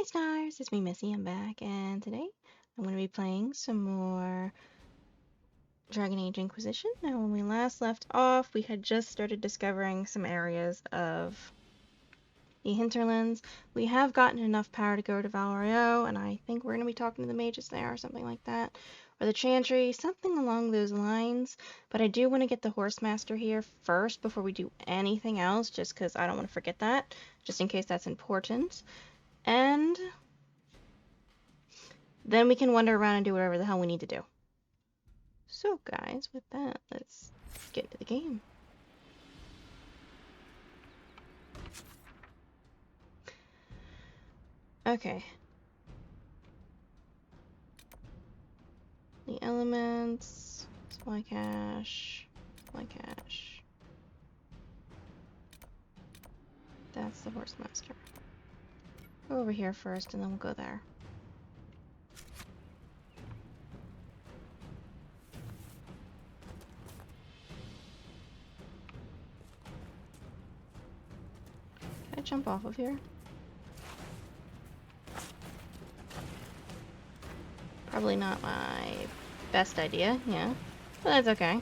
Hi stars, it's me Missy, I'm back, and today I'm going to be playing some more Dragon Age Inquisition. Now when we last left off, we had just started discovering some areas of the hinterlands. We have gotten enough power to go to Valrio, and I think we're going to be talking to the mages there or something like that. Or the Chantry, something along those lines. But I do want to get the Horsemaster here first before we do anything else, just because I don't want to forget that, just in case that's important. And then we can wander around and do whatever the hell we need to do. So guys, with that, let's get into the game. Okay. The elements, supply cache, supply cache. That's the Horsemaster. Go over here first and then we'll go there. Can I jump off of here? Probably not my best idea, yeah. But that's okay.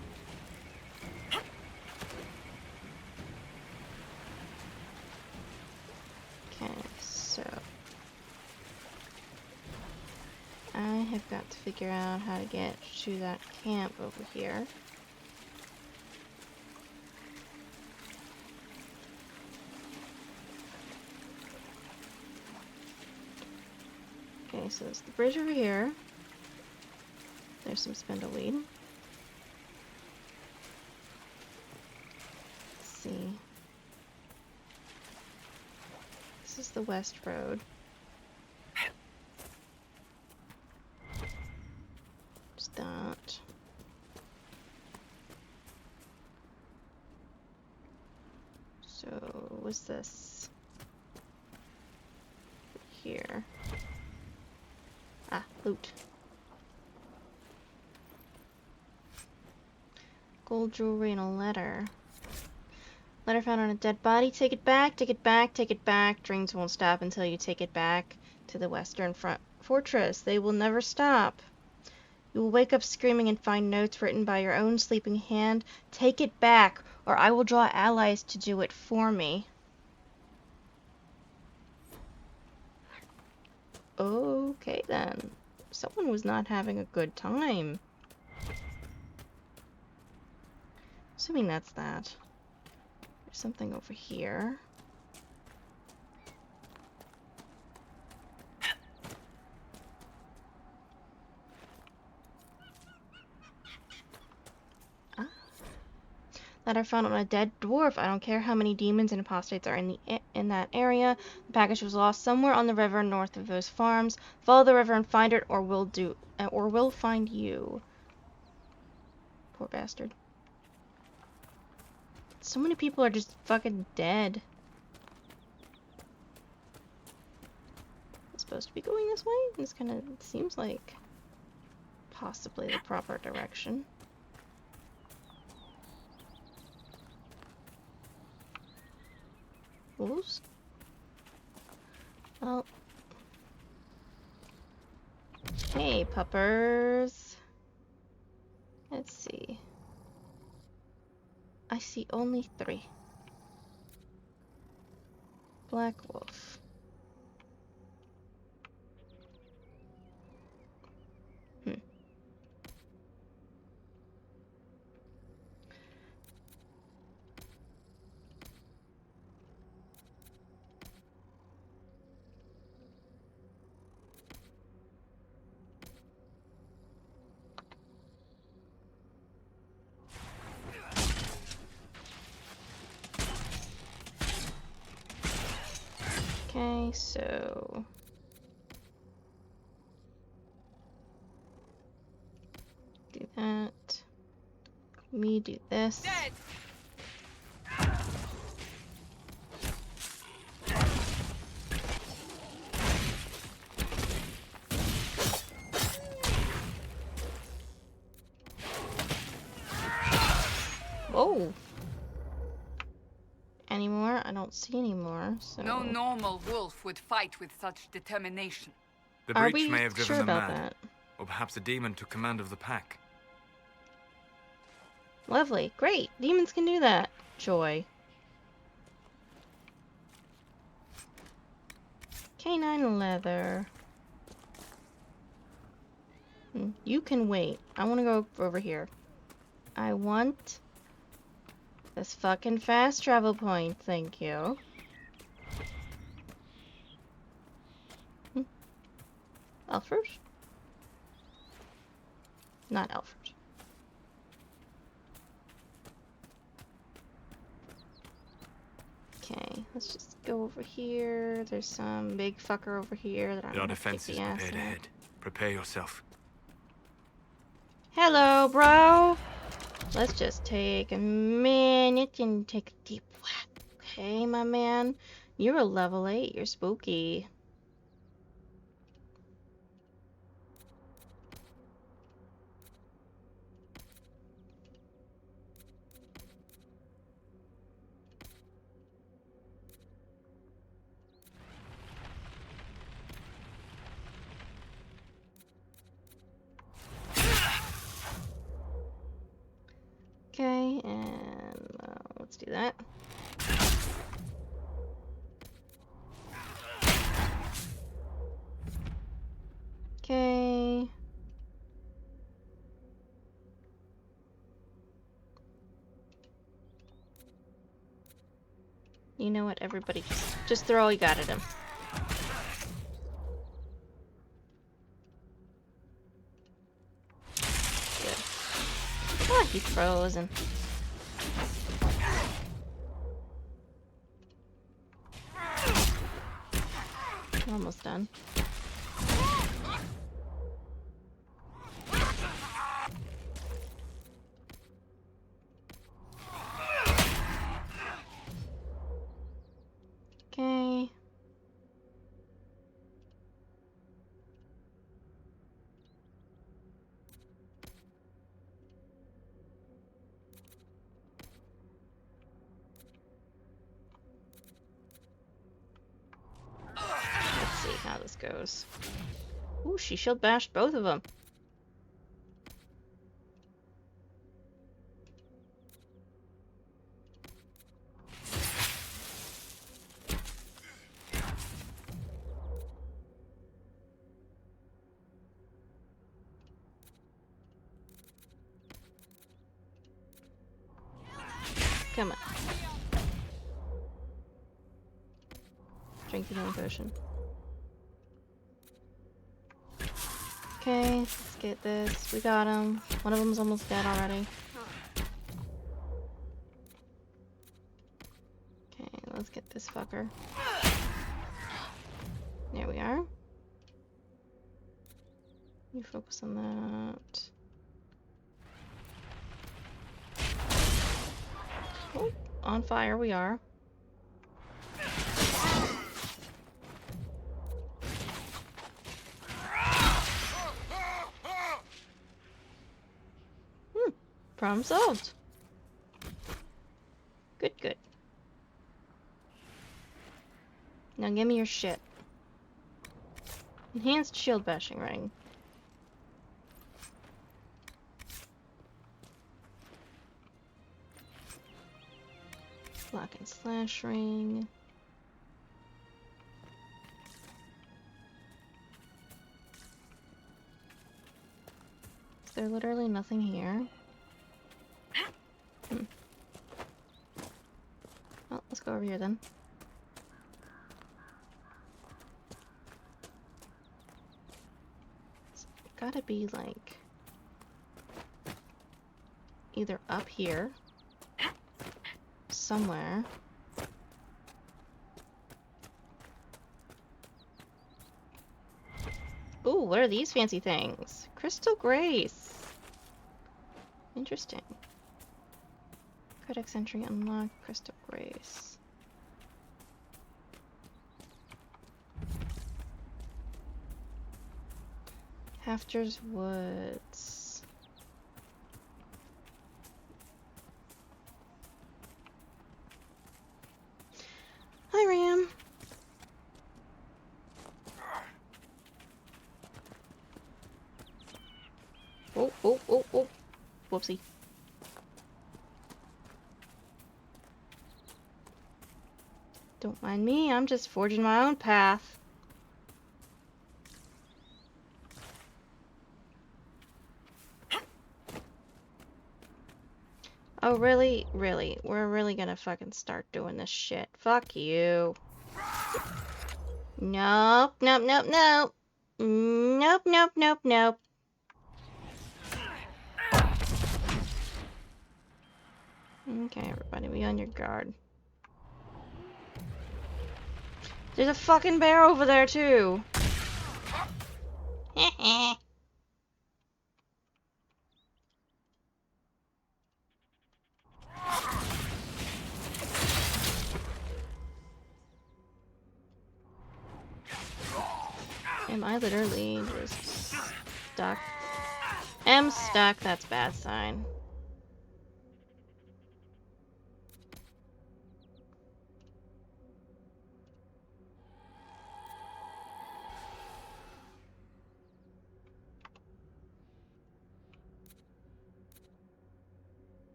Okay, so I have got to figure out how to get to that camp over here. Okay, so there's the bridge over here. There's some spindleweed. Let's see. This is the west road. Just that. So, what's this? Here. Ah, loot. Gold jewelry and a letter. Letter found on a dead body. Take it back, take it back, take it back. Dreams won't stop until you take it back to the western fortress. They will never stop. You will wake up screaming and find notes written by your own sleeping hand. Take it back, or I will draw allies to do it for me. Okay then. Someone was not having a good time. Assuming that's that. There's something over here. Ah. Letter found on a dead dwarf. I don't care how many demons and apostates are in that area. The package was lost somewhere on the river north of those farms. Follow the river and find it, or we'll find you. Poor bastard. So many people are just fucking dead. I'm supposed to be going this way? This kind of seems like possibly the proper direction. Wolves? Well. Hey, puppers. Let's see. I see only 3. Black wolf. Okay, so do that. Me do this. Dead. Oh. Anymore? I don't don't see anymore, so... No normal wolf would fight with such determination. The Are breach we may have driven sure them about mad. that? Or perhaps a demon took command of the pack. Lovely. Great. Demons can do that. Joy. Canine leather. You can wait. I want to go over here. I want this fucking fast travel point. Thank you. Alfred? Not Alfred. Okay, let's just go over here. There's some big fucker over here that I'm There are gonna kick defenses the ass prepared at. ahead. Prepare yourself. Hello, bro. Let's just take a minute and take a deep breath. Okay, my man. You're a level 8. You're spooky. Okay, and let's do that. Okay. You know what? Everybody just throw all you got at him. Good. Ah, he's frozen. Almost done. Okay. Let's see how this goes. Ooh, she shield bashed both of them. Come on. Drink the healing potion. Okay, let's get this. We got him. One of them's almost dead already. Okay, let's get this fucker. There we are. You focus on that. Oh, on fire we are. Problem solved. Good, good. Now give me your shit. Enhanced shield bashing ring. Block and slash ring. Is there literally nothing here? Well, let's go over here then. It's gotta be like either up here somewhere. Ooh, what are these fancy things? Crystal Grace. Interesting. Codex entry unlocked. Crystal Grace. Hafter's Woods. Oh, oh, oh. Whoopsie. Don't mind me, I'm just forging my own path. Oh, really? Really? We're really gonna fucking start doing this shit. Fuck you. Nope, nope, nope, nope. Nope, nope, nope, nope. Okay, everybody, be on your guard. There's a fucking bear over there, too. Heh. Am I literally just stuck? Am stuck, that's bad sign.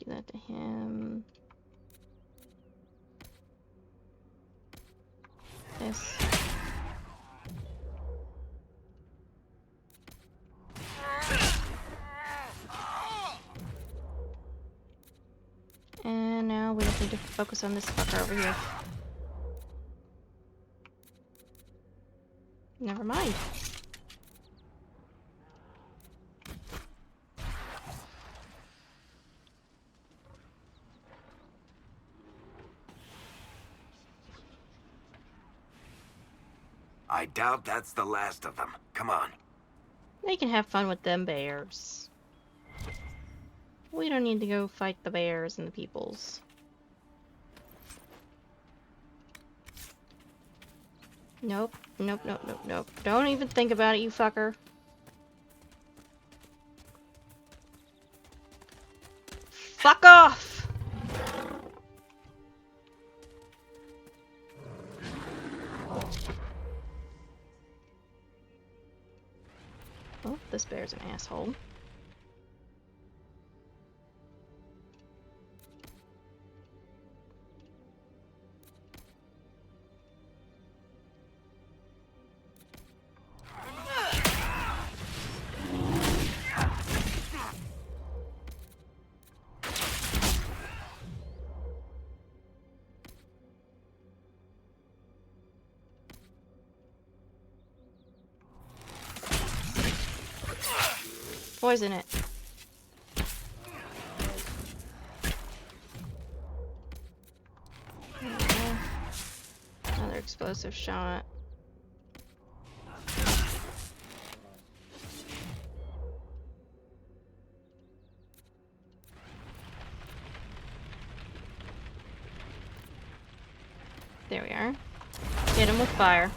Do that to him. This. And now we just need to focus on this fucker over here. Never mind. I doubt that's the last of them. Come on. They can have fun with them bears. We don't need to go fight the bears and the peoples. Nope. Nope, nope, nope, nope. Don't even think about it, you fucker. Fuck off! Oh, this bear's an asshole. Poison it. Another explosive shot. There we are. Hit him with fire.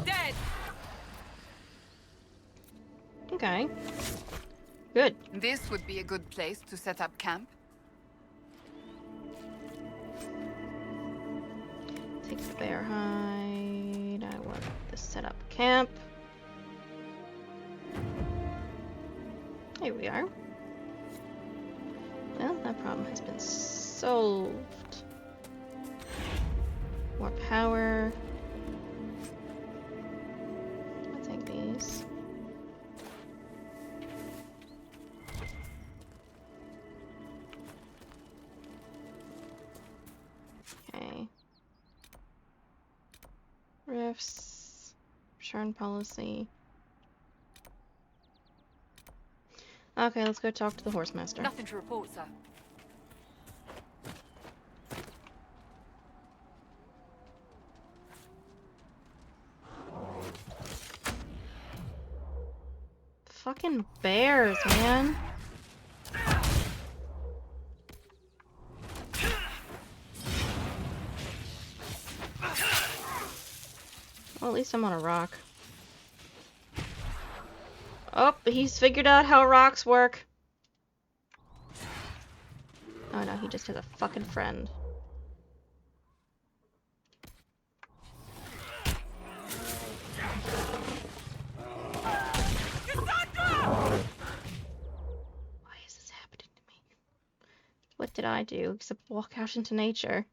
Dead! Okay. Good. This would be a good place to set up camp. Take the bear hide. I want to set up camp. Here we are. Well, that problem has been solved. More power. I'll take these. Okay. Rifts. Return policy. Okay, let's go talk to the horse master. Nothing to report, sir. Fucking bears, man. Well, at least I'm on a rock. Oh, he's figured out how rocks work. Oh no, he just has a fucking friend. did I do except walk out into nature?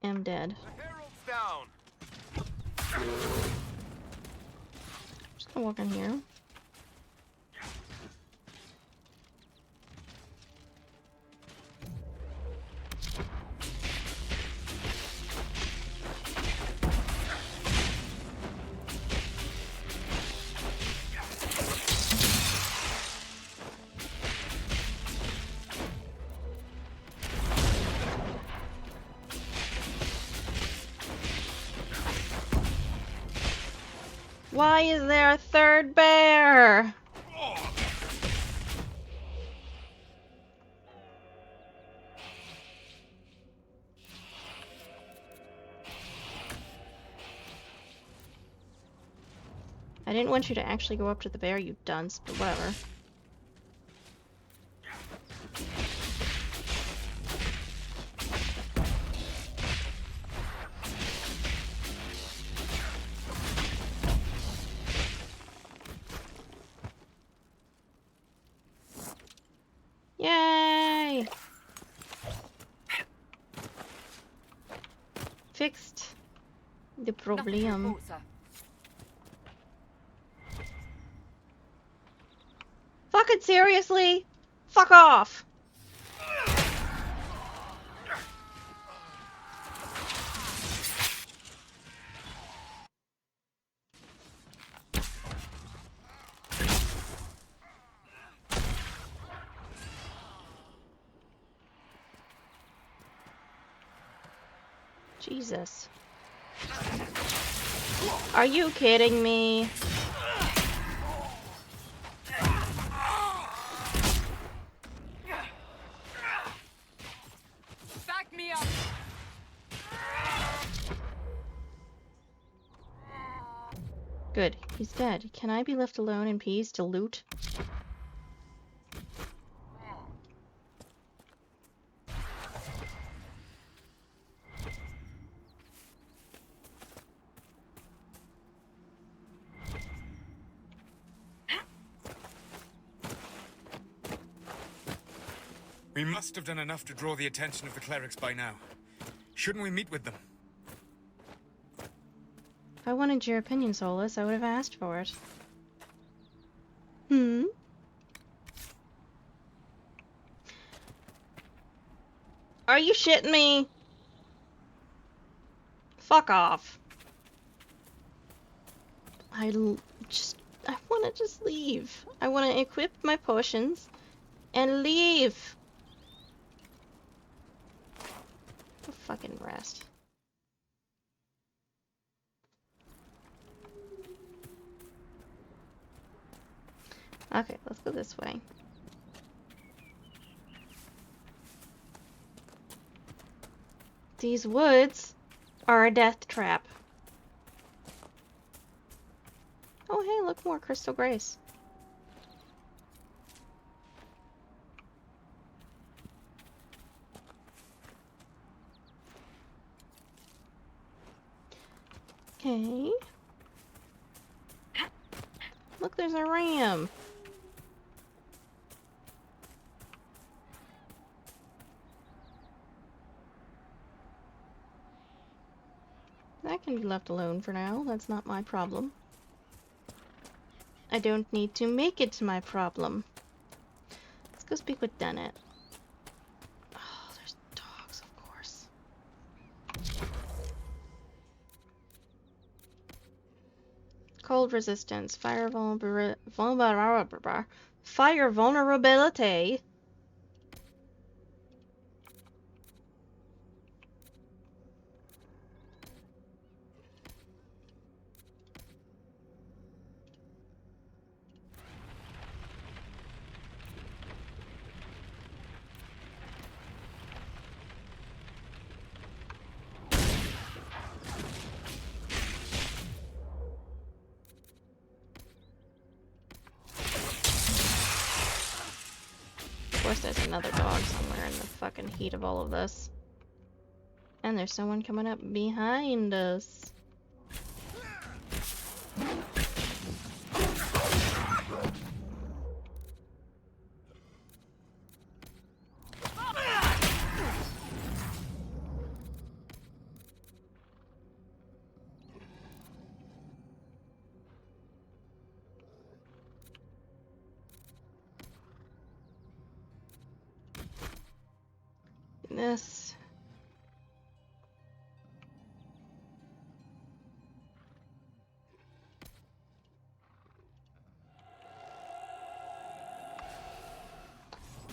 Am dead. The herald's down. Just gonna walk in here. Why is there a third bear? I didn't want you to actually go up to the bear, you dunce, but whatever. Yay! Fixed the problem. Fucking seriously? Fuck off! Jesus. Are you kidding me? Back me up. Good, he's dead. Can I be left alone in peace to loot? We must have done enough to draw the attention of the clerics by now. Shouldn't we meet with them? If I wanted your opinion, Solus, I would have asked for it. Hmm? Are you shitting me? Fuck off. I want to just leave. I want to equip my potions and leave. Go fucking rest. Okay, let's go this way. These woods are a death trap. Oh hey, look, more crystal grace. Okay. Look, there's a ram. That can be left alone for now. That's not my problem. I don't need to make it my problem. Let's go speak with Dennett. Oh, there's dogs, of course. Cold resistance, fire vulnerability. course there's another dog somewhere in the fucking heat of all of this. And there's someone coming up behind us. This.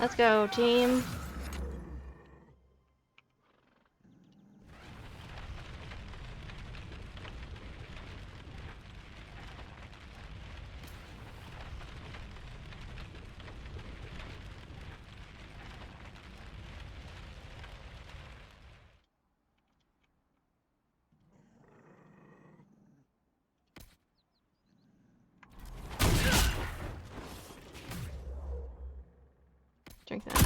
Let's go, team. Drink that.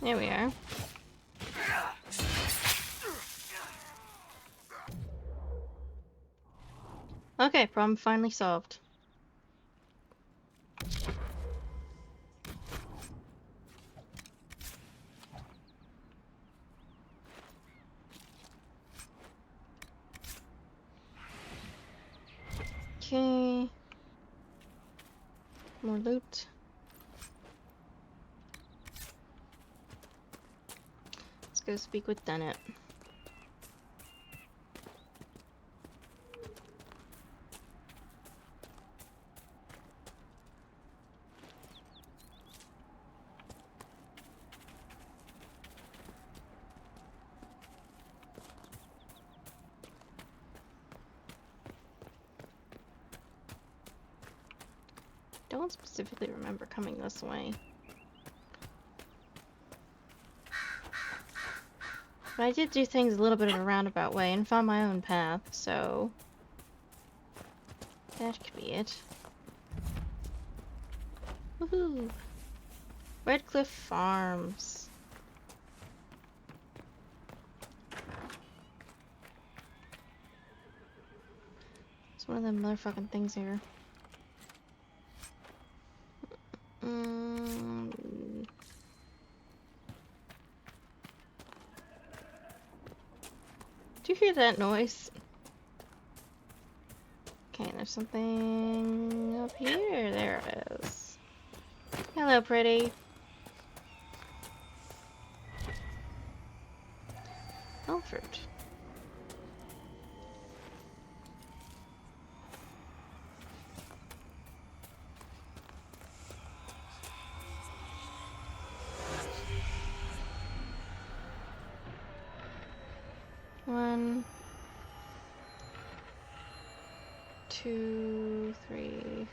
There we are. Okay, problem finally solved. Okay. More loot. Let's go speak with Dennett. Don't specifically remember coming this way. But I did do things a little bit of a roundabout way and found my own path, so that could be it. Woohoo! Redcliffe Farms. It's one of them motherfucking things here. Do you hear that noise? Okay, there's something up here. There it is. Hello, pretty. Alfred. One, 2, 3,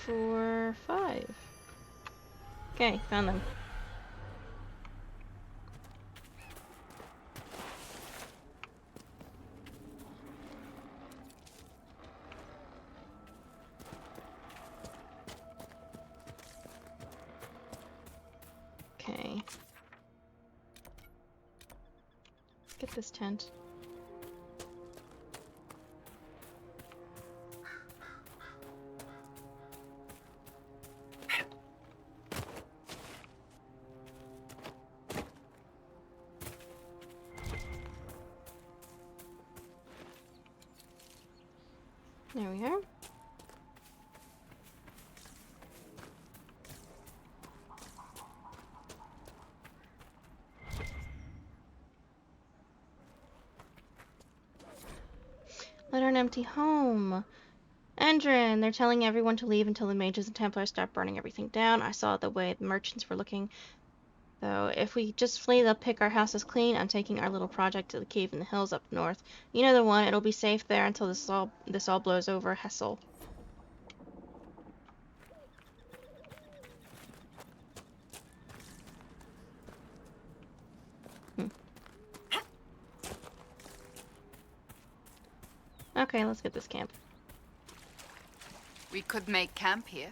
4, 5. Okay, found them. Okay. Get this tent. There we are. Let her an empty home. Andrin, they're telling everyone to leave until the mages and Templars stop burning everything down. I saw the way the merchants were looking. Though, if we just flee, they'll pick our houses clean. I'm taking our little project to the cave in the hills up north. You know the one. It'll be safe there until this all blows over. Hessel. Okay, let's get this camp. We could make camp here.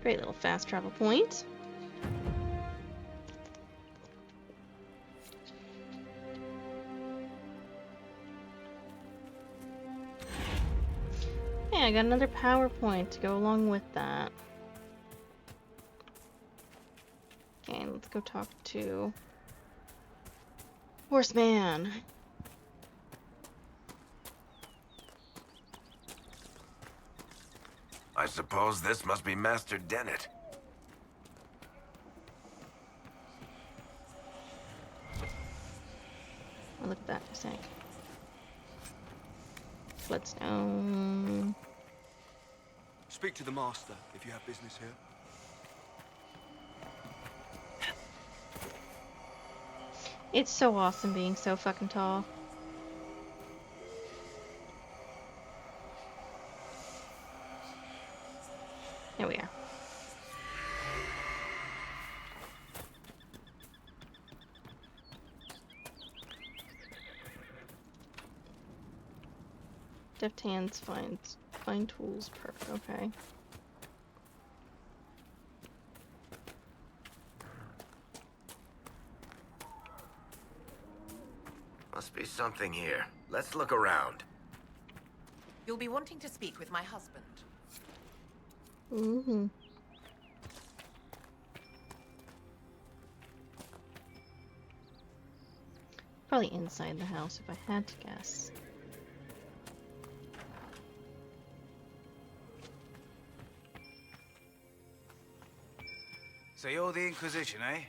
Great little fast travel point. Yeah, I got another PowerPoint to go along with that. Okay, let's go talk to Horseman. I suppose this must be Master Dennett. I'll look at that for a sec. Bloodstone. Speak to the master if you have business here. It's so awesome being so fucking tall. There we are. Deft hands find tools perk, okay. Must be something here. Let's look around. You'll be wanting to speak with my husband. Mm-hmm. Probably inside the house if I had to guess. So you're the Inquisition, eh?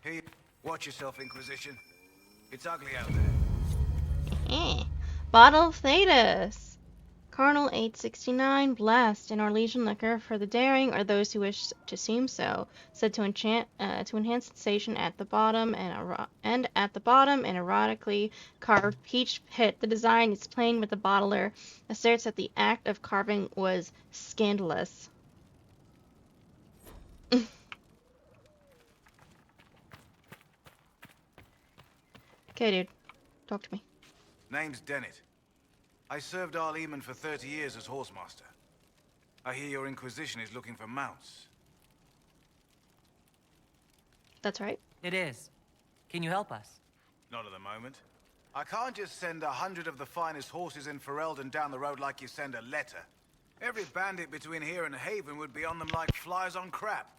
Here you... Watch yourself, Inquisition. It's ugly out there. Bottle of Thetis! Carnal 869, blessed, an Orlesian liquor for the daring or those who wish to seem so. Said to enhance sensation at the bottom and at the bottom an erotically carved peach pit. The design is plain, but the bottler asserts that the act of carving was scandalous. Okay, dude. Talk to me. Name's Dennett. I served Arleman for 30 years as horsemaster. I hear your Inquisition is looking for mounts. That's right. It is. Can you help us? Not at the moment. I can't just send 100 of the finest horses in Ferelden down the road like you send a letter. Every bandit between here and Haven would be on them like flies on crap.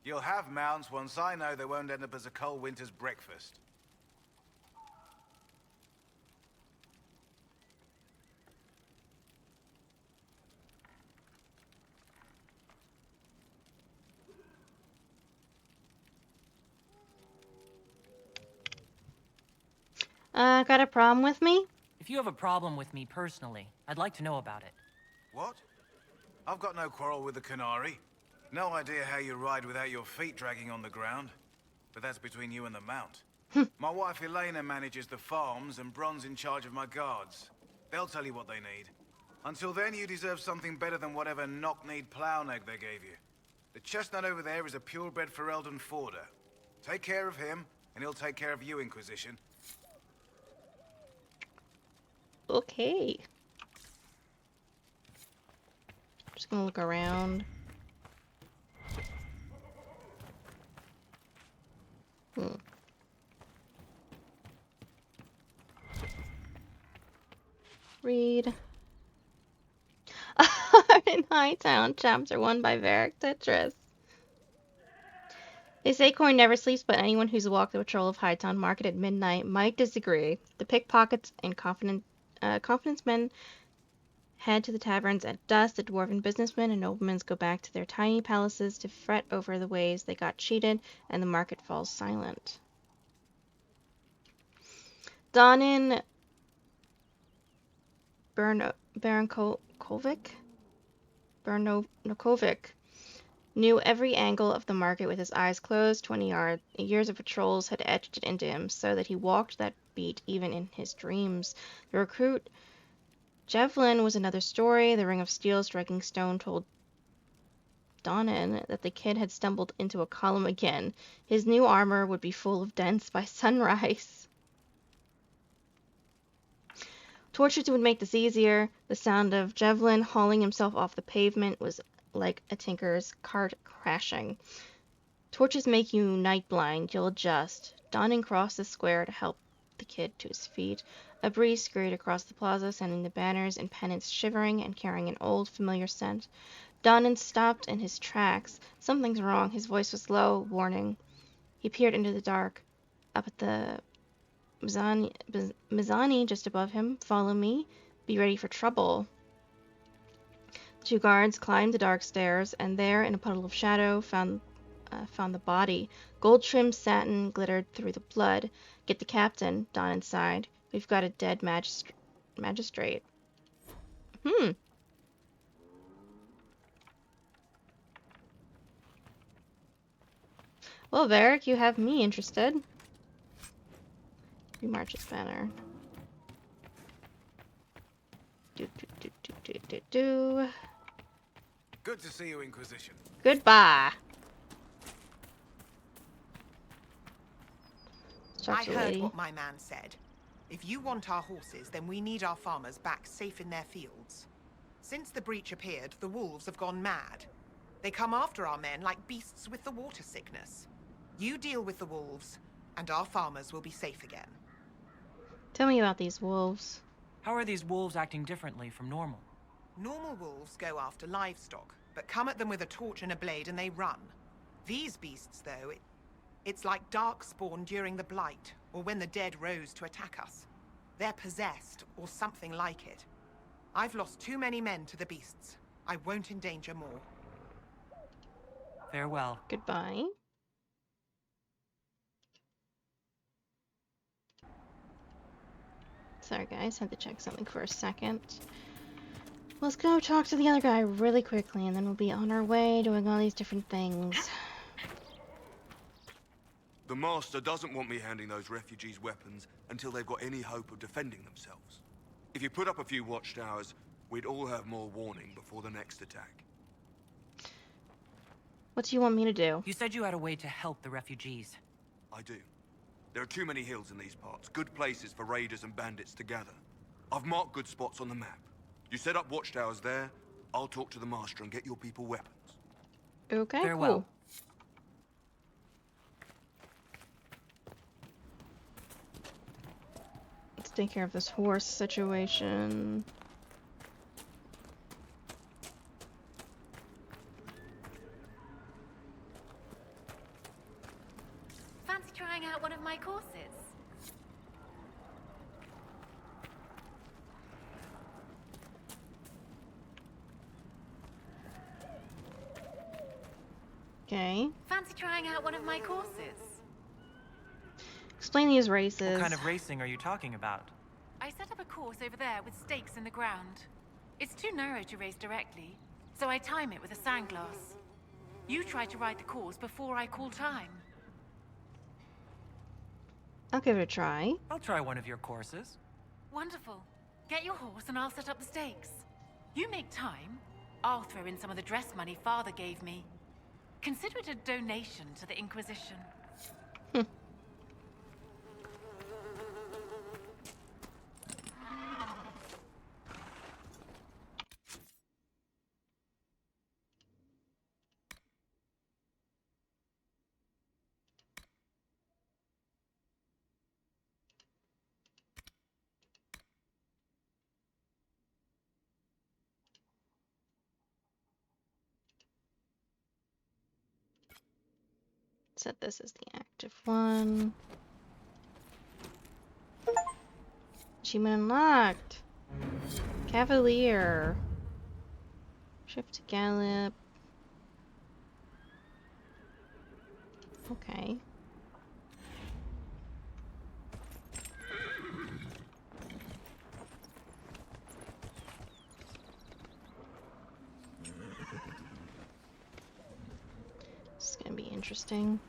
You'll have mounts once I know they won't end up as a cold winter's breakfast. Got a problem with me? If you have a problem with me personally, I'd like to know about it. What? I've got no quarrel with the Canary. No idea how you ride without your feet dragging on the ground. But that's between you and the mount. My wife Elena manages the farms and Bron's in charge of my guards. They'll tell you what they need. Until then, you deserve something better than whatever knock-kneed plow-neg they gave you. The chestnut over there is a purebred Ferelden forder. Take care of him, and he'll take care of you, Inquisition. Okay. Just gonna look around. Read. In Hightown, chapter 1 by Varric Tetris. They say Coin never sleeps, but anyone who's walked the patrol of Hightown Market at midnight might disagree. The pickpockets and confidence men head to the taverns at dusk. The dwarven businessmen and noblemen go back to their tiny palaces to fret over the ways they got cheated, and the market falls silent. Donin Bernokovic knew every angle of the market with his eyes closed. 20 years of patrols had etched it into him, so that he walked that beat even in his dreams. The recruit Javelin was another story. The ring of steel striking stone told Donin that the kid had stumbled into a column again. His new armor would be full of dents by sunrise. Torches would make this easier. The sound of Javelin hauling himself off the pavement was like a tinker's cart crashing. Torches make you night blind. You'll adjust. Donnan crossed the square to help the kid to his feet. A breeze scurried across the plaza, sending the banners and pennants shivering and carrying an old, familiar scent. Donnan stopped in his tracks. Something's wrong. His voice was low, warning. He peered into the dark. Up at the mezzanine just above him. Follow me. Be ready for trouble. The two guards climbed the dark stairs, and there, in a puddle of shadow, found the body. Gold-trimmed satin glittered through the blood. Get the captain, Donnan sighed. We've got a dead magistrate. Well, Varric, you have me interested. Remarch his banner. Do. Good to see you, Inquisition. Goodbye. I heard what my man said. If you want our horses, then we need our farmers back safe in their fields. Since the breach appeared, the wolves have gone mad. They come after our men like beasts with the water sickness. You deal with the wolves, and our farmers will be safe again. Tell me about these wolves. How are these wolves acting differently from normal? Normal wolves go after livestock, but come at them with a torch and a blade and they run. These beasts, though, it's like darkspawn during the Blight, or when the dead rose to attack us. They're possessed, or something like it. I've lost too many men to the beasts. I won't endanger more. Farewell. Goodbye. Sorry guys, had to check something for a second. Let's go talk to the other guy really quickly, and then we'll be on our way doing all these different things. The Master doesn't want me handing those refugees weapons until they've got any hope of defending themselves. If you put up a few watchtowers, we'd all have more warning before the next attack. What do you want me to do? You said you had a way to help the refugees. I do. There are too many hills in these parts, good places for raiders and bandits to gather. I've marked good spots on the map. You set up watchtowers there, I'll talk to the Master and get your people weapons. Okay, Farewell. cool. Let's take care of this horse situation. Fancy trying out one of my courses? Okay. Fancy trying out one of my courses? Explain these races. What kind of racing are you talking about? I set up a course over there with stakes in the ground. It's too narrow to race directly, so I time it with a sandglass. You try to ride the course before I call time. I'll give it a try. I'll try one of your courses. Wonderful. Get your horse and I'll set up the stakes. You make time, I'll throw in some of the dress money Father gave me. Consider it a donation to the Inquisition. Set this as the active one. Achievement unlocked. Cavalier. Shift to gallop. Okay. This is gonna be interesting.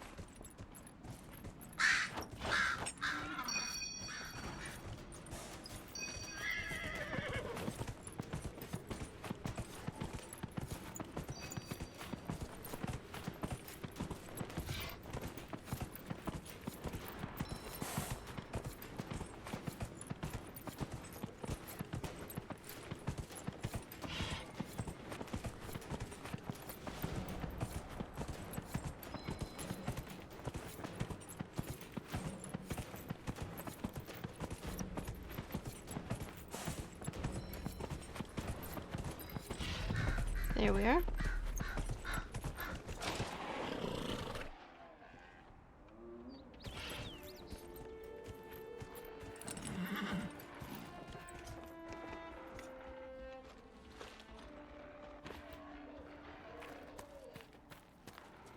There we are.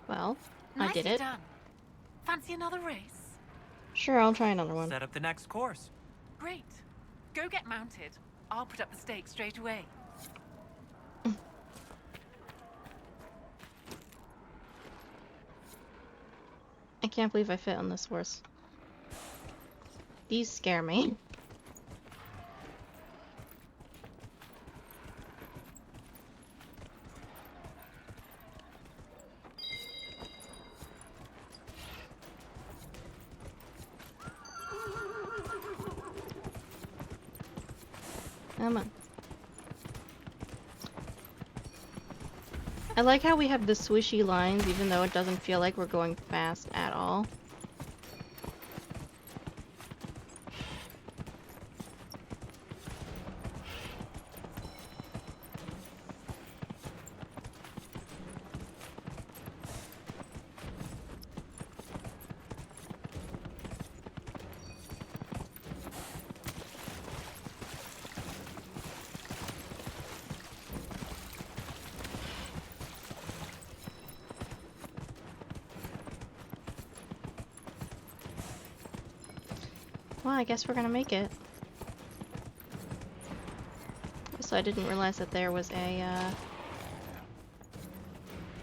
Well, I did Nicely it. done. Fancy another race? Sure, I'll try another one. Set up the next course. Great. Go get mounted. I'll put up the stakes straight away. I can't believe I fit on this horse. These scare me. Come on. I like how we have the swishy lines even though it doesn't feel like we're going fast at all. Well, I guess we're gonna make it. So I didn't realize that there was a,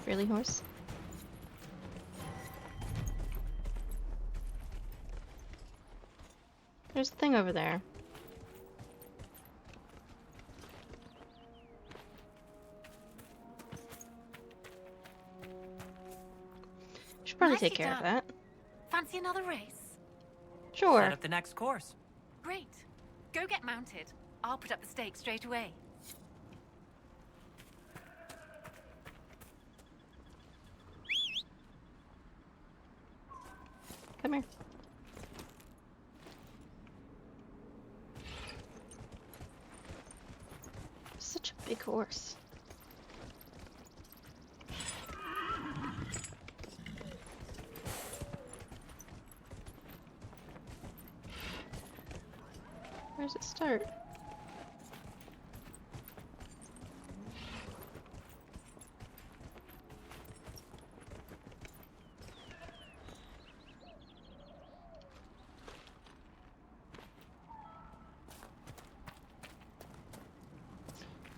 really horse? There's a thing over there. Should probably take Nicely care of done. that. Fancy another race? Sure. Set up the next course. Great. Go get mounted. I'll put up the stakes straight away. Come here. Such a big horse. Where does it start?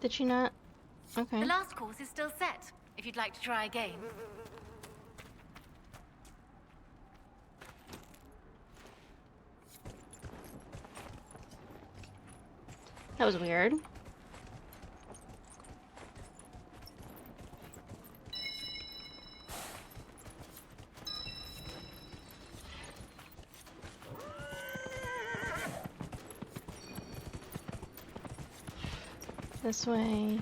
Did she not? Okay. The last course is still set, if you'd like to try again. That was weird. This way.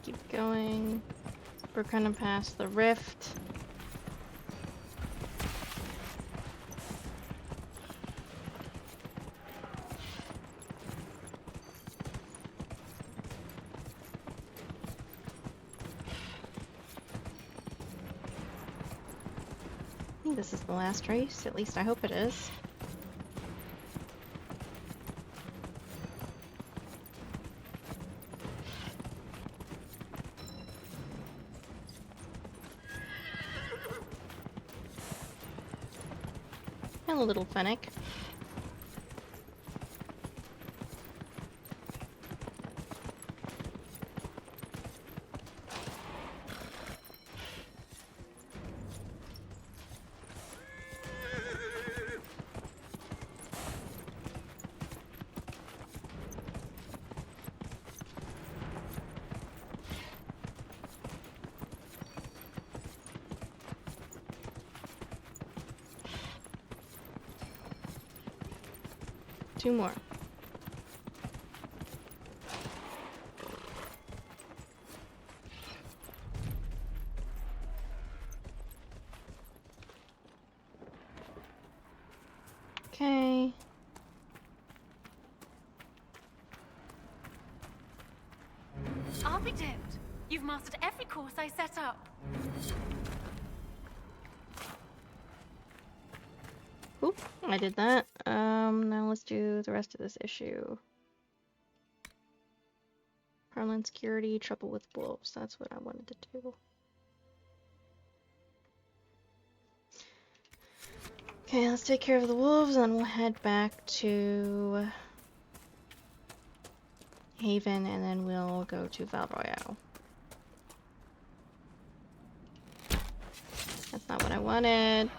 Keep going. We're gonna pass the rift. I think this is the last race, at least I hope it is. Hello, little Fennec. 2 more. Okay. I'll be damned. You've mastered every course I set up. Oop, I did that. Now let's do the rest of this issue. Parliament security, trouble with wolves. That's what I wanted to do. Okay, let's take care of the wolves, and we'll head back to Haven, and then we'll go to Val Royale. That's not what I wanted.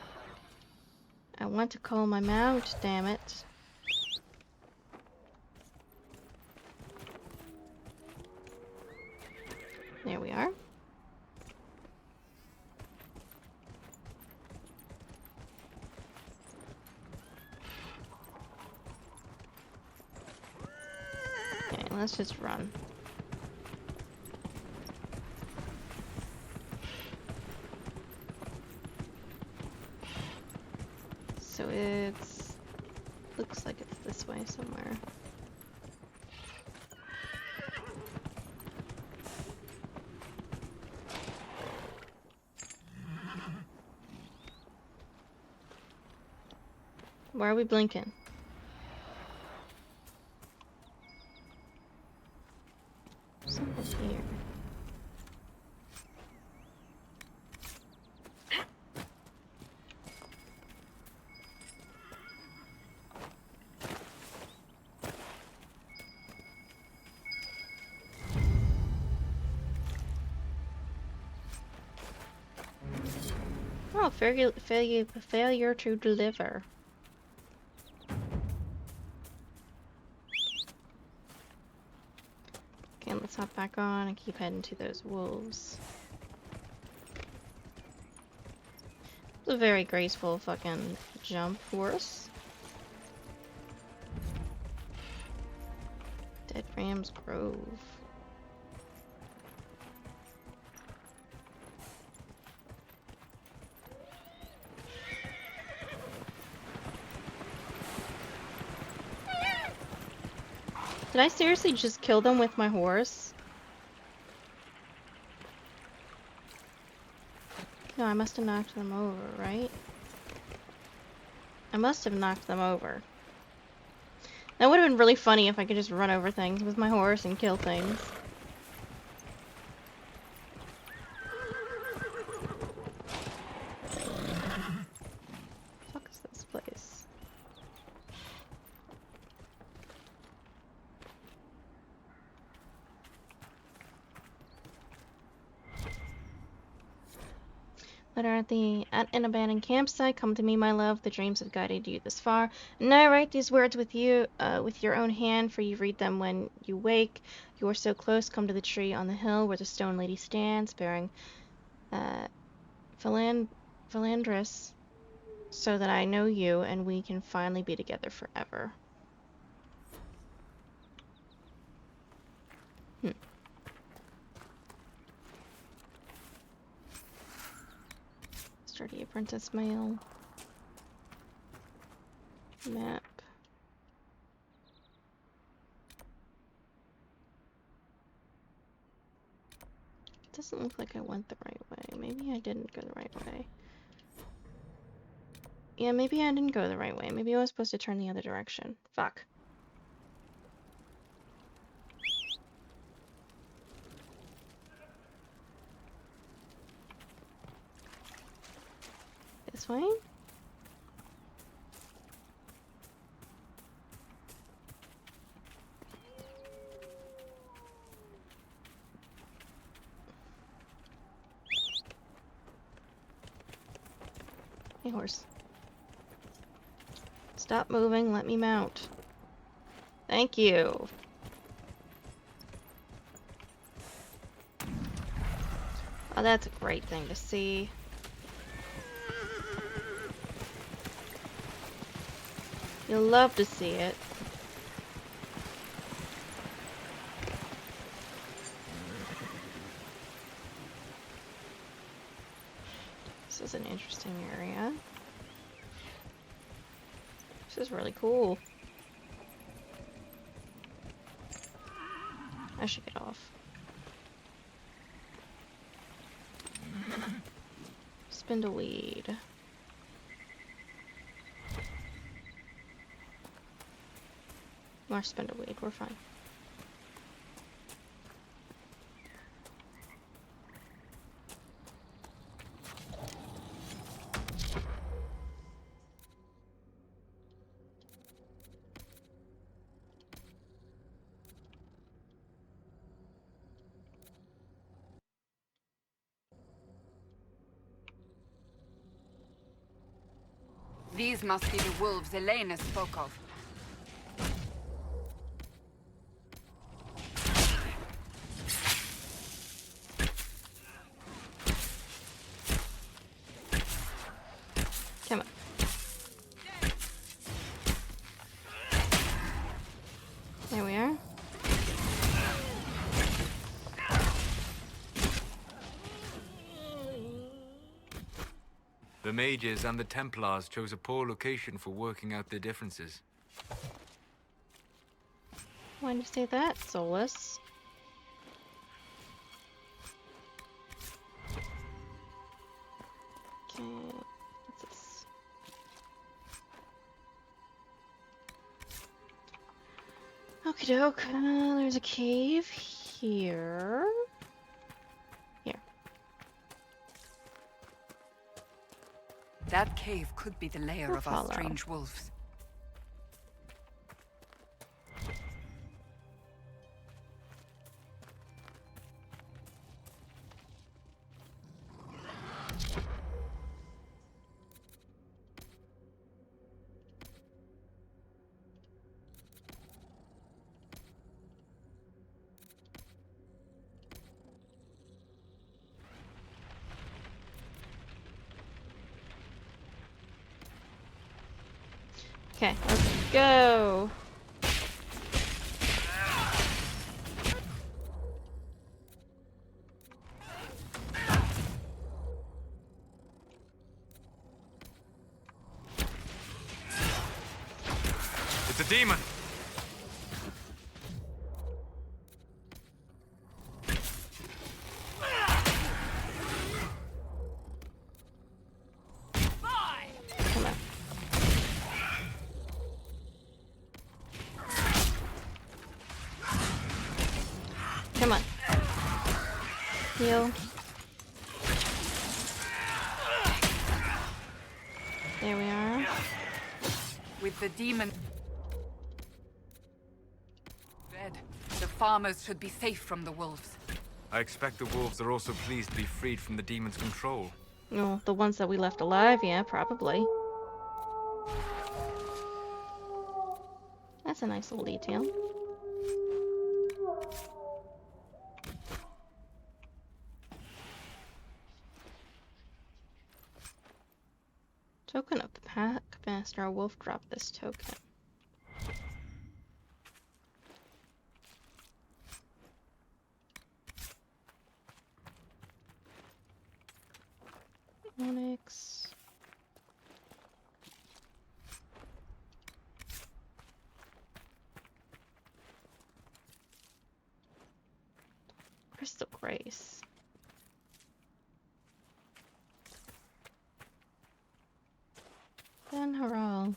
I want to call my mount, damn it. There we are. Okay, let's just run. So it's... looks like it's this way somewhere. Why are we blinking? Something's here. Oh, failure to deliver. Okay, let's hop back on and keep heading to those wolves. It's a very graceful fucking jump horse. Dead Ram's Grove. Did I seriously just kill them with my horse? No, I must have knocked them over, right? I must have knocked them over. That would have been really funny if I could just run over things with my horse and kill things. What the fuck is this place? Letter at an abandoned campsite. Come to me, my love. The dreams have guided you this far. And I write these words with you, with your own hand, for you read them when you wake. You are so close. Come to the tree on the hill where the stone lady stands, bearing Philandris, so that I know you and we can finally be together forever. Sturdy apprentice mail. Map. Doesn't look like I went the right way. Maybe I didn't go the right way. Yeah, maybe I didn't go the right way. Maybe I was supposed to turn the other direction. Fuck. This way? Hey, horse. Stop moving, let me mount. Thank you. Oh, that's a great thing to see. You'll love to see it. This is an interesting area. This is really cool. I should get off. Spindleweed. More spindleweed, we're fine. These must be the wolves Elena spoke of. Come on. There we are. The mages and the Templars chose a poor location for working out their differences. Why do you say that, Solus? Okay, what's this? Okie doke, there's a cave here. Here. That cave could be the lair We'll of our follow. strange wolves. Okay, let's go. It's a demon! Come on. Come on. Heal. There we are. With the demon dead, the farmers should be safe from the wolves. I expect the wolves are also pleased to be freed from the demon's control. Well, the ones that we left alive, yeah, probably. That's a nice little detail. Token of the pack master. A wolf dropped this token. Onyx. Crystal Grace. Ben Haral.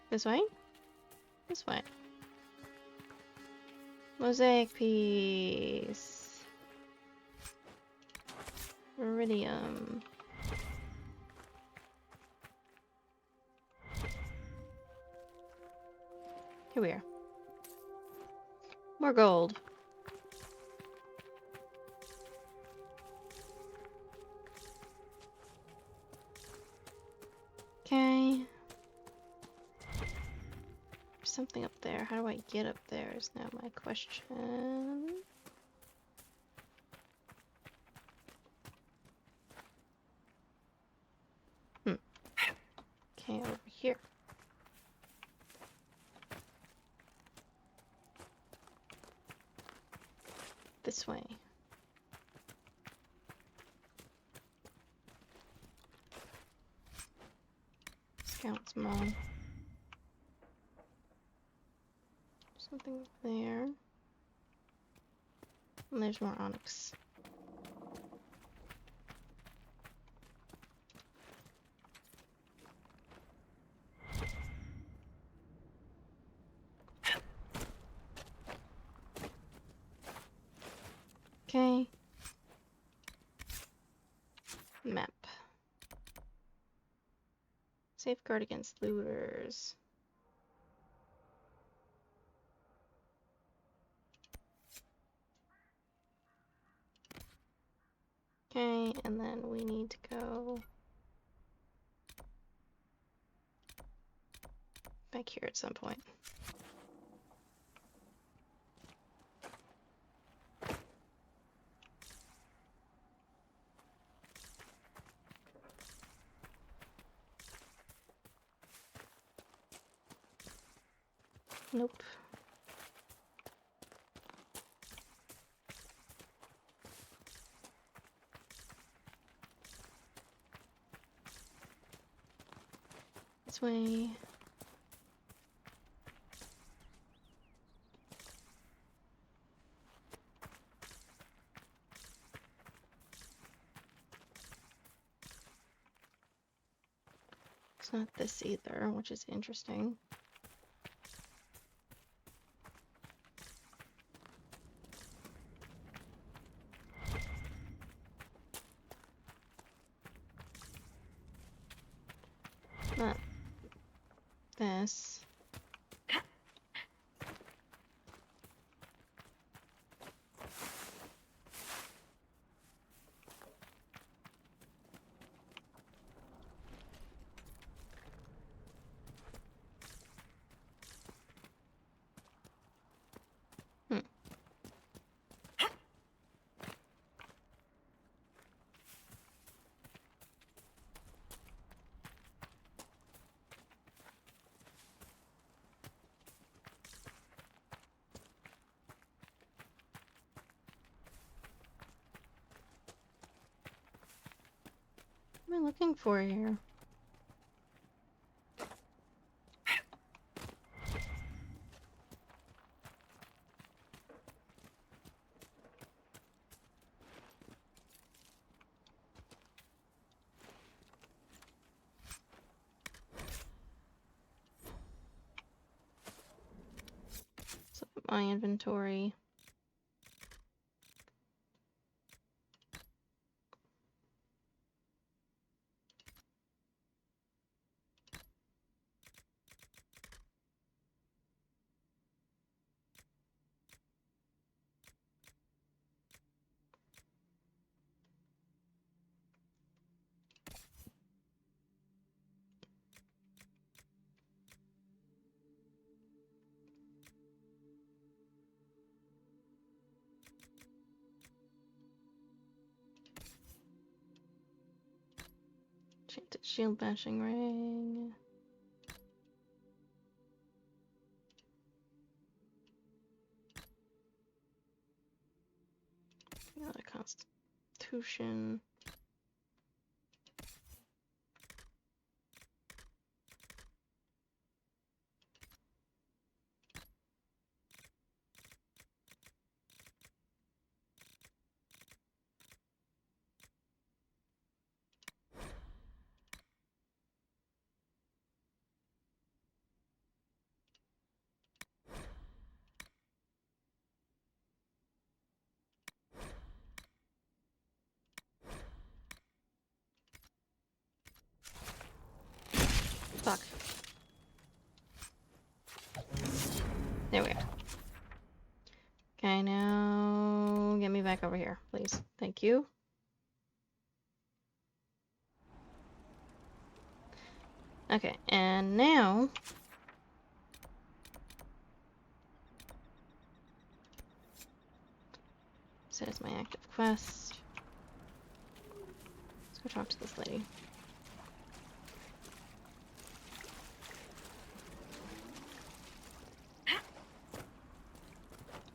This way? This way. Mosaic piece. Iridium. Here we are. More gold. Okay. There's something up there. How do I get up there is now my question. Okay, over here. This way. Scout's mom. Something there. And there's more onyx. Okay. Map. Safeguard against looters. Okay, and then we need to go back here at some point. Nope. This way. It's not this either, which is interesting. Not this. What am I looking for here? So my inventory. Enchanted shield bashing ring. Another constitution. Fuck. There we are. Okay, now get me back over here, please. Thank you. Okay, and now says my active quest. Let's go talk to this lady.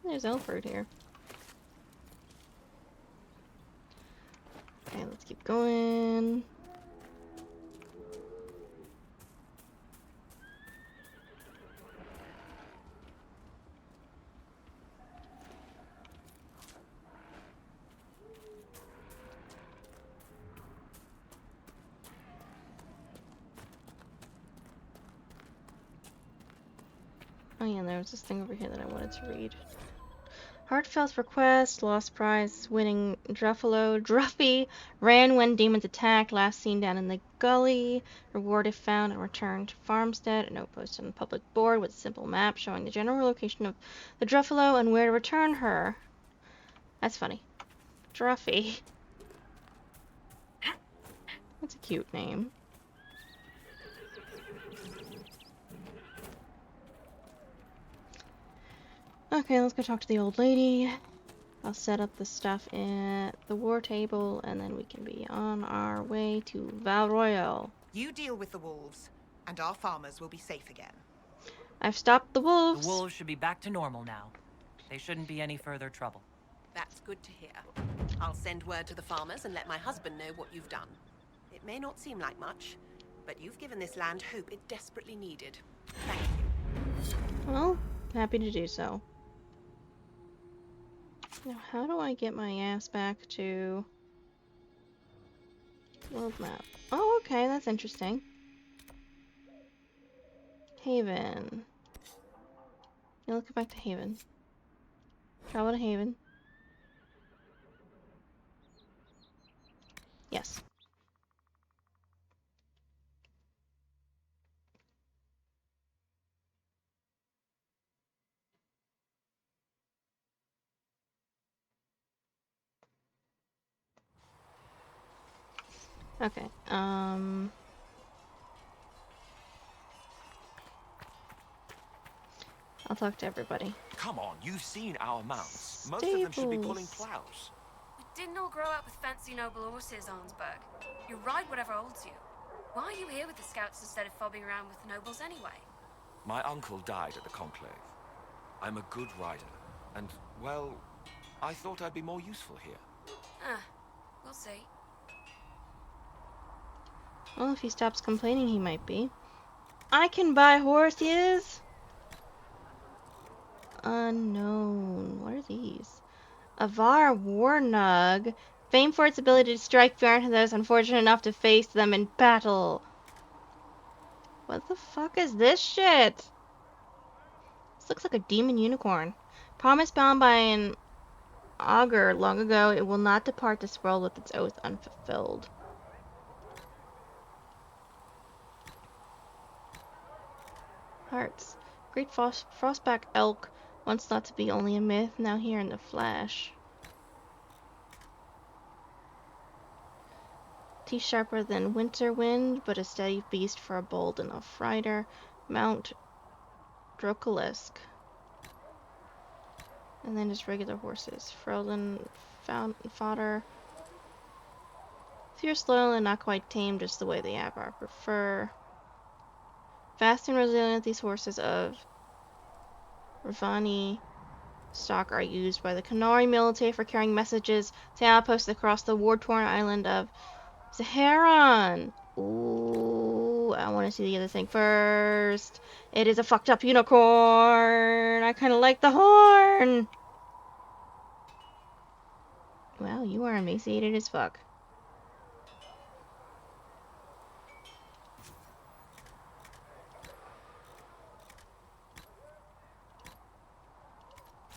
There's elk fruit here. Okay, let's keep going. Oh yeah, there was this thing over here that I wanted to read. Heartfelt request, lost prize, winning Druffy, ran when demons attacked, last seen down in the gully, reward if found and returned to farmstead, a note posted on the public board with a simple map showing the general location of the Druffalo and where to return her. That's funny. Druffy. That's a cute name. Okay, let's go talk to the old lady. I'll set up the stuff at the war table, and then we can be on our way to Val Royale. You deal with the wolves, and our farmers will be safe again. I've stopped the wolves. The wolves should be back to normal now. They shouldn't be any further trouble. That's good to hear. I'll send word to the farmers and let my husband know what you've done. It may not seem like much, but you've given this land hope it desperately needed. Thank you. Well, happy to do so. Now, how do I get my ass back to world map? Oh, okay, that's interesting. Haven. Yeah, let's go back to Haven. Travel to Haven. Yes. Okay, I'll talk to everybody. Come on, you've seen our mounts. Most of them should be pulling plows. We didn't all grow up with fancy noble horses, Arnsberg. You ride whatever holds you. Why are you here with the scouts instead of fobbing around with nobles anyway? My uncle died at the conclave. I'm a good rider, and, well, I thought I'd be more useful here. We'll see. Well, if he stops complaining, he might be. I can buy horses! Unknown. What are these? Avar Warnug. Famed for its ability to strike fear into those unfortunate enough to face them in battle. What the fuck is this shit? This looks like a demon unicorn. Promise bound by an augur long ago, it will not depart this world with its oath unfulfilled. Hearts. Great frostback elk, once thought to be only a myth, now here in the flesh. Teeth sharper than winter wind, but a steady beast for a bold enough rider. Mount Drocolisk. And then just regular horses. Frolin fodder. Fierce, loyal, and not quite tame, just the way the Avar prefer. Fast and resilient, these horses of Ravani stock are used by the Canary military for carrying messages to outposts across the war-torn island of Zaharon. Ooh, I want to see the other thing first. It is a fucked up unicorn. I kind of like the horn. Wow, you are emaciated as fuck.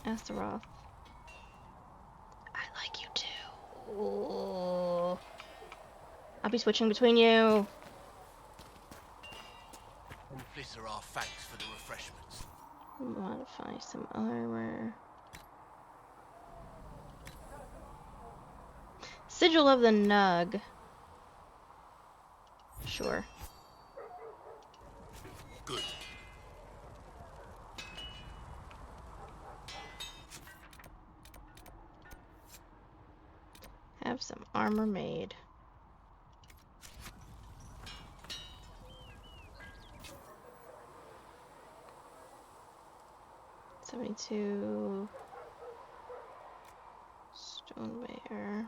Astaroth. I like you too. Ooh. I'll be switching between you. These are our thanks for the refreshments. Modify some armor. Sigil of the Nug. Sure. Good. Have some armor made. $72. Conveyor.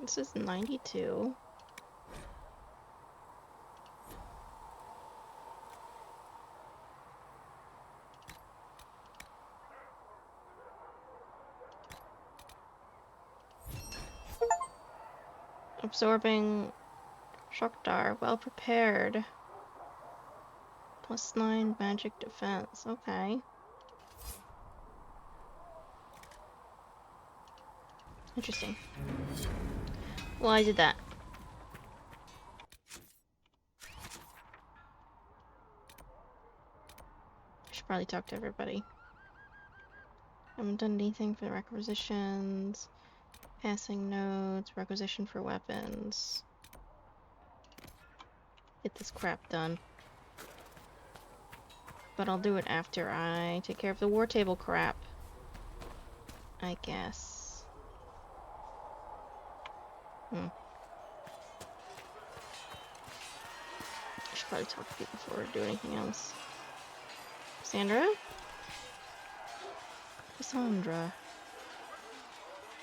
This is 92. Absorbing shock dart, well prepared. +9 magic defense. Okay. Interesting. Well, I did that. I should probably talk to everybody. I haven't done anything for the requisitions. Passing notes, requisition for weapons. Get this crap done. But I'll do it after I take care of the war table crap. I guess. I should probably talk to people before I do anything else. Cassandra? Cassandra.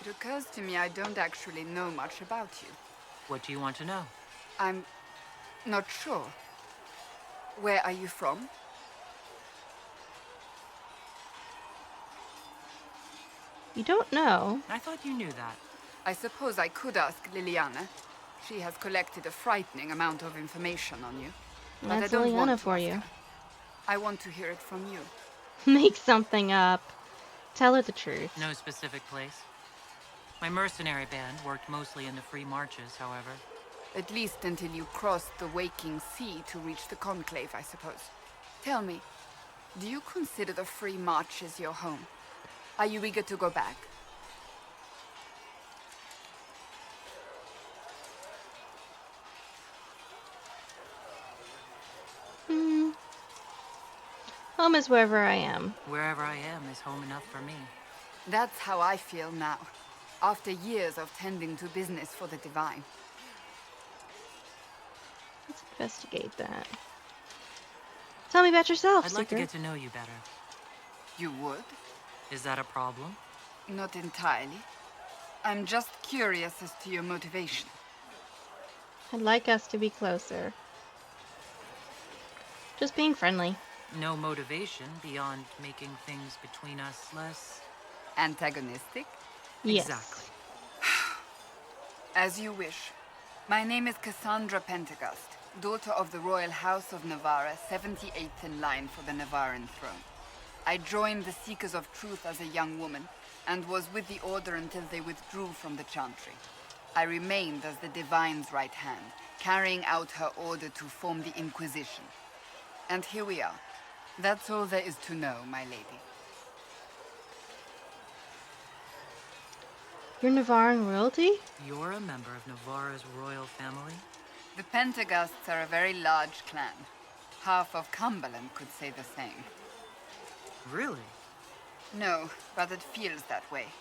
It occurs to me I don't actually know much about you. What do you want to know? I'm not sure. Where are you from? You don't know? I thought you knew that. I suppose I could ask Liliana. She has collected a frightening amount of information on you. But That's I don't want Liliana to for ask you. her. I want to hear it from you. Make something up. Tell her the truth. No specific place. My mercenary band worked mostly in the free marches, however. At least until you crossed the waking sea to reach the Conclave, I suppose. Tell me, do you consider the Free Marches your home? Are you eager to go back? Home is wherever I am. Wherever I am is home enough for me. That's how I feel now, after years of tending to business for the Divine. Let's investigate that. Tell me about yourself, I'd like to Seeker. get to know you better. You would? Is that a problem? Not entirely. I'm just curious as to your motivation. I'd like us to be closer. Just being friendly. No motivation beyond making things between us less... Antagonistic? Yes. Exactly. As you wish. My name is Cassandra Pentagast, daughter of the Royal House of Navarra, 78th in line for the Navarran throne. I joined the Seekers of Truth as a young woman, and was with the Order until they withdrew from the Chantry. I remained as the Divine's right hand, carrying out her order to form the Inquisition. And here we are. That's all there is to know, my lady. You're Navarran royalty? You're a member of Navarra's royal family? The Pentagasts are a very large clan. Half of Cumberland could say the same. Really? No, but it feels that way.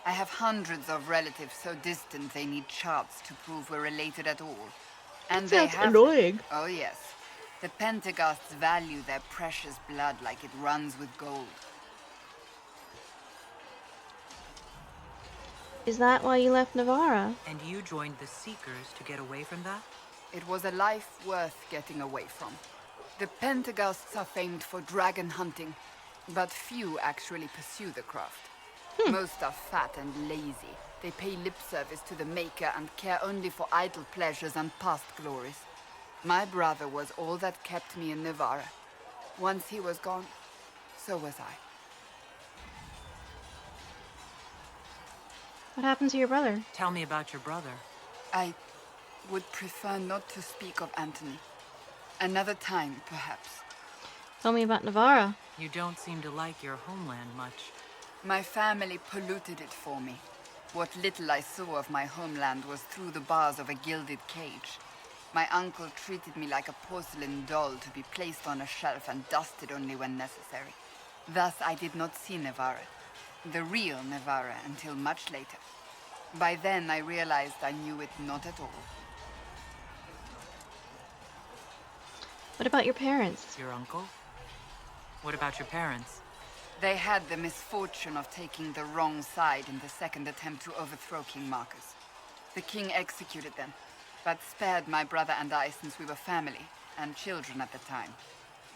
I have hundreds of relatives so distant they need charts to prove we're related at all. And they Sounds have annoying. them. Oh yes. The Pentagasts value their precious blood like it runs with gold. Is that why you left Navarra? And you joined the Seekers to get away from that? It was a life worth getting away from. The Pentagasts are famed for dragon hunting, but few actually pursue the craft. Most are fat and lazy. They pay lip service to the Maker and care only for idle pleasures and past glories. My brother was all that kept me in Navarra. Once he was gone, so was I. What happened to your brother? Tell me about your brother. I would prefer not to speak of Anthony. Another time, perhaps. Tell me about Navarra. You don't seem to like your homeland much. My family polluted it for me. What little I saw of my homeland was through the bars of a gilded cage. My uncle treated me like a porcelain doll to be placed on a shelf and dusted only when necessary. Thus I did not see Navarra, the real Navarra, until much later. By then I realized I knew it not at all. What about your parents? Your uncle? What about your parents? They had the misfortune of taking the wrong side in the second attempt to overthrow King Marcus. The king executed them, but spared my brother and I since we were family, and children at the time.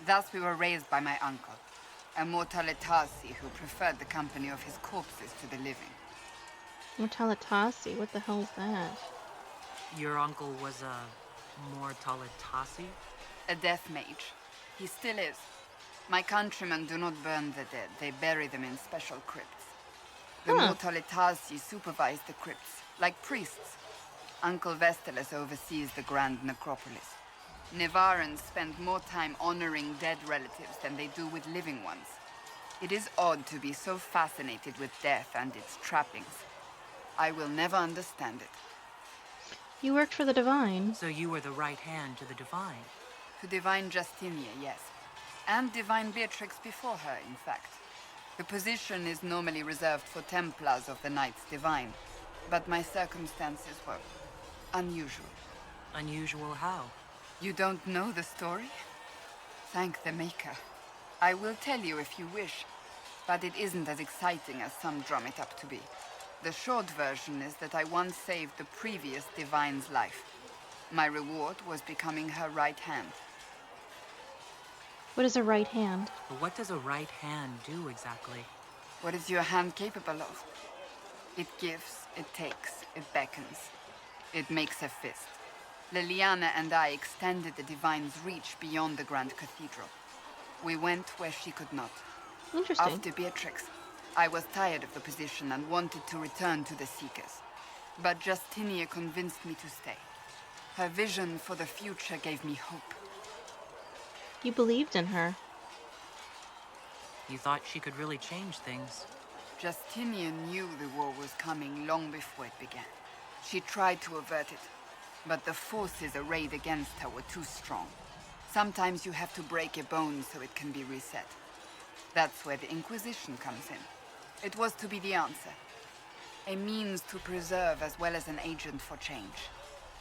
Thus we were raised by my uncle, a Mortalitasi who preferred the company of his corpses to the living. Mortalitasi? What the hell is that? Your uncle was a Mortalitasi? A death mage. He still is. My countrymen do not burn the dead, they bury them in special crypts. The Mortalitasi supervise the crypts, like priests. Uncle Vestalis oversees the grand necropolis. Nevarans spend more time honoring dead relatives than they do with living ones. It is odd to be so fascinated with death and its trappings. I will never understand it. You worked for the Divine. So you were the right hand to the Divine? To Divine Justinia, yes. And Divine Beatrix before her, in fact. The position is normally reserved for Templars of the Knights Divine, but my circumstances were unusual. Unusual how? You don't know the story? Thank the Maker. I will tell you if you wish, but it isn't as exciting as some drum it up to be. The short version is that I once saved the previous Divine's life. My reward was becoming her right hand. What is a right hand? But what does a right hand do exactly? What is your hand capable of? It gives, it takes, it beckons. It makes a fist. Liliana and I extended the Divine's reach beyond the Grand Cathedral. We went where she could not. Interesting. After Beatrix, I was tired of the position and wanted to return to the Seekers. But Justinia convinced me to stay. Her vision for the future gave me hope. You believed in her. You thought she could really change things. Justinian knew the war was coming long before it began. She tried to avert it, but the forces arrayed against her were too strong. Sometimes you have to break a bone so it can be reset. That's where the Inquisition comes in. It was to be the answer. A means to preserve as well as an agent for change.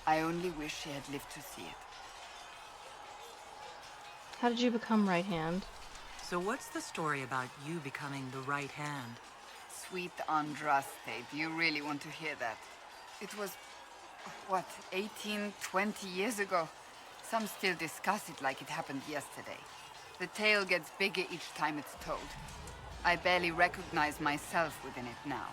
I only wish she had lived to see it. How did you become right hand? So what's the story about you becoming the right hand? Sweet Andraste, do you really want to hear that? It was, what, 18, 20 years ago? Some still discuss it like it happened yesterday. The tale gets bigger each time it's told. I barely recognize myself within it now.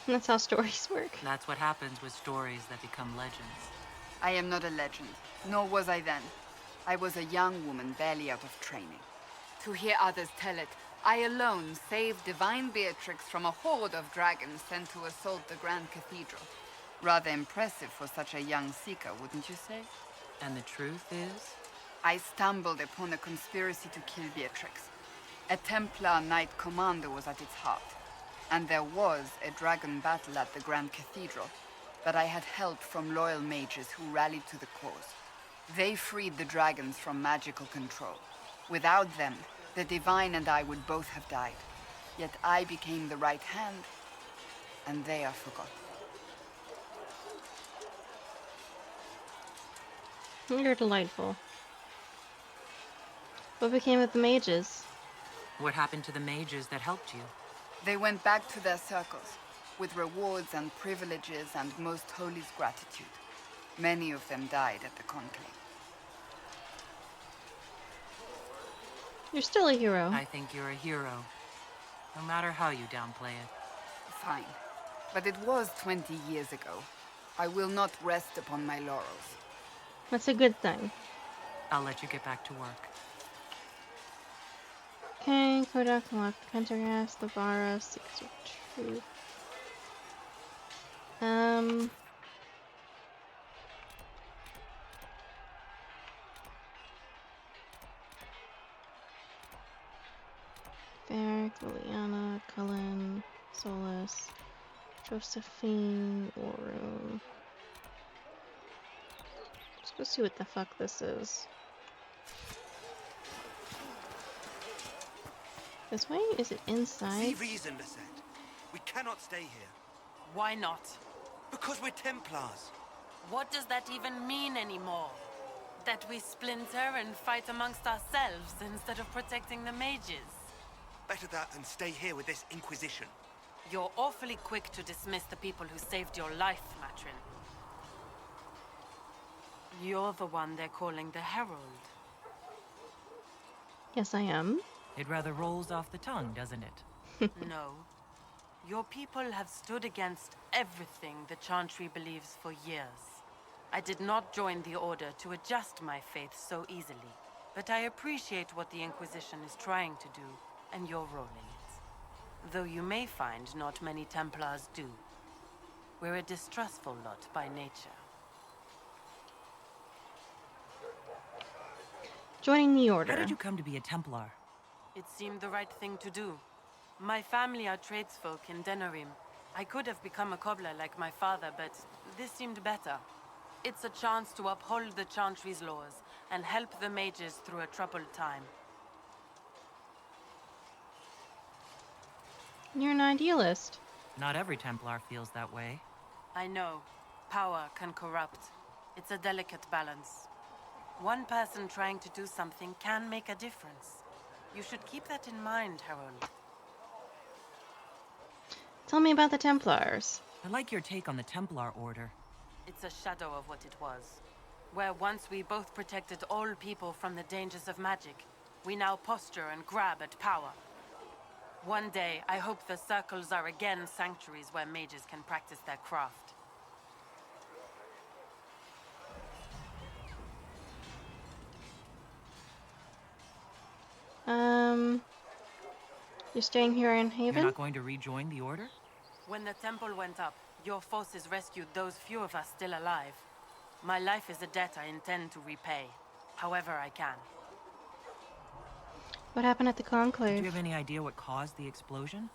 That's how stories work. That's what happens with stories that become legends. I am not a legend, nor was I then. I was a young woman barely out of training. To hear others tell it, I alone saved Divine Beatrix from a horde of dragons sent to assault the Grand Cathedral. Rather impressive for such a young seeker, wouldn't you say? And the truth is? I stumbled upon a conspiracy to kill Beatrix. A Templar Knight Commander was at its heart. And there was a dragon battle at the Grand Cathedral, but I had help from loyal mages who rallied to the cause. They freed the dragons from magical control. Without them, the Divine and I would both have died. Yet I became the right hand, and they are forgotten. You're delightful. What became of the mages? What happened to the mages that helped you? They went back to their circles, with rewards and privileges and Most Holy's gratitude. Many of them died at the conclave. You're still a hero. I think you're a hero, no matter how you downplay it. Fine. But it was 20 years ago. I will not rest upon my laurels. That's a good thing. I'll let you get back to work. Okay, Kodak unlocked Pendergast, Lavara, Seekers of Truth. Varric, Liliana, Cullen, Solus, Josephine, Warroom. Let's go see what the fuck this is. This way? Is it inside? See reason, Lisette. We cannot stay here. Why not? Because we're Templars. What does that even mean anymore? That we splinter and fight amongst ourselves instead of protecting the mages. Better that than stay here with this Inquisition. You're awfully quick to dismiss the people who saved your life, Matrin. You're the one they're calling the Herald. Yes, I am. It rather rolls off the tongue, doesn't it? No. Your people have stood against everything the Chantry believes for years. I did not join the Order to adjust my faith so easily, but I appreciate what the Inquisition is trying to do, and your role in it. Though you may find not many Templars do. We're a distrustful lot by nature. Joining the Order. How did you come to be a Templar? It seemed the right thing to do. My family are tradesfolk in Denerim. I could have become a cobbler like my father, but this seemed better. It's a chance to uphold the Chantry's laws and help the mages through a troubled time. You're an idealist. Not every Templar feels that way. I know. Power can corrupt. It's a delicate balance. One person trying to do something can make a difference. You should keep that in mind, Harold. Tell me about the Templars. I like your take on the Templar Order. It's a shadow of what it was. Where once we both protected all people from the dangers of magic, we now posture and grab at power. One day, I hope the circles are again sanctuaries where mages can practice their craft. You're staying here in Haven? You're not going to rejoin the Order? When the temple went up, your forces rescued those few of us still alive. My life is a debt I intend to repay, however I can. What happened at the Conclave? Do you have any idea what caused the explosion?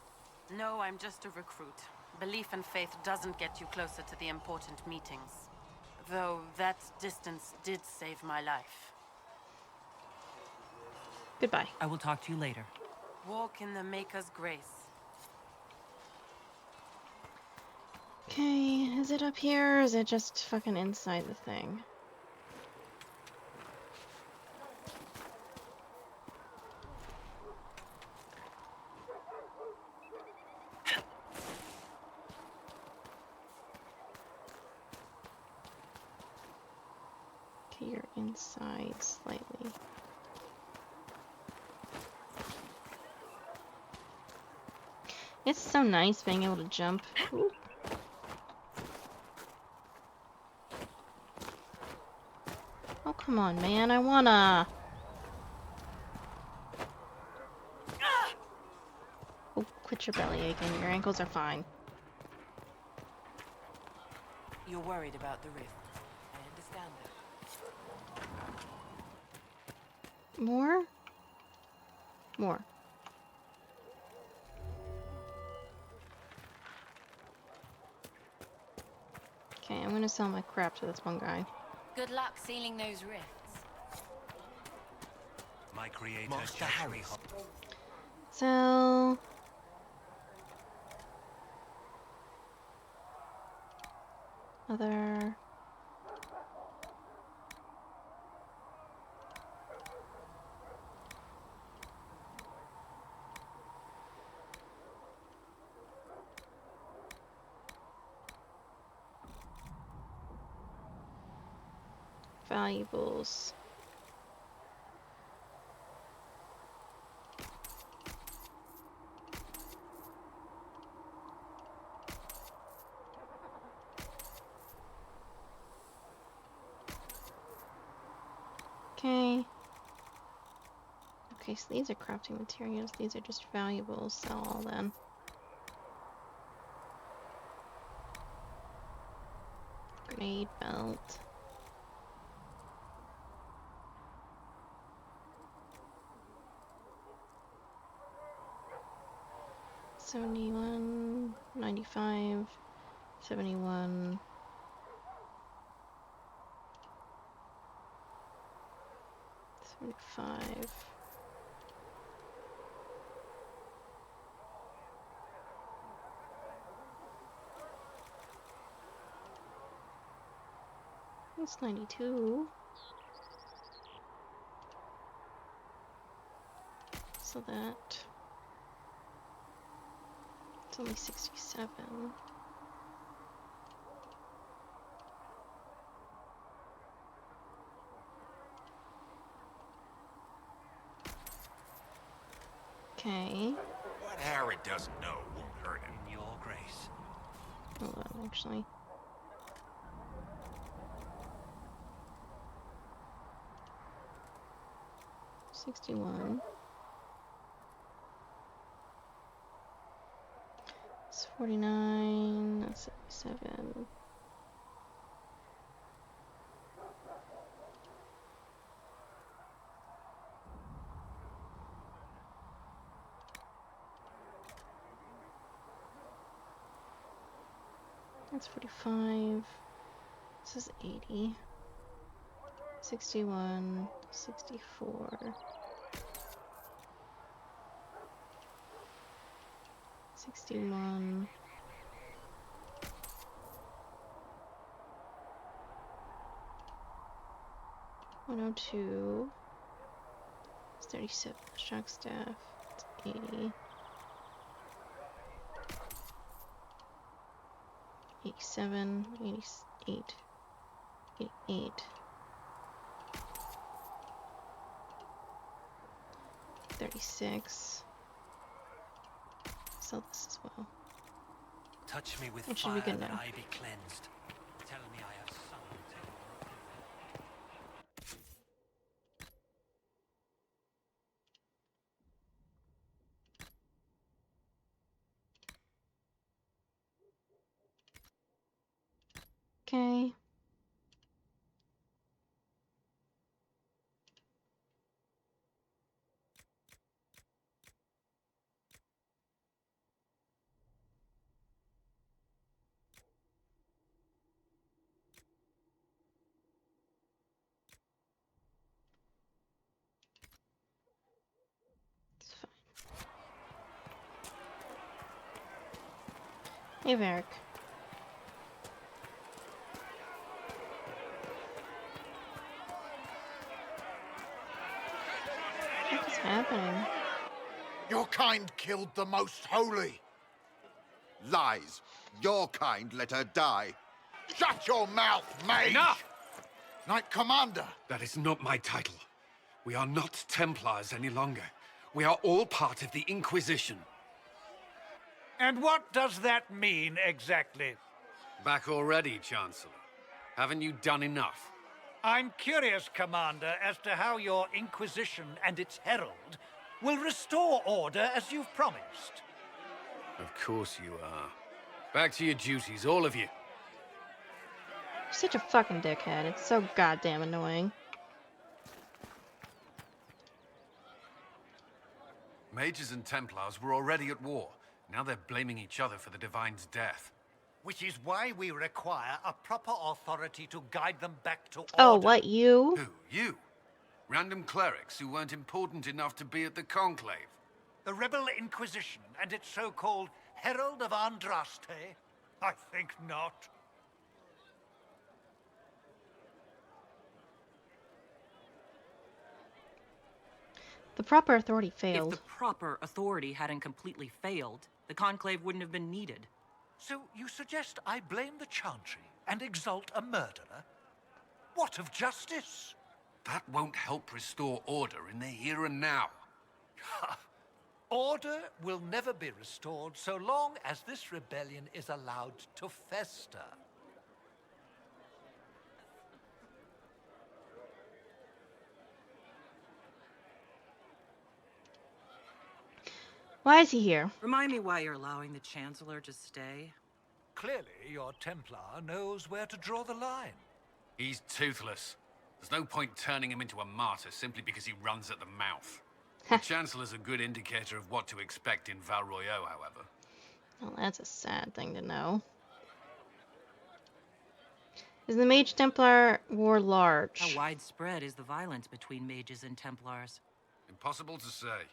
No, I'm just a recruit. Belief and faith doesn't get you closer to the important meetings. Though that distance did save my life. Goodbye. I will talk to you later. Walk in the Maker's grace. Okay, is it up here or is it just fucking inside the thing? Okay, you're inside slightly. It's so nice being able to jump. Ooh. Oh, come on, man. I wanna... Oh, quit your belly aching. Your ankles are fine. You're worried about the rift. I understand that. More? More. Okay, I'm gonna sell my crap to this one guy. Good luck sealing those rifts. My creator, Master Harry. Sell... Other... valuables. Okay. Okay, so these are crafting materials. These are just valuables. Sell all then. Grenade belt. $71, $95, $71. $75. That's $92. cancel that. It's only 67. Okay. What Harry doesn't know won't hurt him. In your grace. Hold on, actually. $61. It's 49. That's 77. That's 45. This is 80. 61. 64. 61. 102. It's 37. Shock staff. It's 80. 87. 88. 88. 36. Sell this as well. Touch me with It should be fire good that now. I be cleansed. Tell me I have something. Okay. It's fine. Hey, Varric. What is happening? Your kind killed the most holy. Lies. Your kind let her die. Shut your mouth, mage! Enough! Knight Commander! That is not my title. We are not Templars any longer. We are all part of the Inquisition. And what does that mean, exactly? Back already, Chancellor. Haven't you done enough? I'm curious, Commander, as to how your Inquisition and its herald will restore order as you've promised. Of course you are. Back to your duties, all of you. You're such a fucking dickhead. It's so goddamn annoying. Mages and Templars were already at war. Now they're blaming each other for the Divine's death. Which is why we require a proper authority to guide them back to order. Oh, what, you? Who? You? Random clerics who weren't important enough to be at the Conclave? The Rebel Inquisition and its so-called Herald of Andraste? I think not. The proper authority If failed. the proper authority hadn't completely failed, the Conclave wouldn't have been needed. So you suggest I blame the Chantry and exalt a murderer? What of justice? That won't help restore order in the here and now. Order will never be restored so long as this rebellion is allowed to fester. Why is he here? Remind me why you're allowing the Chancellor to stay. Clearly, your Templar knows where to draw the line. He's toothless. There's no point turning him into a martyr simply because he runs at the mouth. The Chancellor's a good indicator of what to expect in Val Royeaux, however. Well, that's a sad thing to know. Is the Mage Templar war large? How widespread is the violence between mages and Templars? Impossible to say.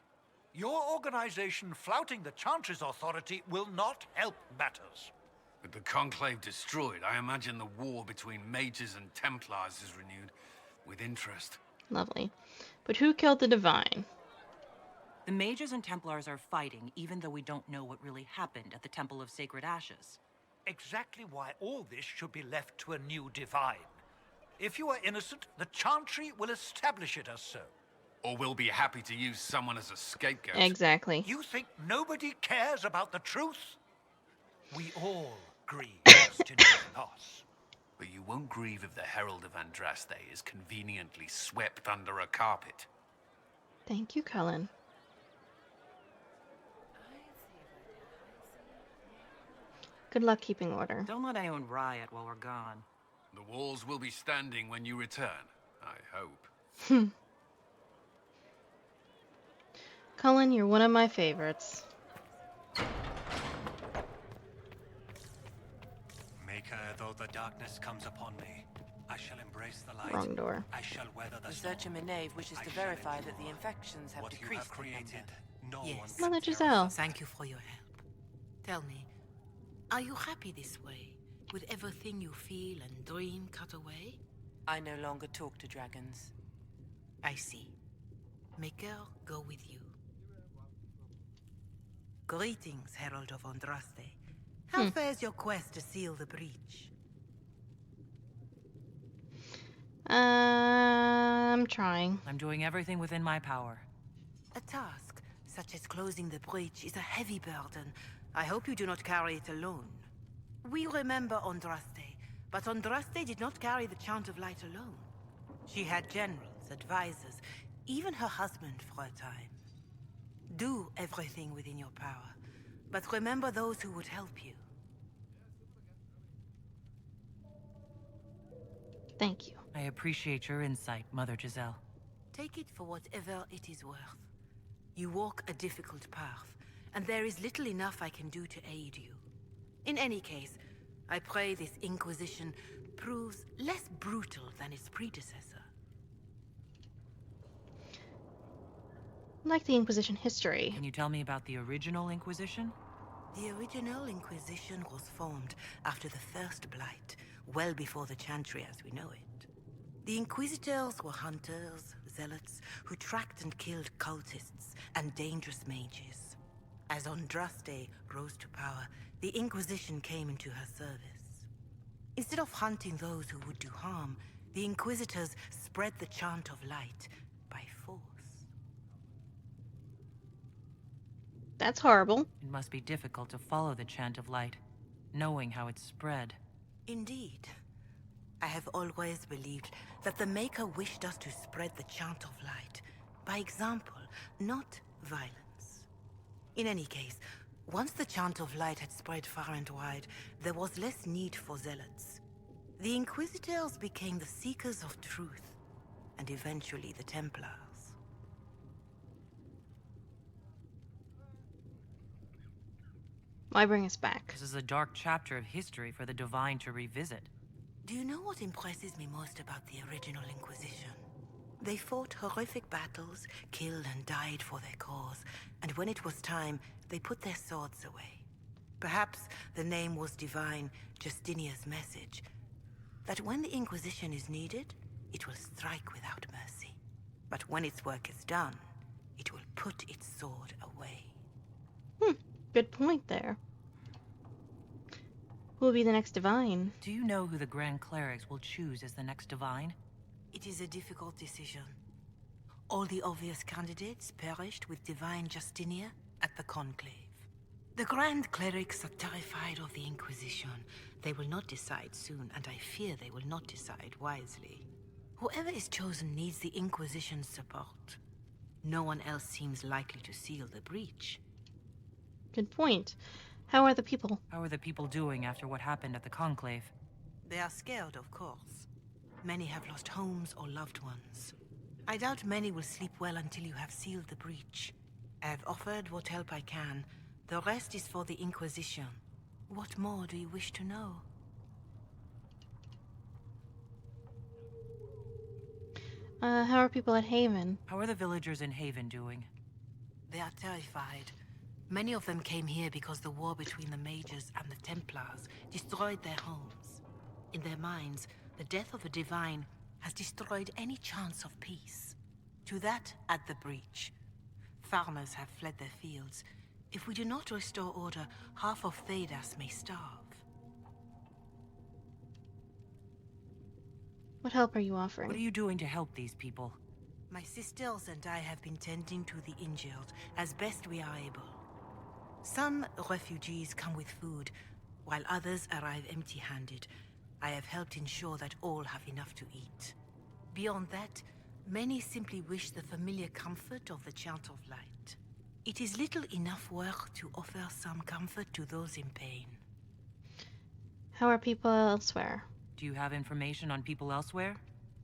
Your organization flouting the Chantry's authority will not help matters. With the Conclave destroyed, I imagine the war between mages and Templars is renewed with interest. Lovely. But who killed the Divine? The mages and Templars are fighting, even though we don't know what really happened at the Temple of Sacred Ashes. Exactly why all this should be left to a new divine. If you are innocent, the Chantry will establish it as so. Or we'll be happy to use someone as a scapegoat. Exactly. You think nobody cares about the truth? We all grieve Justinian's loss. But you won't grieve if the Herald of Andraste is conveniently swept under a carpet. Thank you, Cullen. Good luck keeping order. Don't let anyone riot while we're gone. The walls will be standing when you return, I hope. Cullen, you're one of my favorites. Maker, though the darkness comes upon me, I shall embrace the light. Wrong door. I shall weather the Researcher Minave wishes to verify that the infections have what you decreased. have created. No one Yes. Mother Giselle. Thank you for your help. Tell me, are you happy this way, with everything you feel and dream cut away? I no longer talk to dragons. I see. Maker, go with you. Greetings, Herald of Andraste. How fares your quest to seal the breach? I'm trying. I'm doing everything within my power. A task such as closing the breach is a heavy burden. I hope you do not carry it alone. We remember Andraste, but Andraste did not carry the Chant of Light alone. She had generals, advisors, even her husband for a time. Do everything within your power, but remember those who would help you. Thank you. I appreciate your insight, Mother Giselle. Take it for whatever it is worth. You walk a difficult path, and there is little enough I can do to aid you. In any case, I pray this Inquisition proves less brutal than its predecessor. Like the Inquisition history. Can you tell me about the original Inquisition? The original Inquisition was formed after the First Blight, well before the Chantry as we know it. The Inquisitors were hunters, zealots, who tracked and killed cultists and dangerous mages. As Andraste rose to power, the Inquisition came into her service. Instead of hunting those who would do harm, the Inquisitors spread the Chant of Light by force. That's horrible. It must be difficult to follow the Chant of Light, knowing how it's spread. Indeed. I have always believed that the Maker wished us to spread the Chant of Light by example, not violence. In any case, once the Chant of Light had spread far and wide, there was less need for zealots. The Inquisitors became the seekers of truth, and eventually the Templars. Why bring us back? This is a dark chapter of history for the Divine to revisit. Do you know what impresses me most about the original Inquisition? They fought horrific battles, killed and died for their cause, and when it was time, they put their swords away. Perhaps the name was divine, Justinia's message, that when the Inquisition is needed, it will strike without mercy. But when its work is done, it will put its sword away. Good point there. Who will be the next divine? Do you know who the Grand Clerics will choose as the next divine? It is a difficult decision. All the obvious candidates perished with divine Justinia at the Conclave. The Grand Clerics are terrified of the Inquisition. They will not decide soon, and I fear they will not decide wisely. Whoever is chosen needs the Inquisition's support. No one else seems likely to seal the breach. Good point. How are the people? How are the people doing after what happened at the Conclave? They are scared, of course. Many have lost homes or loved ones. I doubt many will sleep well until you have sealed the breach. I have offered what help I can. The rest is for the Inquisition. What more do you wish to know? How are people at Haven? How are the villagers in Haven doing? They are terrified. Many of them came here because the war between the mages and the Templars destroyed their homes. In their minds, the death of a divine has destroyed any chance of peace. To that add the breach. farmers have fled their fields. If we do not restore order, half of Thedas may starve. What help are you offering? What are you doing to help these people? My sisters and I have been tending to the injured as best we are able. Some refugees come with food, while others arrive empty-handed. I have helped ensure that all have enough to eat. Beyond that, many simply wish the familiar comfort of the Chant of Light. It is little enough work to offer some comfort to those in pain. How are people elsewhere? Do you have information on people elsewhere?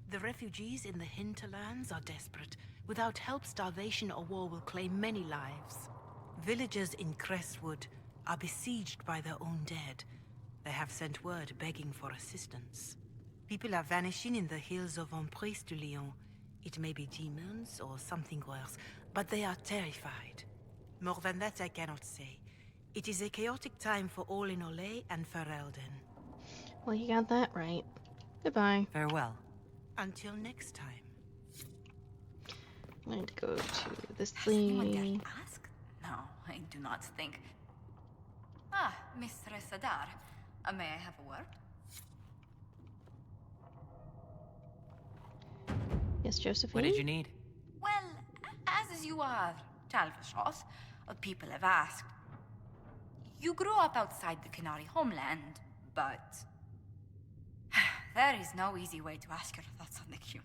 The refugees in the hinterlands are desperate. Without help, starvation or war will claim many lives. Villagers in Crestwood are besieged by their own dead. They have sent word begging for assistance. People are vanishing in the hills of Emprise de Lyon. It may be demons or something worse, but they are terrified. More than that I cannot say. It is a chaotic time for all in Olay and Ferelden. Well, you got that right. Goodbye. Farewell. Until next time. I'm going to go to this Has anyone thing. dared ask? No, I do not think. Ah, Mistress Adar. May I have a word? Yes, Josephine? What did you need? Well, as you are Talvashos, people have asked. You grew up outside the Canary homeland, but there is no easy way to ask your thoughts on the Qun.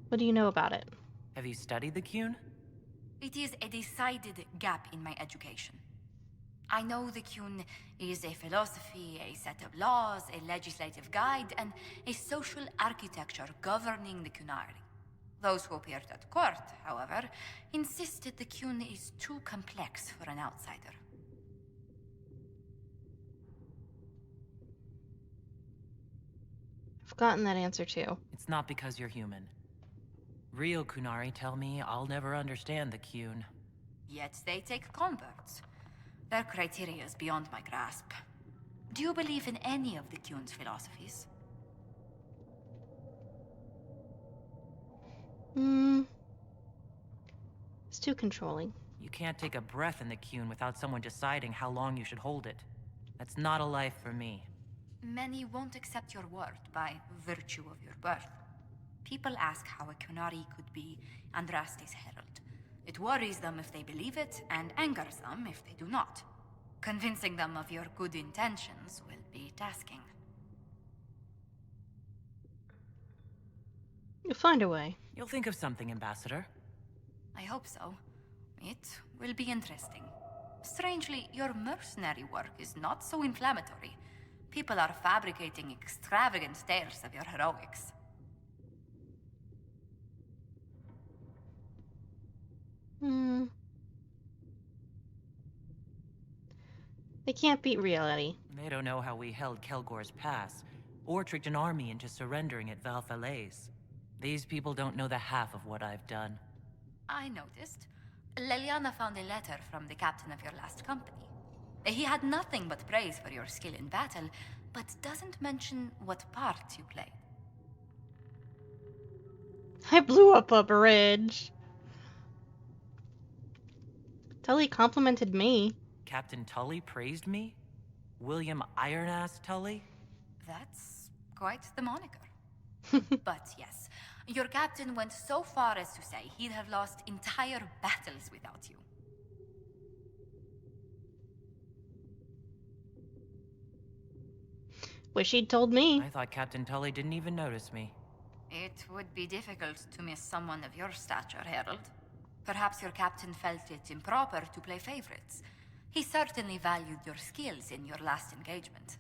What do you know about it? Have you studied the Qun? It is a decided gap in my education. I know the Qun is a philosophy, a set of laws, a legislative guide, and a social architecture governing the Qunari. Those who appeared at court, however, insisted the Qun is too complex for an outsider. I've gotten that answer too. It's not because you're human. Real Qunari tell me I'll never understand the Qun. Yet they take converts. Their criteria is beyond my grasp. Do you believe in any of the Qun's philosophies? It's too controlling. You can't take a breath in the Qun without someone deciding how long you should hold it. That's not a life for me. Many won't accept your word by virtue of your birth. People ask how a Qunari could be Andraste's herald. It worries them if they believe it, and angers them if they do not. Convincing them of your good intentions will be tasking. You'll find a way. You'll think of something, Ambassador. I hope so. It will be interesting. Strangely, your mercenary work is not so inflammatory. People are fabricating extravagant tales of your heroics. They can't beat reality. They don't know how we held Kelgor's Pass, or tricked an army into surrendering at Valfalaise. These people don't know the half of what I've done. I noticed. Leliana found a letter from the captain of your last company. He had nothing but praise for your skill in battle, but doesn't mention what part you played. I blew up a bridge. Tully complimented me. Captain Tully praised me? William Ironass Tully? That's quite the moniker. But yes, your captain went so far as to say he'd have lost entire battles without you. Wish he'd told me. I thought Captain Tully didn't even notice me. It would be difficult to miss someone of your stature, Herald. Perhaps your captain felt it improper to play favorites. He certainly valued your skills in your last engagement.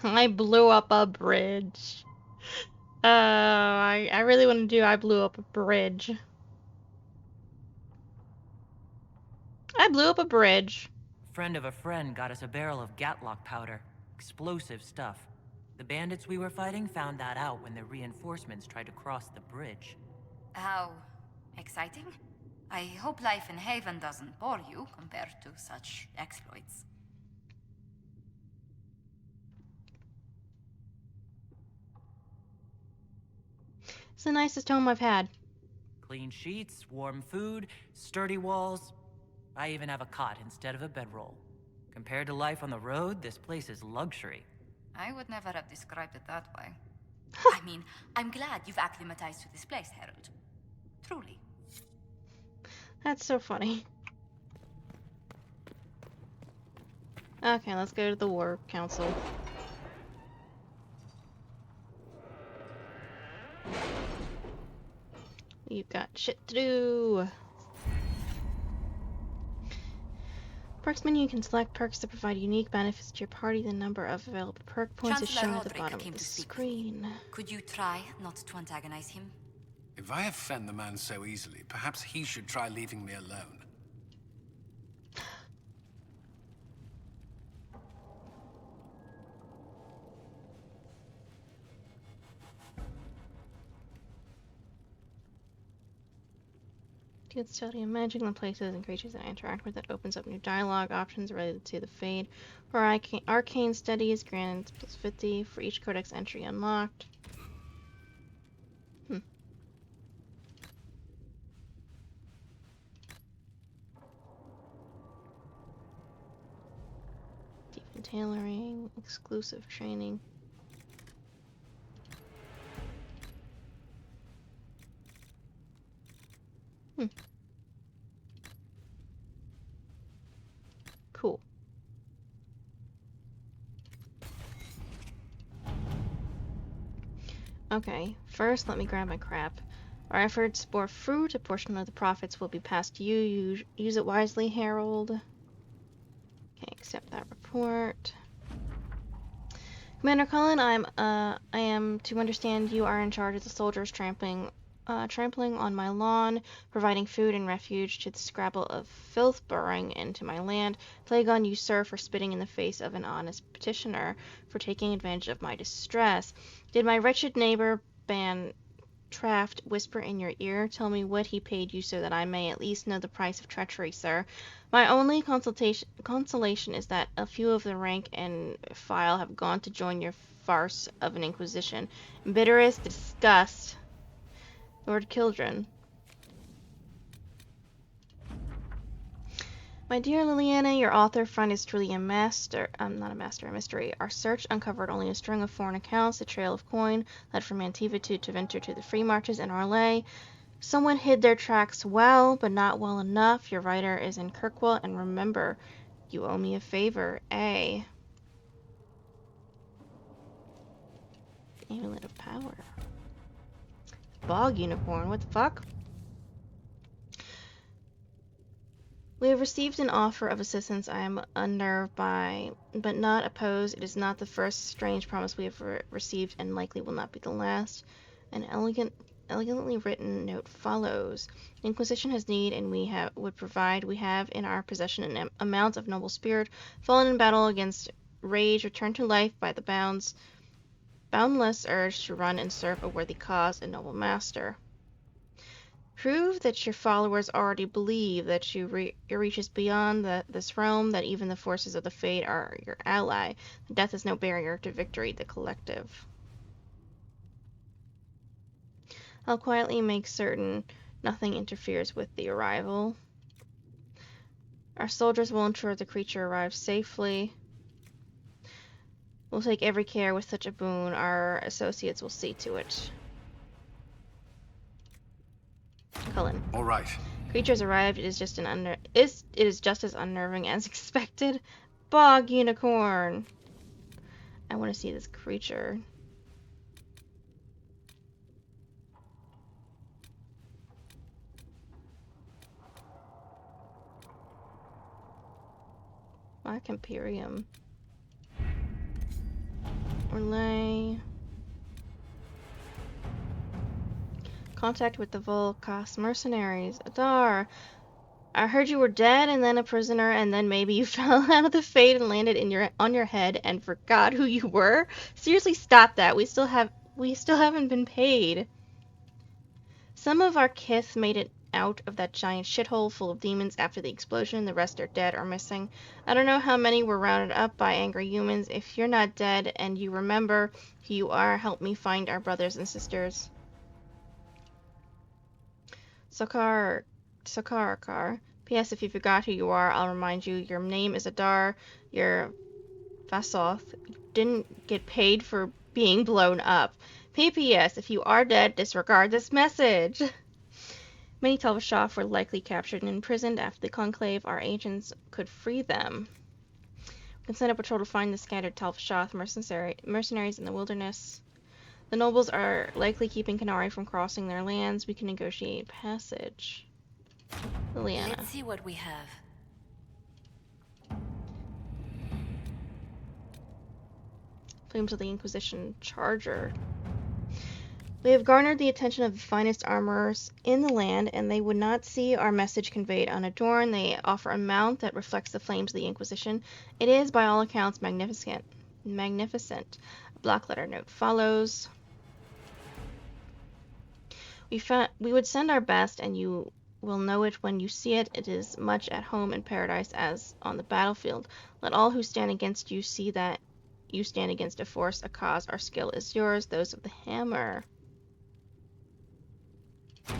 I blew up a bridge. I really want to do I blew up a bridge. I blew up a bridge. Friend of a friend got us a barrel of Gatlock powder. Explosive stuff. The bandits we were fighting found that out when the reinforcements tried to cross the bridge. How exciting? I hope life in Haven doesn't bore you compared to such exploits. It's the nicest home I've had. Clean sheets, warm food, sturdy walls. I even have a cot instead of a bedroll. Compared to life on the road, this place is luxury. I would never have described it that way. I mean, I'm glad you've acclimatized to this place, Harold. Truly. That's so funny. Okay, let's go to the War Council. You've got shit to do. Perks menu, you can select perks that provide unique benefits to your party. The number of available perk points is shown at the bottom of the screen. Could you try not to antagonize him? If I offend the man so easily, perhaps he should try leaving me alone. To get study and managing the places and creatures that I interact with, that opens up new dialogue options related to the Fade. For arcane studies, granted plus 50 for each codex entry unlocked. Deep tailoring, exclusive training. Cool. Okay, first let me grab my crap. Our efforts bore fruit. A portion of the profits will be passed to you. Use it wisely, Harold. Okay, accept that report. Commander Cullen, I am to understand you are in charge of the soldiers trampling on my lawn, providing food and refuge to the scrabble of filth burrowing into my land. Plague on you, sir, for spitting in the face of an honest petitioner, for taking advantage of my distress. Did my wretched neighbor, Ban Traft, whisper in your ear? Tell me what he paid you so that I may at least know the price of treachery, sir. My only consolation is that a few of the rank and file have gone to join your farce of an Inquisition. Bitterest disgust. Lord Kildren. My dear Liliana, your author friend is truly a master. Not a master, a mystery. Our search uncovered only a string of foreign accounts. The trail of coin led from Antiva to Teventer to the Free Marches in Arlay. Someone hid their tracks well, but not well enough. Your writer is in Kirkwall, and remember, you owe me a favor. A. Amulet of Power. Bog Unicorn, what the fuck? We have received an offer of assistance I am unnerved by, but not opposed. It is not the first strange promise we have received, and likely will not be the last. An elegantly written note follows. The Inquisition has need, and would provide. We have in our possession an amount of noble spirit, fallen in battle against rage, returned to life by the boundless urge to run and serve a worthy cause, a noble master. Prove that your followers already believe that your reach is beyond this realm, that even the forces of the Fade are your ally. Death is no barrier to victory, the collective. I'll quietly make certain nothing interferes with the arrival. Our soldiers will ensure the creature arrives safely. We'll take every care with such a boon. Our associates will see to it. Cullen. All right. Creature's arrived. It is just as unnerving as expected. Bog Unicorn. I want to see this creature. Black Imperium. Orlay. Contact with the Volcas mercenaries. Adar, I heard you were dead and then a prisoner, and then maybe you fell out of the Fade and landed on your head and forgot who you were. Seriously, stop that. We still haven't been paid. Some of our kith made it out of that giant shithole full of demons after the explosion. The rest are dead or missing. I don't know how many were rounded up by angry humans. If you're not dead and you remember who you are, help me find our brothers and sisters. Sakar. P.S. If you forgot who you are, I'll remind you. Your name is Adar. You're Vasoth. You didn't get paid for being blown up. P.P.S. If you are dead, disregard this message. Many Telvashov were likely captured and imprisoned. After the conclave, our agents could free them. We can send a patrol to find the scattered Telvashov mercenaries in the wilderness. The nobles are likely keeping Canary from crossing their lands. We can negotiate passage. Liliana. Let's see what we have. Flames of the Inquisition Charger. We have garnered the attention of the finest armorers in the land, and they would not see our message conveyed unadorned. They offer a mount that reflects the flames of the Inquisition. It is, by all accounts, magnificent. A black letter note follows. We would send our best, and you will know it when you see it. It is much at home in paradise as on the battlefield. Let all who stand against you see that you stand against a force, a cause. Our skill is yours, those of the hammer. The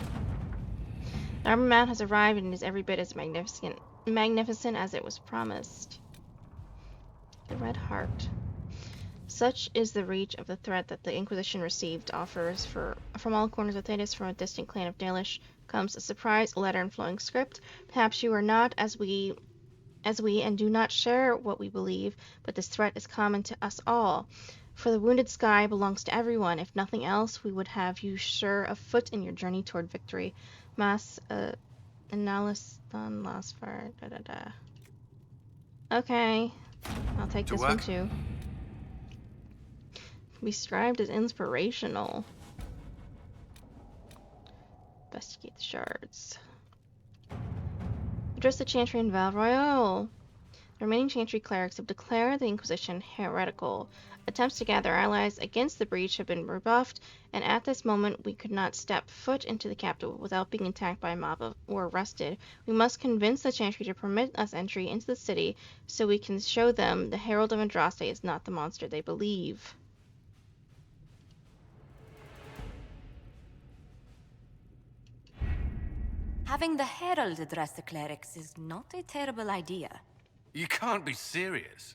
armor mount has arrived and is every bit as magnificent as it was promised. The Red Heart. Such is the reach of the threat that the Inquisition received offers from all corners of Thetis. From a distant clan of Dalish comes a surprise, a letter and flowing script. Perhaps you are not as we and do not share what we believe, but this threat is common to us all. For the wounded sky belongs to everyone. If nothing else, we would have you sure of foot in your journey toward victory. Mas Analistan Last Fire. Okay, I'll take this one too. Be described as inspirational. Investigate the shards. Address the Chantry and Val Royale. The remaining Chantry clerics have declared the Inquisition heretical. Attempts to gather allies against the breach have been rebuffed, and at this moment we could not step foot into the capital without being attacked by a mob or arrested. We must convince the Chantry to permit us entry into the city so we can show them the Herald of Andraste is not the monster they believe. Having the Herald address the clerics is not a terrible idea. You can't be serious.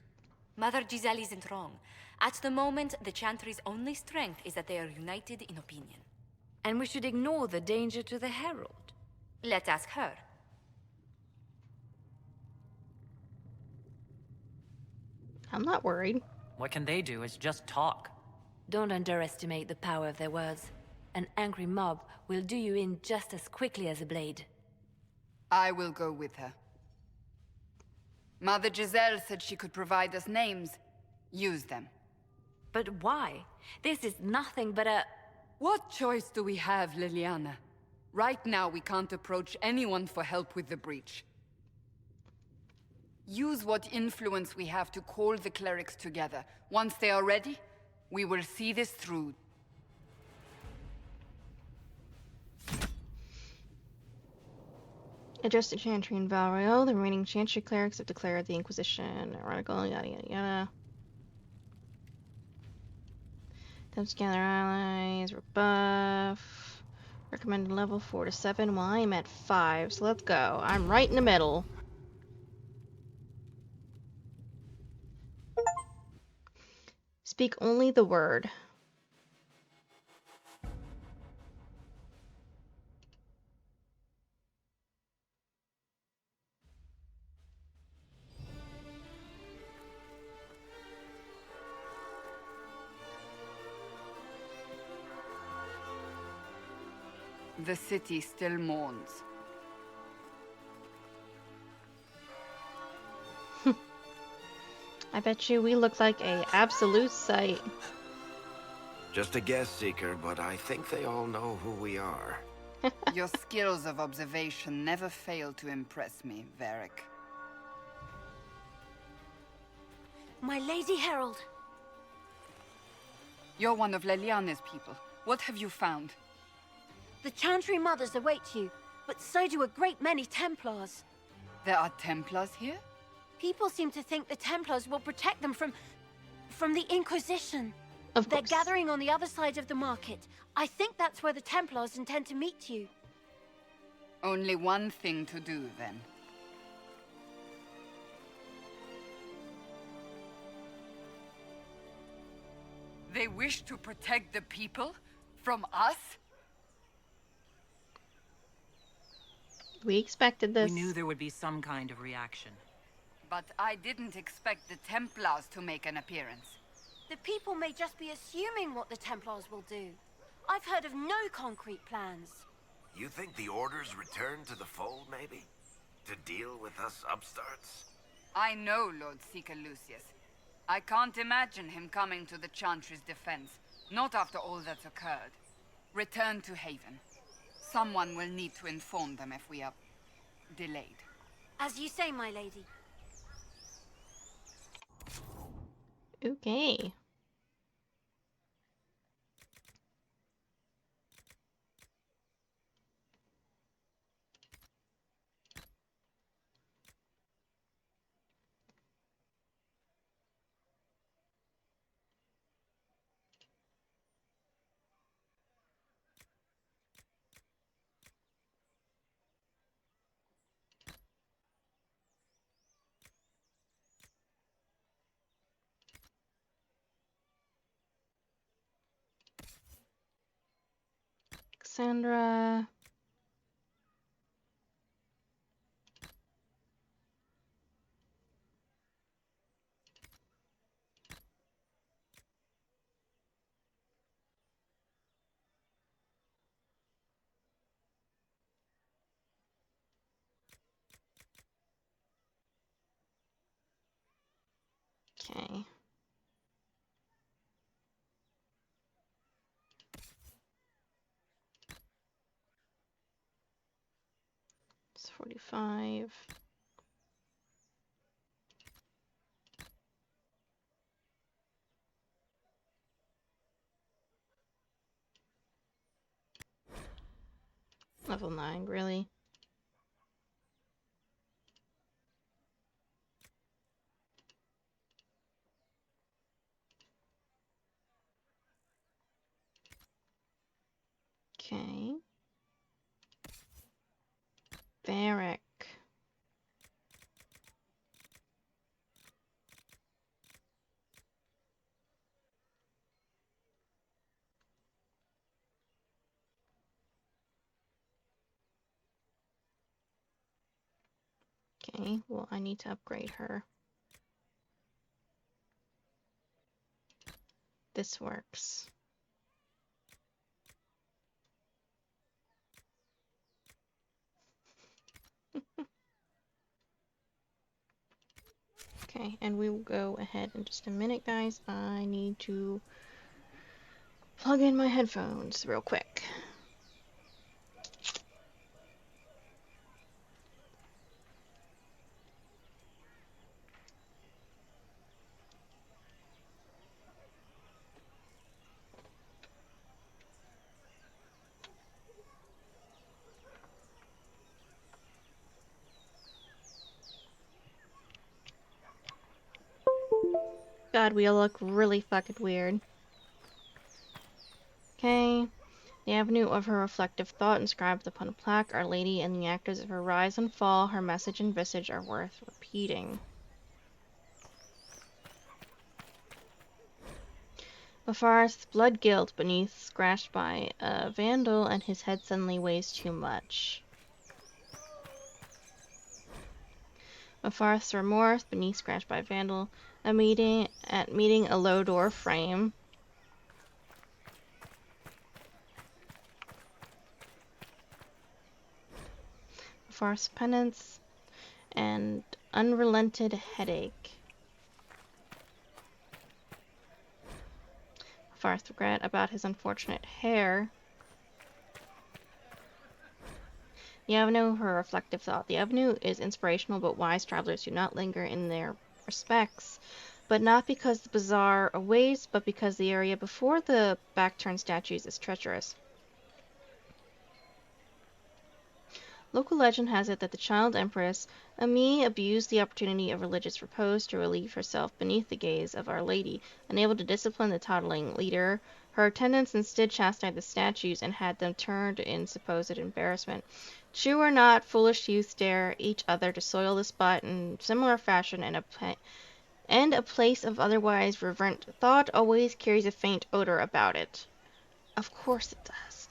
Mother Giselle isn't wrong. At the moment, the Chantry's only strength is that they are united in opinion. And we should ignore the danger to the Herald. Let's ask her. I'm not worried. What can they do is just talk. Don't underestimate the power of their words. An angry mob will do you in just as quickly as a blade. I will go with her. Mother Giselle said she could provide us names. Use them. But why? This is nothing but a... What choice do we have, Liliana? Right now, we can't approach anyone for help with the breach. Use what influence we have to call the clerics together. Once they are ready, we will see this through. Address the Chantry and Val Royale. The remaining Chantry clerics have declared the Inquisition heretical, yada yada yada. Attempts to gather allies, rebuff. Recommended level 4 to 7. Well, I am at 5, so let's go. I'm right in the middle. Speak only the word. The city still mourns. I bet you we look like a absolute sight. Just a guess, Seeker, but I think they all know who we are. Your skills of observation never fail to impress me, Varric. My Lady Herald! You're one of Leliana's people. What have you found? The Chantry mothers await you. but so do a great many Templars. There are Templars here? People seem to think the Templars will protect them from the Inquisition. Of They're course. gathering on the other side of the market. I think that's where the Templars intend to meet you. Only one thing to do, then. They wish to protect the people? From us? We expected this. We knew there would be some kind of reaction. But I didn't expect the Templars to make an appearance. The people may just be assuming what the Templars will do. I've heard of no concrete plans. You think the Order's return to the fold, maybe? To deal with us upstarts? I know Lord Seeker Lucius. I can't imagine him coming to the Chantry's defense. Not after all that's occurred. Return to Haven. Someone will need to inform them if we are delayed. As you say, my lady. Okay. Cassandra. Okay. It's 45. Level 9, really? Okay. Barrack. Okay, well, I need to upgrade her. This works. Okay, and we will go ahead in just a minute, guys. I need to plug in my headphones real quick. God, we all look really fucking weird. Okay. The avenue of her reflective thought inscribed upon a plaque, Our Lady and the actors of her rise and fall, her message and visage are worth repeating. Mafar's blood guilt beneath scratched by a vandal, and his head suddenly weighs too much. Mafar's remorse beneath scratched by a vandal, meeting a low door frame. Mafar's penance and unrelented headache. Mafar's regret about his unfortunate hair. The avenue, her reflective thought. The avenue is inspirational, but wise travelers do not linger in their respects. But not because the bazaar awaits, but because the area before the back-turned statues is treacherous. Local legend has it that the child empress, Ami, abused the opportunity of religious repose to relieve herself beneath the gaze of Our Lady. Unable to discipline the toddling leader, her attendants instead chastised the statues and had them turned in supposed embarrassment. True or not, foolish youths dare each other to soil the spot in similar fashion, and a place of otherwise reverent thought always carries a faint odor about it. Of course it does.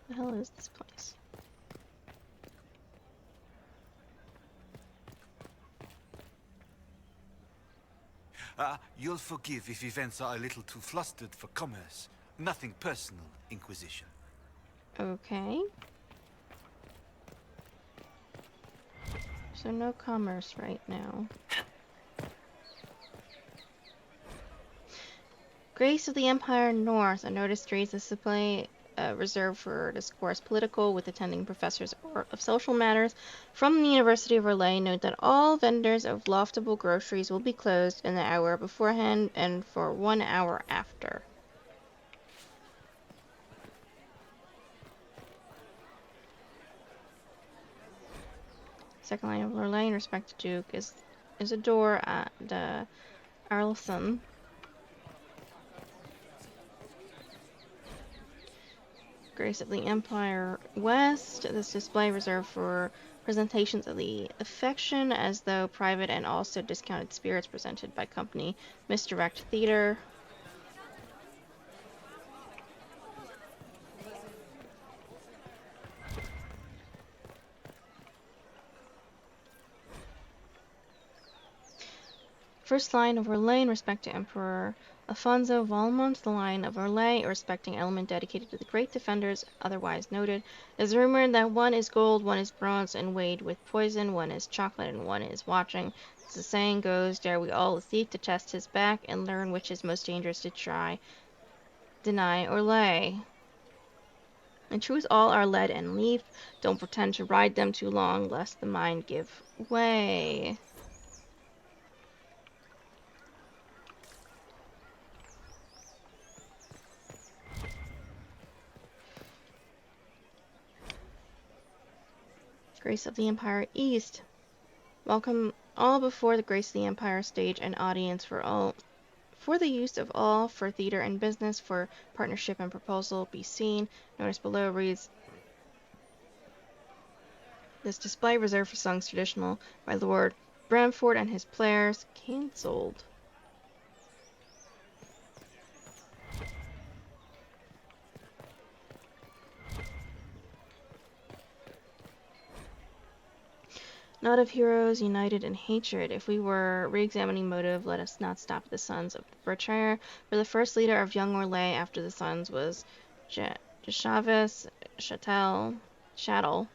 What the hell is this place? You'll forgive if events are a little too flustered for commerce. Nothing personal, Inquisition. Okay. So no commerce right now. Grace of the Empire North. A notice reads: the display reserved for discourse political with attending professors of social matters from the University of Orlais. Note that all vendors of loftable groceries will be closed in the hour beforehand and for 1 hour after. Second line of Orlais in respect to Duke is a door at Arlson. Grace of the Empire West. This display reserved for presentations of the affection as though private and also discounted spirits presented by company Misdirect Theater. First line of Orlais in respect to Emperor Alfonso Valmont. The line of Orlais, a respecting element dedicated to the great defenders, otherwise noted. It is rumored that one is gold, one is bronze, and weighed with poison, one is chocolate, and one is watching. As the saying goes, dare we all a thief to test his back and learn which is most dangerous to try, deny, or lay. In truth, all are lead and leaf. Don't pretend to ride them too long, lest the mind give way. Grace of the Empire East. Welcome all before the Grace of the Empire stage and audience for the use of all for theater and business for partnership and proposal be seen. Notice below reads: this display reserved for songs traditional by Lord Bramford and his players cancelled. Not of heroes united in hatred. If we were re-examining motive, let us not stop at the sons of the betrayer. For the first leader of young Orlais after the sons was Chaves Chattel,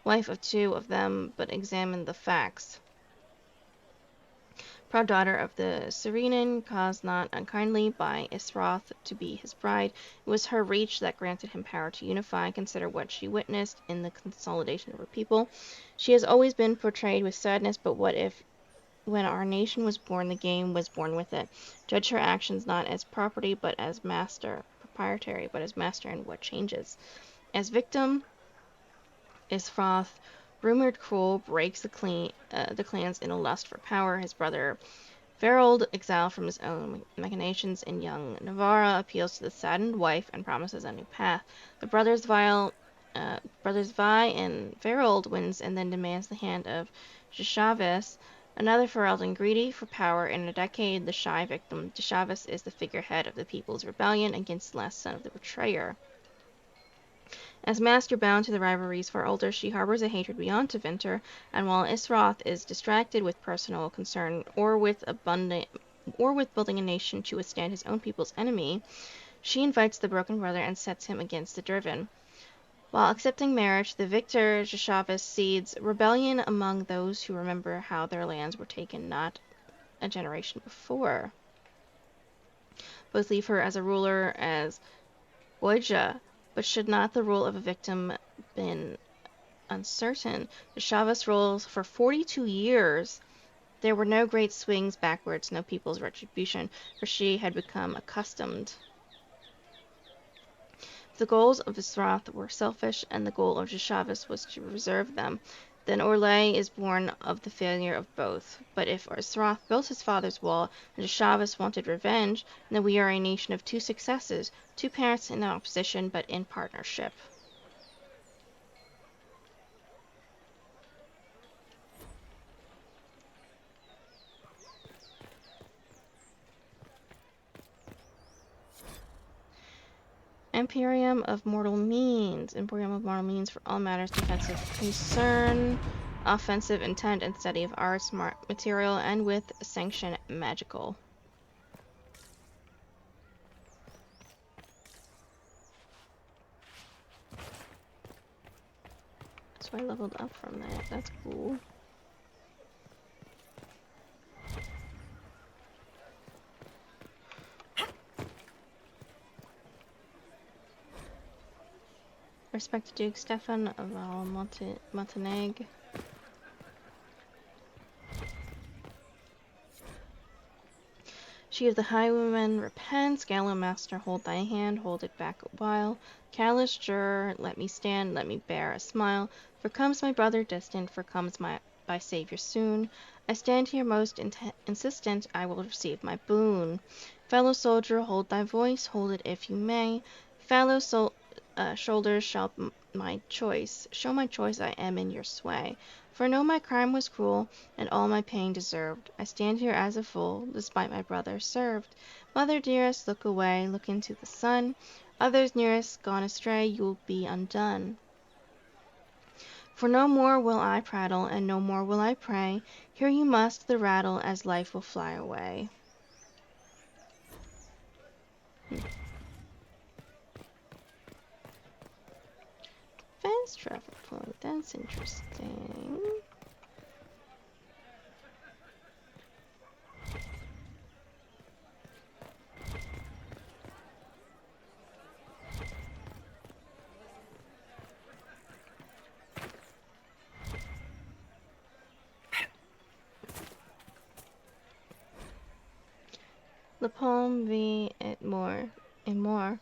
wife of 2 of them, but examine the facts. Proud daughter of the Serenin, caused not unkindly by Isroth to be his bride. It was her reach that granted him power to unify. Consider what she witnessed in the consolidation of her people. She has always been portrayed with sadness, but what if, when our nation was born, the game was born with it? Judge her actions not as property, but as master, proprietary, but as master in what changes. As victim, Isroth, rumored cruel, breaks the clans in a lust for power. His brother Verold, exiled from his own machinations in young Navarra, appeals to the saddened wife and promises a new path. The brothers vie, and Verold wins and then demands the hand of Chaves, another Ferelden greedy for power. In a decade, the shy victim, Chaves, is the figurehead of the people's rebellion against the last son of the betrayer. As master bound to the rivalries for older, she harbors a hatred beyond Tevinter, and while Isroth is distracted with personal concern or with building a nation to withstand his own people's enemy, she invites the broken brother and sets him against the driven. While accepting marriage, the victor Chaves seeds rebellion among those who remember how their lands were taken not a generation before. Both leave her as a ruler as Oija. But should not the rule of a victim been uncertain. The Chavez ruled for 42 years. There were no great swings backwards, no people's retribution, for she had become accustomed. The goals of Isroth were selfish, and the goal of Chavez was to reserve them. Then Orlais is born of the failure of both. But if Isroth built his father's wall, and Chavez wanted revenge, then we are a nation of two successes, two parents in opposition, but in partnership. Imperium of Mortal Means. Imperium of Mortal Means for all matters defensive concern, offensive intent, and study of arts, material, and with sanction magical. So I leveled up from that. That's cool. Respect to Duke Stefan of Montenegro. She of the highwayman repents, Gallo master, hold thy hand, hold it back a while. Callous juror, let me stand, let me bear a smile. For comes my brother distant, for comes my Saviour soon. I stand here most insistent, I will receive my boon. Fellow soldier, hold thy voice, hold it if you may. Fellow shoulders shall my choice, show my choice I am in your sway. For know my crime was cruel, and all my pain deserved. I stand here as a fool, despite my brother served. Mother dearest, look away, look into the sun. Others nearest, gone astray, you'll be undone. For no more will I prattle, and no more will I pray. Hear you must the rattle, as life will fly away. Fast travel point, that's interesting. The poem be it more and more.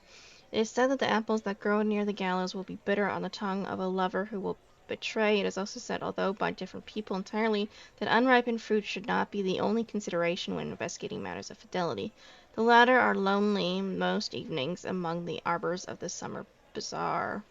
It is said that the apples that grow near the gallows will be bitter on the tongue of a lover who will betray. It is also said, although by different people entirely, that unripened fruit should not be the only consideration when investigating matters of fidelity. The latter are lonely most evenings among the arbors of the summer bazaar.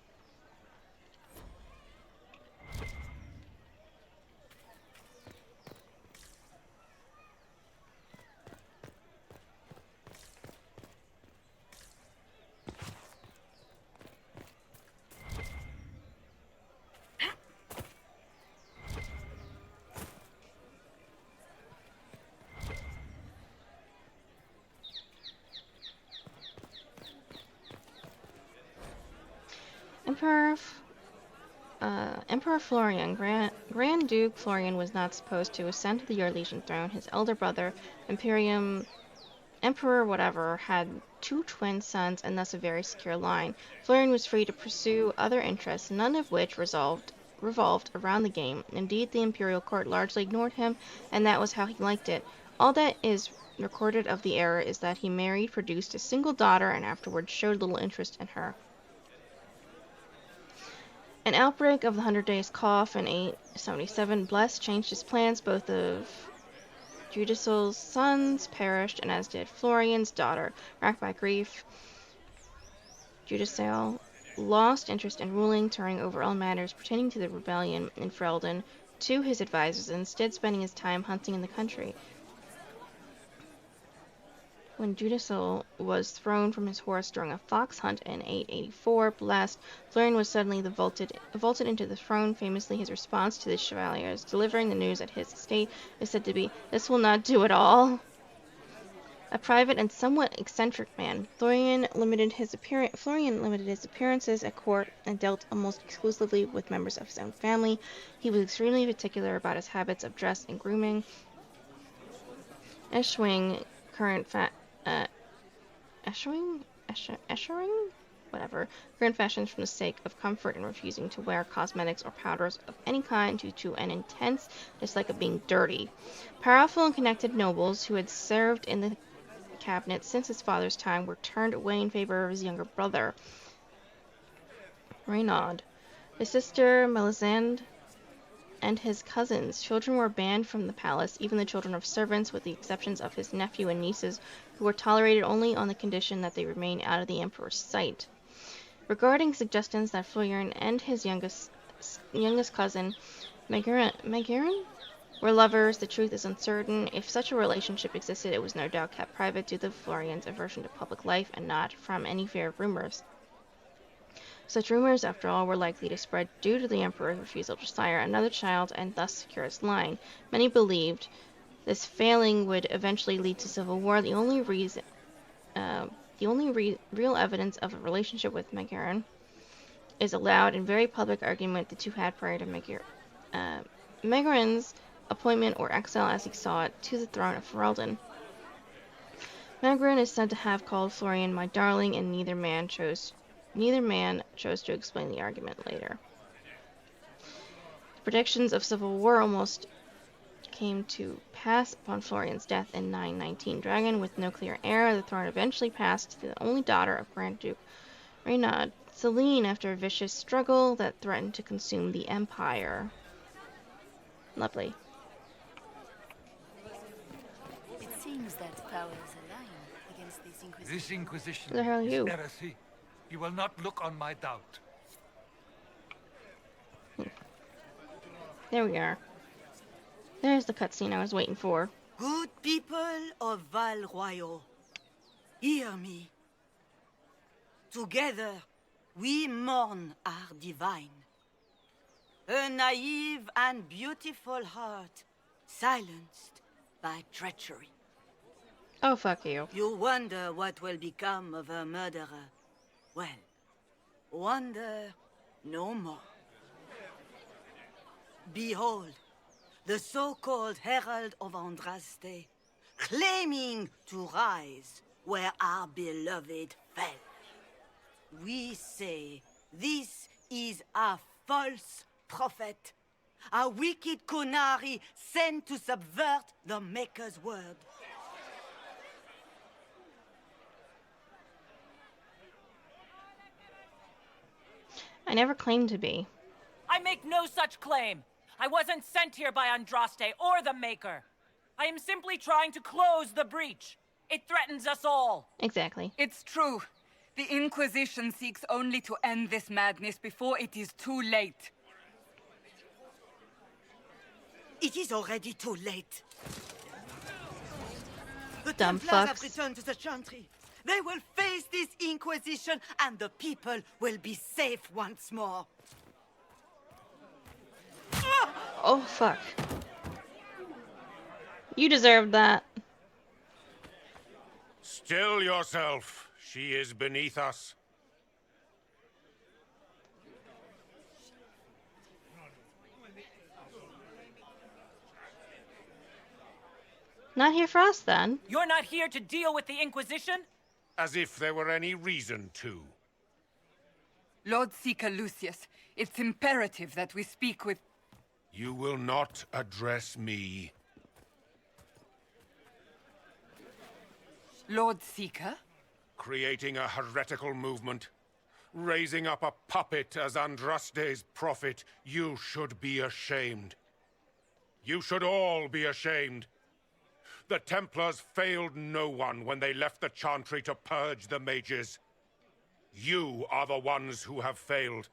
Emperor Florian, Grand Duke Florian was not supposed to ascend to the Eurasian throne. His elder brother, Emperor whatever, had two twin sons and thus a very secure line. Florian was free to pursue other interests, none of which revolved around the game. Indeed, the imperial court largely ignored him, and that was how he liked it. All that is recorded of the era is that he married, produced a single daughter, and afterwards showed little interest in her. An outbreak of the 100 Days Cough in 877 Bless changed his plans. Both of Judicel's sons perished, and as did Florian's daughter. Racked by grief, Judicel lost interest in ruling, turning over all matters pertaining to the rebellion in Ferelden to his advisors, and instead spending his time hunting in the country. When Judicel was thrown from his horse during a fox hunt in 884, Blessed, Florian was suddenly vaulted into the throne. Famously, his response to the chevaliers delivering the news at his estate is said to be, "This will not do at all." A private and somewhat eccentric man, Florian limited his appearances at court and dealt almost exclusively with members of his own family. He was extremely particular about his habits of dress and grooming. Eschwing, whatever, grand fashions for the sake of comfort and refusing to wear cosmetics or powders of any kind due to an intense dislike of being dirty. Powerful and connected nobles who had served in the cabinet since his father's time were turned away in favor of his younger brother, Renaud. His sister Melisande and his cousins. Children were banned from the palace, even the children of servants, with the exceptions of his nephew and nieces, who were tolerated only on the condition that they remain out of the emperor's sight. Regarding suggestions that Florian and his youngest cousin, Maguerin, were lovers, the truth is uncertain. If such a relationship existed, it was no doubt kept private due to Florian's aversion to public life and not from any fear of rumors. Such rumors, after all, were likely to spread due to the emperor's refusal to sire another child and thus secure his line. Many believed this failing would eventually lead to civil war. The only real evidence of a relationship with Maguerin is a loud and very public argument the two had prior to Maguerin's appointment or exile, as he saw it, to the throne of Ferelden. Maguerin is said to have called Florian "my darling," and neither man chose to explain the argument later. The predictions of civil war almost came to pass upon Florian's death in 919. Dragon with no clear heir, the throne eventually passed to the only daughter of Grand Duke Renaud, Celine, after a vicious struggle that threatened to consume the empire. Lovely. It seems that powers align against this Inquisition. This Inquisition Who the hell are you? is heresy. You will not look on my doubt. There we are. There's the cutscene I was waiting for. Good people of Val Royal, hear me. Together, we mourn our divine. A naive and beautiful heart, silenced by treachery. Oh, fuck you. You wonder what will become of a murderer. Well, wonder no more. Behold, the so-called Herald of Andraste, claiming to rise where our beloved fell. We say this is a false prophet, a wicked Kunari sent to subvert the Maker's word. I never claimed to be. I make no such claim. I wasn't sent here by Andraste or the Maker. I am simply trying to close the breach. It threatens us all. Exactly. It's true. The Inquisition seeks only to end this madness before it is too late. It is already too late. The Dumb Templars have fucks. returned to the Chantry. They will face this Inquisition, and the people will be safe once more. Oh, fuck. You deserved that. Still yourself. She is beneath us. Not here for us, then. You're not here to deal with the Inquisition? As if there were any reason to. Lord Seeker Lucius, it's imperative that we speak with... You will not address me. Lord Seeker? Creating a heretical movement. Raising up a puppet as Andraste's prophet. You should be ashamed. You should all be ashamed. The Templars failed no one when they left the Chantry to purge the mages. You are the ones who have failed.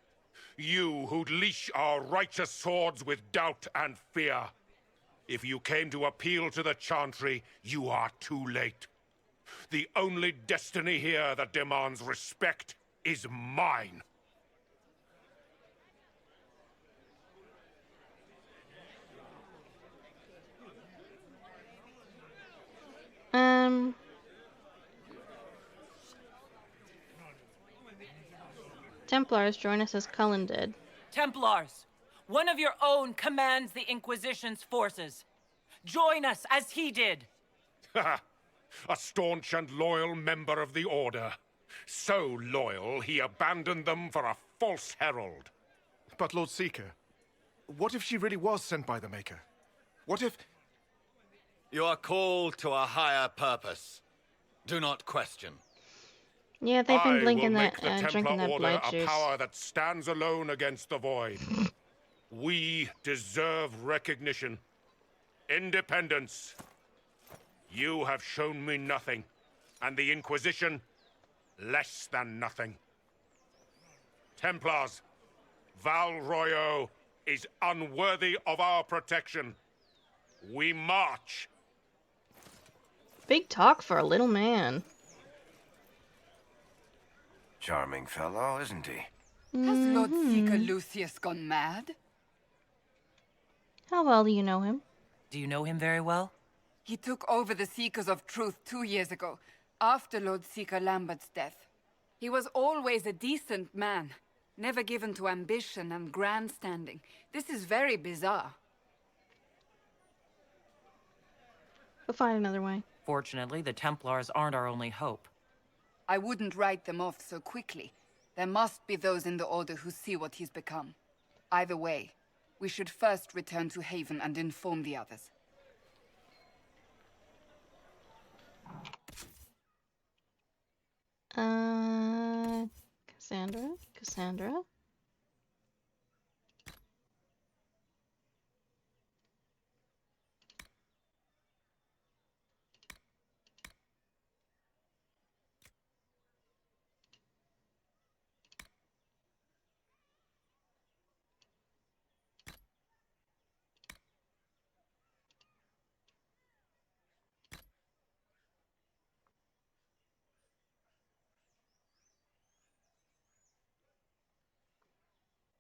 You who'd leash our righteous swords with doubt and fear. If you came to appeal to the Chantry, you are too late. The only destiny here that demands respect is mine. Templars, join us as Cullen did. Templars, one of your own commands the Inquisition's forces. Join us as he did. A staunch and loyal member of the Order. So loyal, he abandoned them for a false herald. But Lord Seeker, what if she really was sent by the Maker? What if... You are called to a higher purpose. Do not question. Yeah, they've been I will drinking make that, the Templar Order blood a juice. power that stands alone against the Void. We deserve recognition. Independence. You have shown me nothing, and the Inquisition, less than nothing. Templars, Val Royo is unworthy of our protection. We march. Big talk for a little man. Charming fellow, isn't he? Has Lord Seeker Lucius gone mad? How well do you know him? Do you know him very well? He took over the Seekers of Truth 2 years ago, after Lord Seeker Lambert's death. He was always a decent man, never given to ambition and grandstanding. This is very bizarre. We'll find another way. Fortunately, the Templars aren't our only hope. I wouldn't write them off so quickly. There must be those in the Order who see what he's become. Either way, we should first return to Haven and inform the others. Cassandra?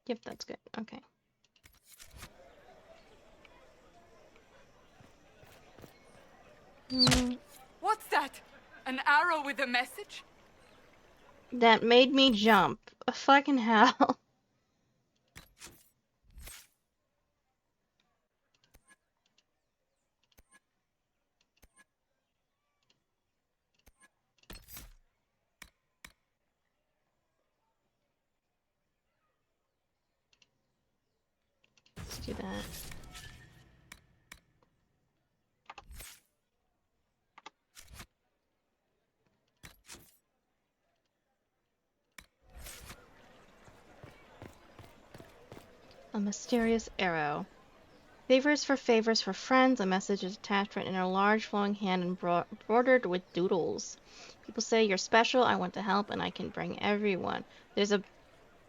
Yep, that's good. Okay. What's that? An arrow with a message? That made me jump. Fucking hell. Let's do that. A mysterious arrow. Favors for friends. A message is attached written in a large flowing hand and bordered with doodles. People say you're special, I want to help, and I can bring everyone. There's a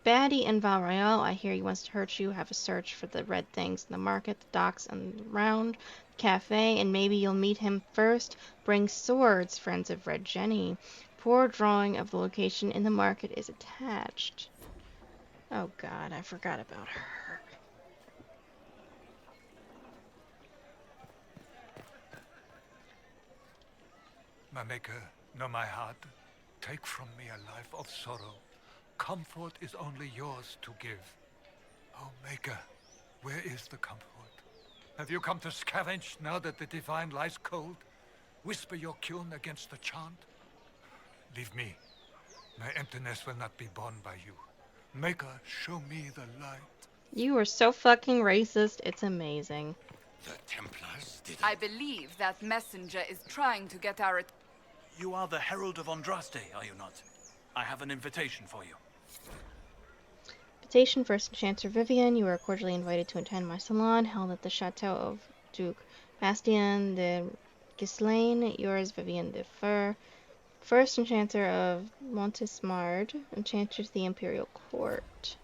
baddie in Val Royale. I hear he wants to hurt you. Have a search for the red things in the market, the docks, and round cafe, and maybe you'll meet him first. Bring swords, friends of Red Jenny. Poor drawing of the location in the market is attached. Oh god, I forgot about her. My Maker, know my heart. Take from me a life of sorrow. Comfort is only yours to give. Oh, Maker, where is the comfort? Have you come to scavenge now that the divine lies cold? Whisper your Kyun against the chant? Leave me. My emptiness will not be borne by you. Maker, show me the light. You are so fucking racist, it's amazing. The Templars did... I believe that messenger is trying to get our... You are the Herald of Andraste, are you not? I have an invitation for you. Invitation, First Enchanter Vivian. You are cordially invited to attend my salon, held at the Chateau of Duke Bastien de Gislaine. Yours, Vivian de Fur. First Enchanter of Montesmard, Enchanter to the Imperial Court.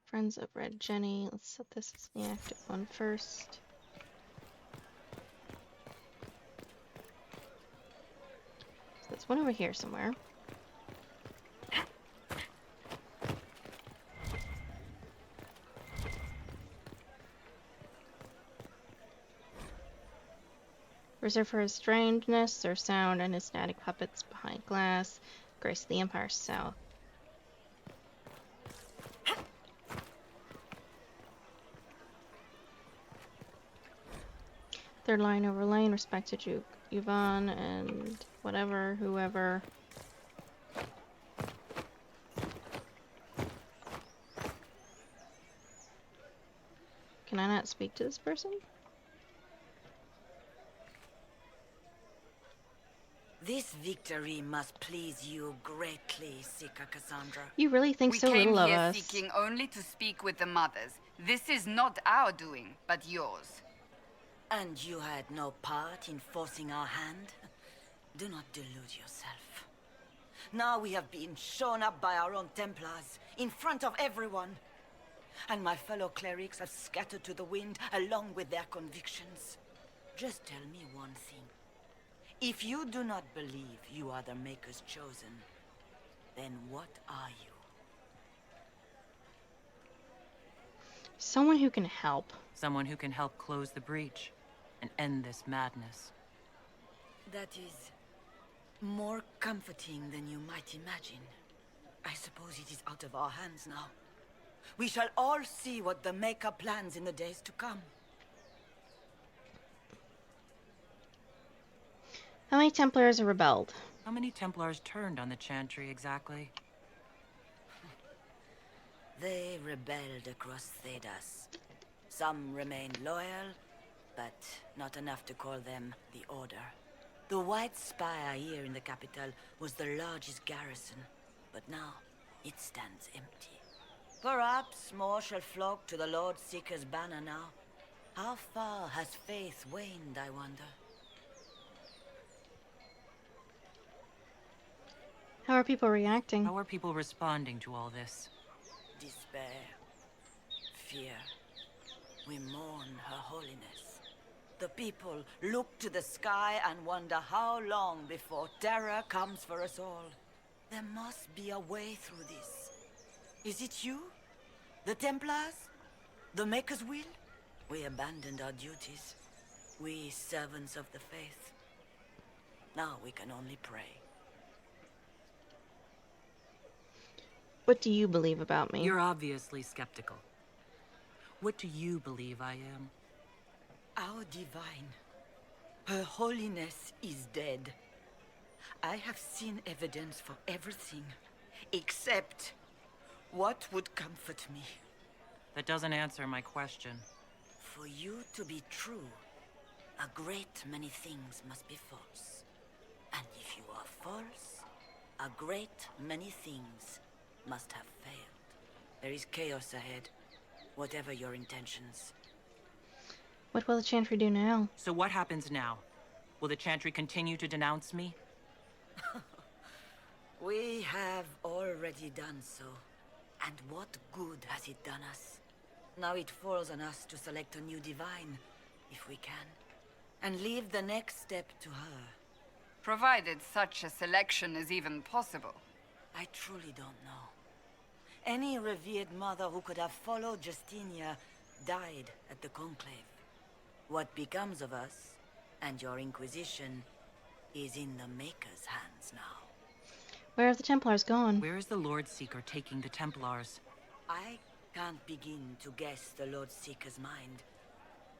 Friends of Red Jenny. Let's set this as the active one first. So there's one over here somewhere. Reserved for his strangeness, their sound, and his static puppets behind glass. Grace of the Empire South. Third line over lane, respect to Juke, Yvonne, and whatever, whoever. Can I not speak to this person? This victory must please you greatly, Seeker Cassandra. You really think so little of us. We came here seeking only to speak with the mothers. This is not our doing, but yours. And you had no part in forcing our hand? Do not delude yourself. Now we have been shown up by our own Templars, in front of everyone. And my fellow clerics have scattered to the wind along with their convictions. Just tell me one thing. If you do not believe you are the Maker's chosen, then what are you? Someone who can help. Someone who can help close the breach and end this madness. That is more comforting than you might imagine. I suppose it is out of our hands now. We shall all see what the Maker plans in the days to come. How many Templars have rebelled? How many Templars turned on the Chantry exactly? They rebelled across Thedas. Some remained loyal, but not enough to call them the Order. The White Spire here in the capital was the largest garrison, but now it stands empty. Perhaps more shall flock to the Lord Seeker's banner now. How far has faith waned, I wonder? How are people reacting? How are people responding to all this? Despair. Fear. We mourn Her Holiness. The people look to the sky and wonder how long before terror comes for us all. There must be a way through this. Is it you? The Templars? The Maker's will? We abandoned our duties. We servants of the faith. Now we can only pray. What do you believe about me? You're obviously skeptical. What do you believe I am? Our divine. Her Holiness is dead. I have seen evidence for everything, except what would comfort me. That doesn't answer my question. For you to be true, a great many things must be false. And if you are false, a great many things must have failed. There is chaos ahead, whatever your intentions. What will the Chantry do now? So what happens now? Will the Chantry continue to denounce me? We have already done so. And what good has it done us? Now it falls on us to select a new divine, if we can, and leave the next step to her. Provided such a selection is even possible. I truly don't know. Any revered mother who could have followed Justinia died at the Conclave. What becomes of us, and your Inquisition, is in the Maker's hands now. Where have the Templars gone? Where is the Lord Seeker taking the Templars? I can't begin to guess the Lord Seeker's mind.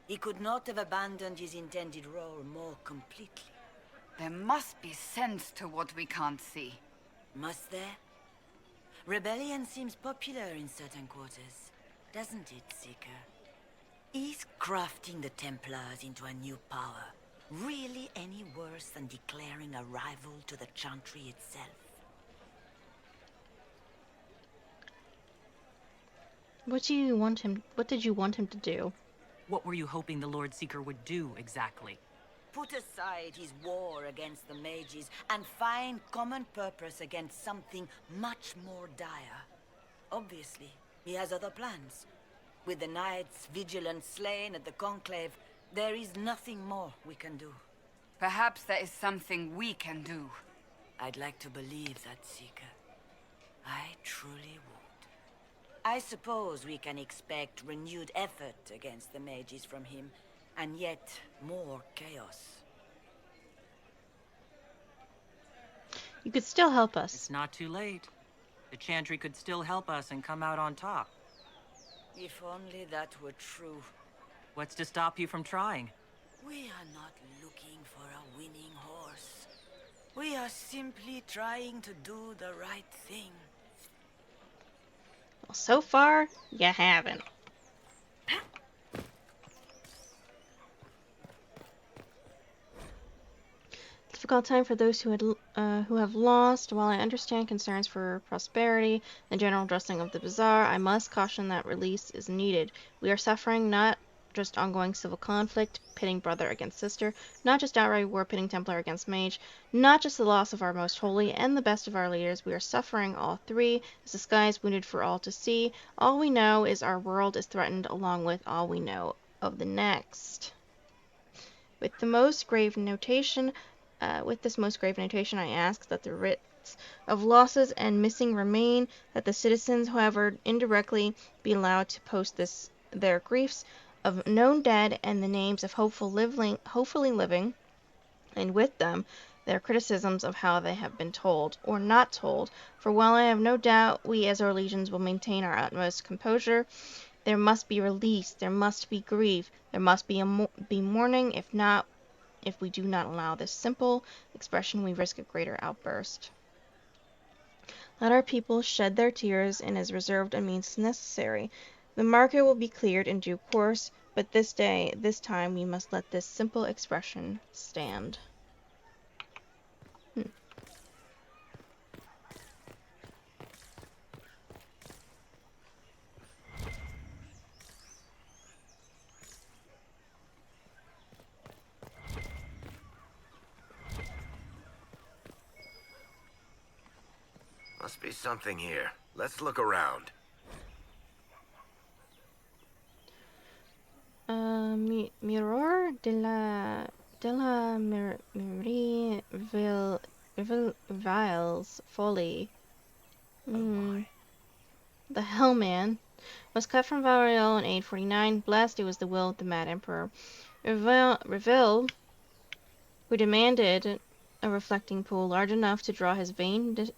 He could not have abandoned his intended role more completely. There must be sense to what we can't see. Must there? Rebellion seems popular in certain quarters, doesn't it, Seeker? Is crafting the Templars into a new power really any worse than declaring a rival to the Chantry itself? What did you want him to do? What were you hoping the Lord Seeker would do, exactly? Put aside his war against the mages and find common purpose against something much more dire. Obviously, he has other plans. With the knights vigilant slain at the Conclave, there is nothing more we can do. Perhaps there is something we can do. I'd like to believe that, Seeker. I truly would. I suppose we can expect renewed effort against the mages from him, and yet more chaos. You could still help us. It's not too late. The Chantry could still help us and come out on top. If only that were true. What's to stop you from trying? We are not looking for a winning horse. We are simply trying to do the right thing. Well, so far, you haven't. Difficult time for those who have lost. While I understand concerns for prosperity and general dressing of the bazaar, I must caution that release is needed. We are suffering not just ongoing civil conflict, pitting brother against sister, not just outright war, pitting Templar against mage, not just the loss of our most holy and the best of our leaders. We are suffering all three, as the sky is wounded for all to see. All we know is our world is threatened, along with all we know of the next. With this most grave notation, I ask that the writs of losses and missing remain, that the citizens, however indirectly, be allowed to post their griefs of known dead and the names of hopefully living, and with them their criticisms of how they have been told or not told. For while I have no doubt we as our legions will maintain our utmost composure, there must be release, there must be grief, there must be mourning. If we do not allow this simple expression, we risk a greater outburst. Let our people shed their tears in as reserved a means as necessary. The market will be cleared in due course, but this time, we must let this simple expression stand. Must be something here. Let's look around. Mirror de la Marie Viles Folly. The Hellman was cut from Valriel in 849. Blessed, it was the will of the Mad Emperor. Revel, who demanded a reflecting pool large enough to draw his vain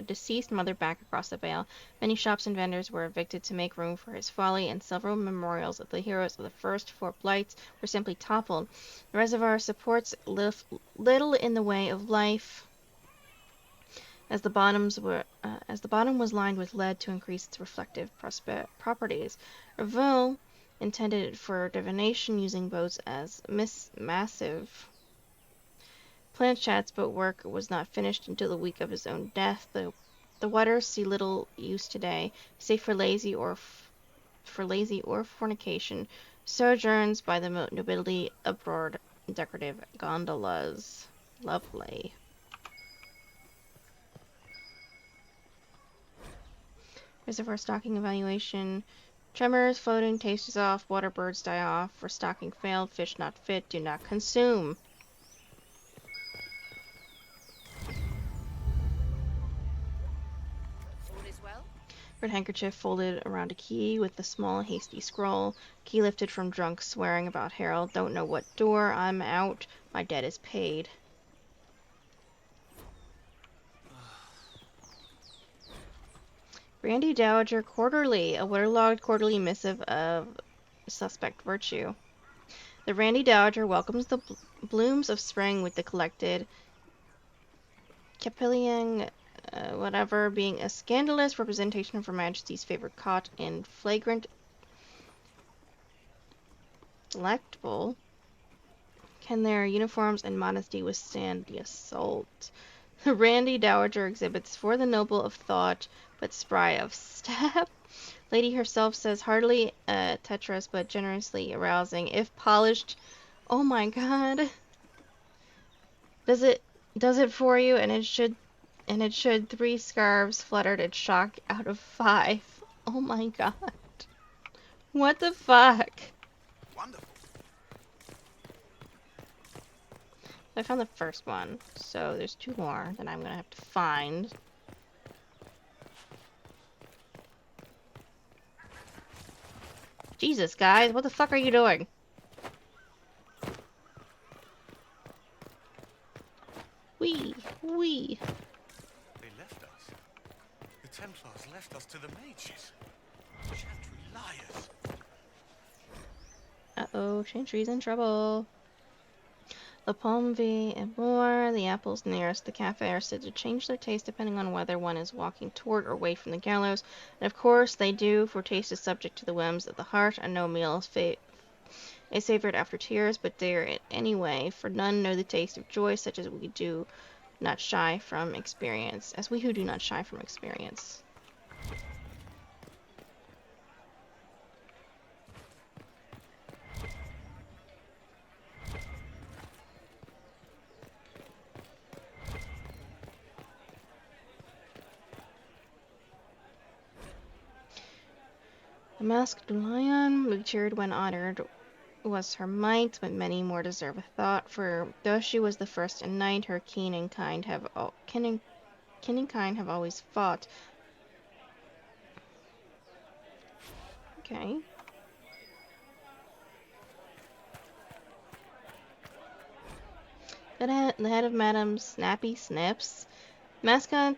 deceased mother back across the Vale. Many shops and vendors were evicted to make room for his folly, and several memorials of the heroes of the first 4 blights were simply toppled. The reservoir supports little in the way of life, as the bottom was lined with lead to increase its reflective properties. Revel intended it for divination, using boats as massive planchets, but work was not finished until the week of his own death. The waters see little use today, save for lazy or fornication, sojourns by the nobility aboard decorative gondolas. Lovely. Reservoir stocking evaluation. Tremors, floating, taste is off, water birds die off. For stocking failed, fish not fit, do not consume. Red handkerchief folded around a key with a small hasty scroll. Key lifted from drunk swearing about Harold. Don't know what door. I'm out. My debt is paid. Randy Dowager Quarterly. A waterlogged quarterly missive of suspect virtue. The Randy Dowager welcomes the blooms of spring with the collected capillion whatever, being a scandalous representation of Her Majesty's favorite caught in flagrant delectable. Can their uniforms and modesty withstand the assault? The Randy Dowager exhibits for the noble of thought, but spry of step. Lady herself says hardly tetras, but generously arousing, if polished. Oh my god. Does it for you, and it should 3 scarves fluttered at shock out of 5. Oh my god. What the fuck? Wonderful. I found the first one, so there's 2 more that I'm gonna have to find. Jesus, guys, what the fuck are you doing? Wee. They left us. The Templars left us to the mages. Chantry liars. Uh-oh, Chantry's in trouble. La Pomme Vie and more. The apples nearest the cafe are said to change their taste depending on whether one is walking toward or away from the gallows. And of course they do, for taste is subject to the whims of the heart, and no meal is favored after tears, but dare it anyway, for none know the taste of joy such as we do not shy from experience, as we who do not shy from experience. The masked lion, cheered when honored, was her might, but many more deserve a thought, for though she was the first in night, her kin and kind have always fought. Okay. The head of Madame Snappy Snips, mascot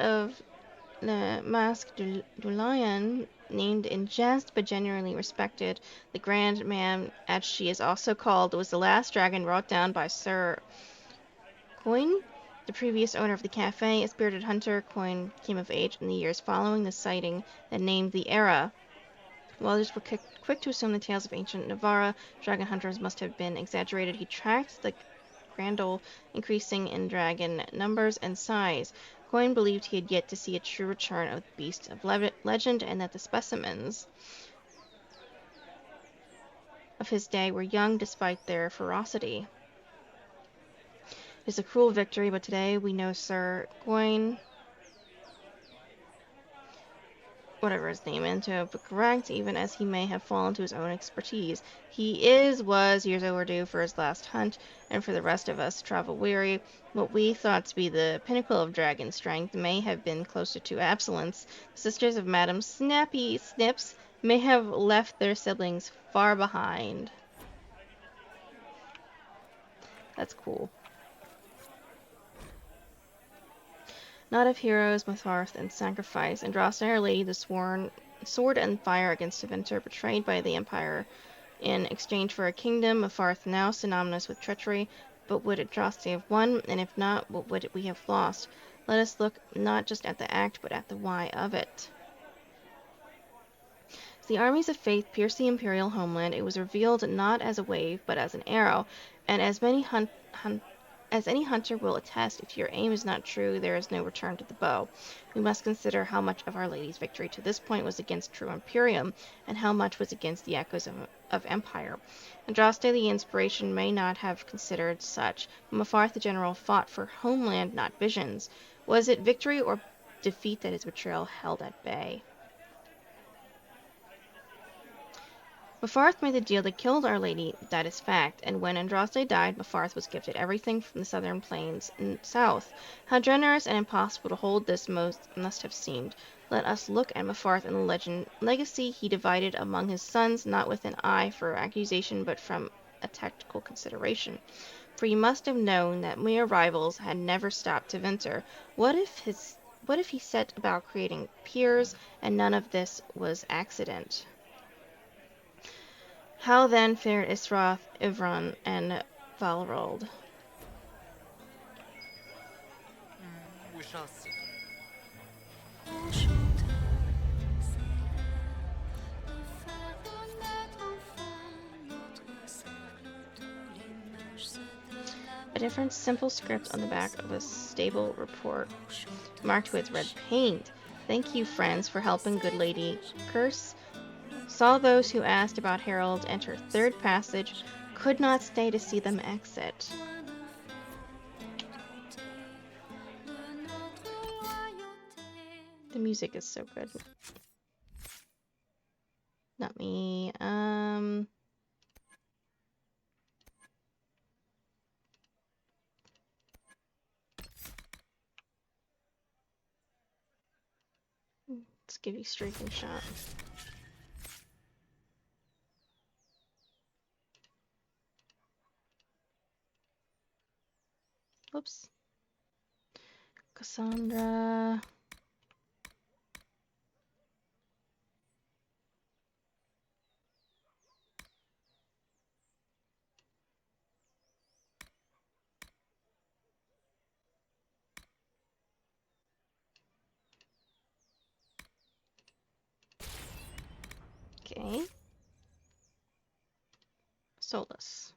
of the Masque du Lion, named in jest but genuinely respected, the Grand Mam, as she is also called, was the last dragon brought down by Sir Coin, the previous owner of the cafe. A spirited hunter, Coin came of age in the years following the sighting that named the era. While others were quick to assume the tales of ancient Navarra, dragon hunters must have been exaggerated. He tracked the Grandol increasing in dragon numbers and size. Coin believed he had yet to see a true return of the beast of legend, and that the specimens of his day were young despite their ferocity. It is a cruel victory, but today we know Sir Gawain, whatever his name is, to have been correct, even as he may have fallen to his own expertise. He was years overdue for his last hunt, and for the rest of us, travel-weary, what we thought to be the pinnacle of dragon strength may have been closer to absolence. The sisters of Madame Snappy Snips may have left their siblings far behind. That's cool. Not of heroes, Metharth, and sacrifice. Andraste, Our Lady, the sworn sword and fire against Vtuber, betrayed by the Empire in exchange for a kingdom. Metharth, now synonymous with treachery. But would Andraste have won? And if not, what would we have lost? Let us look not just at the act, but at the why of it. As the armies of faith pierced the imperial homeland, it was revealed not as a wave, but as an arrow, and as any hunter will attest, if your aim is not true, there is no return to the bow. We must consider how much of Our Lady's victory to this point was against true Imperium, and how much was against the echoes of Empire. Andraste, the inspiration, may not have considered such, but Metharth, the general, fought for homeland, not visions. Was it victory or defeat that his betrayal held at bay? Metharth made the deal that killed Our Lady, that is fact, and when Andraste died, Metharth was gifted everything from the southern plains south. How generous and impossible to hold this must have seemed. Let us look at Metharth and the legacy he divided among his sons, not with an eye for accusation, but from a tactical consideration. For you must have known that mere rivals had never stopped to venture. What if he set about creating peers, and none of this was accident? How then fared Isroth, Ivron, and Valrold? We shall see. A different simple script on the back of a stable report, marked with red paint. Thank you, friends, for helping good Lady Curse. Saw those who asked about Harold enter third passage, could not stay to see them exit. The music is so good. Not me. Let's give you streaking shot. Whoops. Cassandra. Okay. Solus.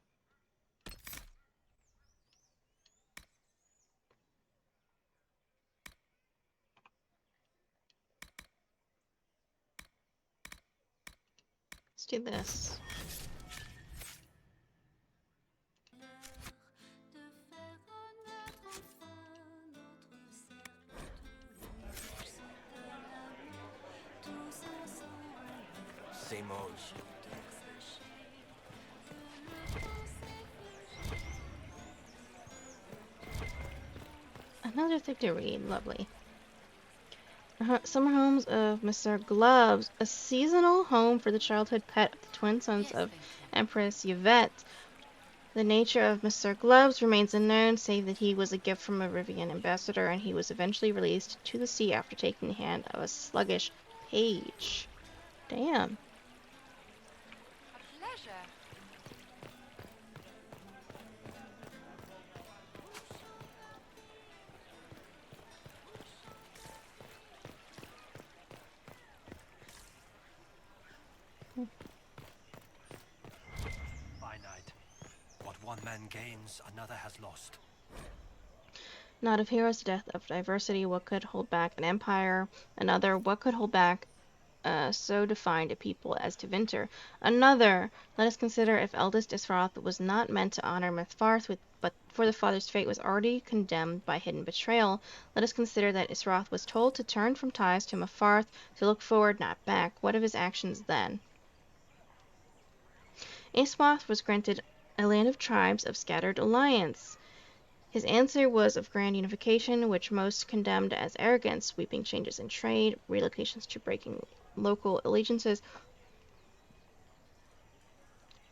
Let's do this. Same old. Another thing to read. Lovely. Summer Homes of Mr. Gloves, a seasonal home for the childhood pet of the twin sons of Empress Yvette. The nature of Mr. Gloves remains unknown, save that he was a gift from a Rivian ambassador, and he was eventually released to the sea after taking the hand of a sluggish page. Damn. A pleasure. Finite. What one man gains, another has lost. Not of heroes, death of diversity, what could hold back an empire? Another, what could hold back so defined a people as Tevinter? Another, let us consider if eldest Isroth was not meant to honor Mithvarth, but for the father's fate was already condemned by hidden betrayal. Let us consider that Isroth was told to turn from ties to Mithvarth, to look forward, not back. What of his actions then? Isroth was granted a land of tribes of scattered alliance. His answer was of grand unification, which most condemned as arrogance, sweeping changes in trade, relocations to breaking local allegiances,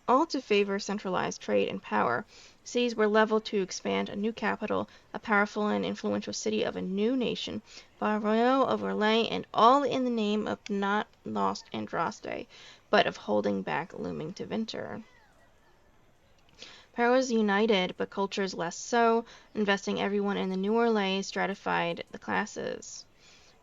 all to favor centralized trade and power. Cities were leveled to expand a new capital, a powerful and influential city of a new nation, Val Royeaux of Orlais, and all in the name of not lost Andraste, but of holding back looming Tevinter. Powers united, but cultures less so, investing everyone in the new Orlais stratified the classes.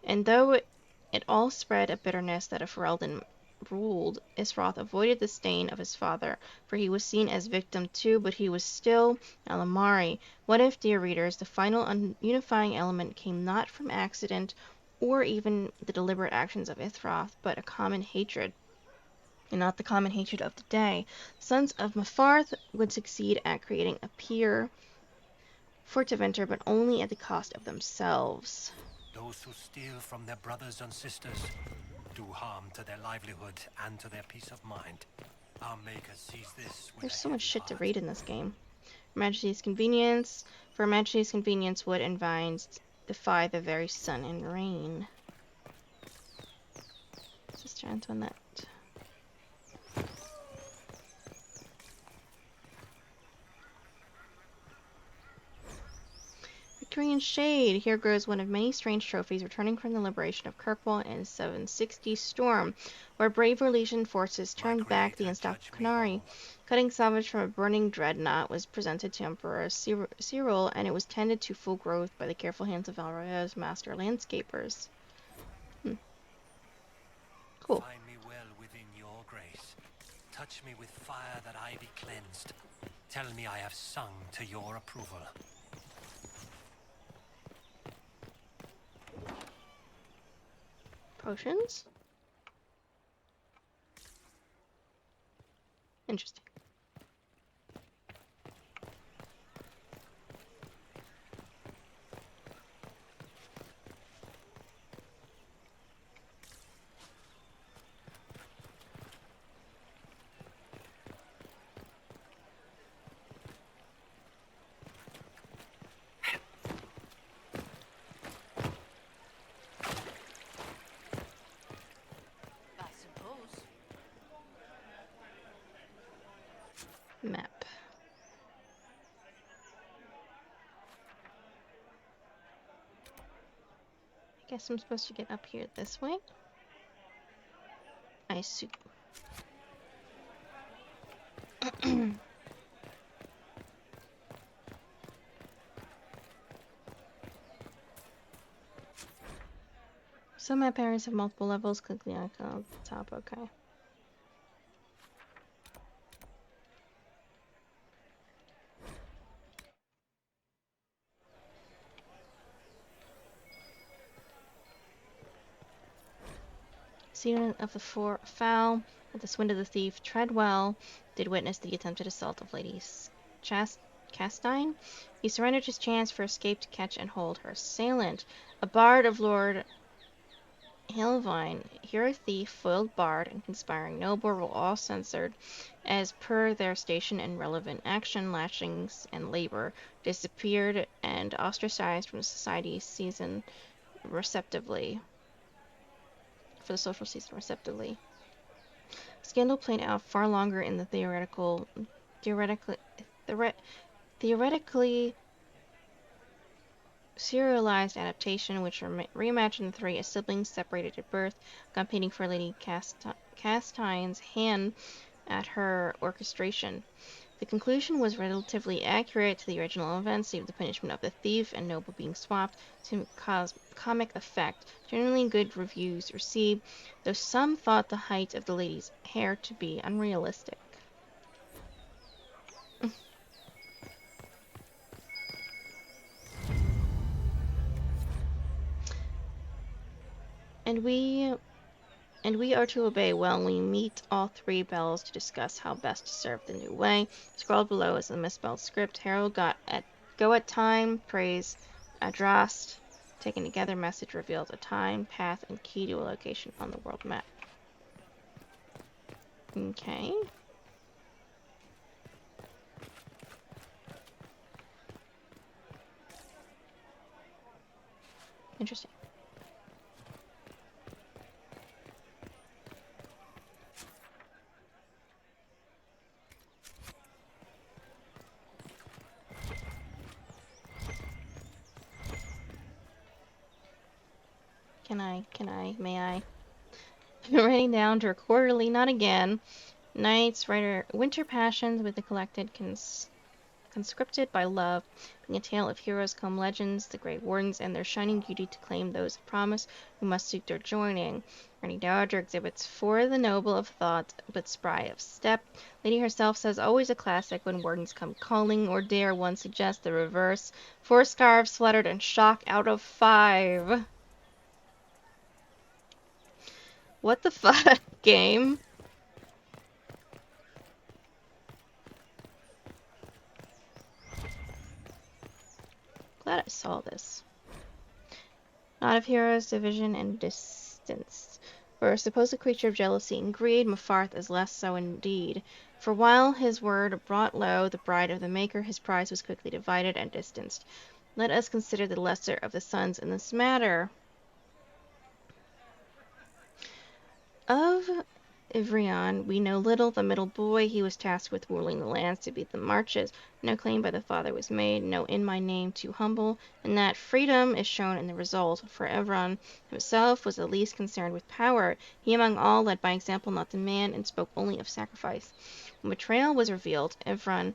And though it all spread a bitterness that if Ferelden ruled, Isroth avoided the stain of his father, for he was seen as victim too, but he was still Alamari. What if, dear readers, the final unifying element came not from accident or even the deliberate actions of Isroth, but a common hatred? And not the common hatred of the day. Sons of Mepharth would succeed at creating a peer for Tevinter, but only at the cost of themselves. Those who steal from their brothers and sisters do harm to their livelihood and to their peace of mind. Our Maker sees this with There's so much shit to read in this game. For Majesty's convenience wood and vines defy the very sun and rain. Sister Antoinette. Victorian Shade. Here grows one of many strange trophies returning from the liberation of Kirkwall in 760 Storm, where brave Orlesian forces turned back the unstoppable Canary. Cutting salvage from a burning dreadnought was presented to Emperor Cyril, and it was tended to full growth by the careful hands of Val Royeaux's master landscapers. Cool. Find me well within your grace. Touch me with fire that I be cleansed. Tell me I have sung to your approval. Potions? Interesting. Map. I guess I'm supposed to get up here this way. I assume. Some map areas have multiple levels. Click the icon on the top. Okay. seaman of the foul, at the swindle of the thief, Treadwell did witness the attempted assault of Lady Castine. He surrendered his chance for escape to catch and hold her assailant. A bard of Lord Halevine, hero thief, foiled bard, and conspiring noble were all censored as per their station and relevant action, lashings, and labor, disappeared and ostracized from society season receptively. For the social season receptively. Scandal played out far longer in the theoretically serialized adaptation, which reimagined the three as siblings separated at birth, competing for Lady Castine's hand at her orchestration. The conclusion was relatively accurate to the original events, save the punishment of the thief and noble being swapped to cause comic effect. Generally good reviews received, though some thought the height of the lady's hair to be unrealistic. And we are to obey well. We meet all three bells to discuss how best to serve the new way. Scrawled below is the misspelled script. Harold go at time, praise Adrast. Taken together, message reveals a time, path, and key to a location on the world map. Okay. Interesting. May I? I'm writing down to quarterly, not again. Nights, winter passions with the collected conscripted by love, being a tale of heroes come legends, the great wardens, and their shining duty to claim those of promise who must seek their joining. Granny Dowager exhibits for the noble of thought, but spry of step. Lady herself says always a classic when wardens come calling, or dare one suggest the reverse. 4 scarves fluttered and shock out of 5. What the fuck, game? Glad I saw this. Not of heroes, division, and distance. For a supposed creature of jealousy and greed, Mepharth is less so indeed. For while his word brought low the bride of the Maker, his prize was quickly divided and distanced. Let us consider the lesser of the sons in this matter. Of Ivrion we know little. The middle boy, he was tasked with ruling the lands to beat the marches. No claim by the father was made, no in my name too humble, and that freedom is shown in the result. For Evron himself was the least concerned with power. He among all led by example, not demand, and spoke only of sacrifice. When betrayal was revealed, Evron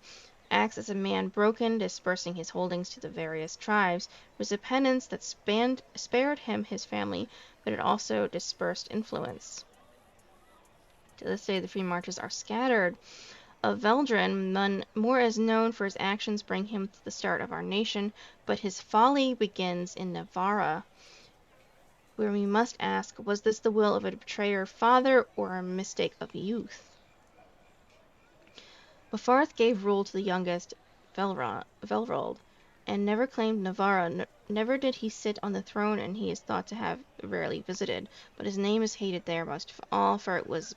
acts as a man broken, dispersing his holdings to the various tribes. It was a penance that spared him his family, but it also dispersed influence. To this day, the free marches are scattered. Of Veldrin, none more is known, for his actions bring him to the start of our nation, but his folly begins in Navarra, where we must ask, was this the will of a betrayer father, or a mistake of youth? Mepharth gave rule to the youngest, Velrold, and never claimed Navarra. Never did he sit on the throne, and he is thought to have rarely visited, but his name is hated there most of all, for it was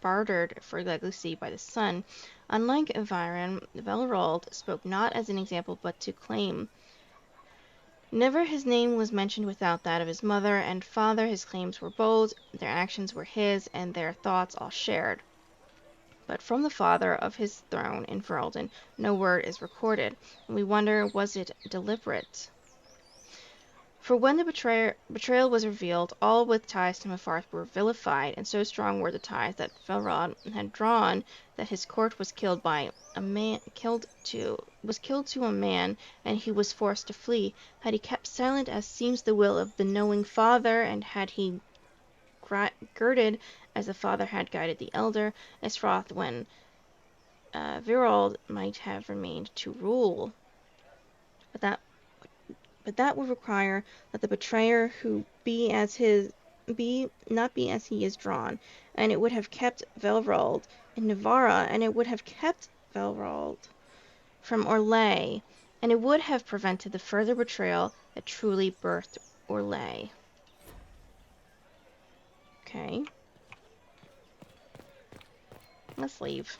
bartered for legacy by the son. Unlike Eviran, Velrold spoke not as an example, but to claim. Never his name was mentioned without that of his mother and father. His claims were bold, their actions were his, and their thoughts all shared. But from the father of his throne in Ferelden no word is recorded, and we wonder, was it deliberate? For when the betrayal was revealed, all with ties to Mepharth were vilified, and so strong were the ties that Velrod had drawn that his court was killed to a man, and he was forced to flee. Had he kept silent, as seems the will of the knowing father, and had he girded as the father had guided the elder, Esroth when Virold might have remained to rule. But that would require that the betrayer who be as his not be as he is drawn, and it would have kept Velrold in Navarra, and it would have kept Velrold from Orlais, and it would have prevented the further betrayal that truly birthed Orlais. Okay. Let's leave.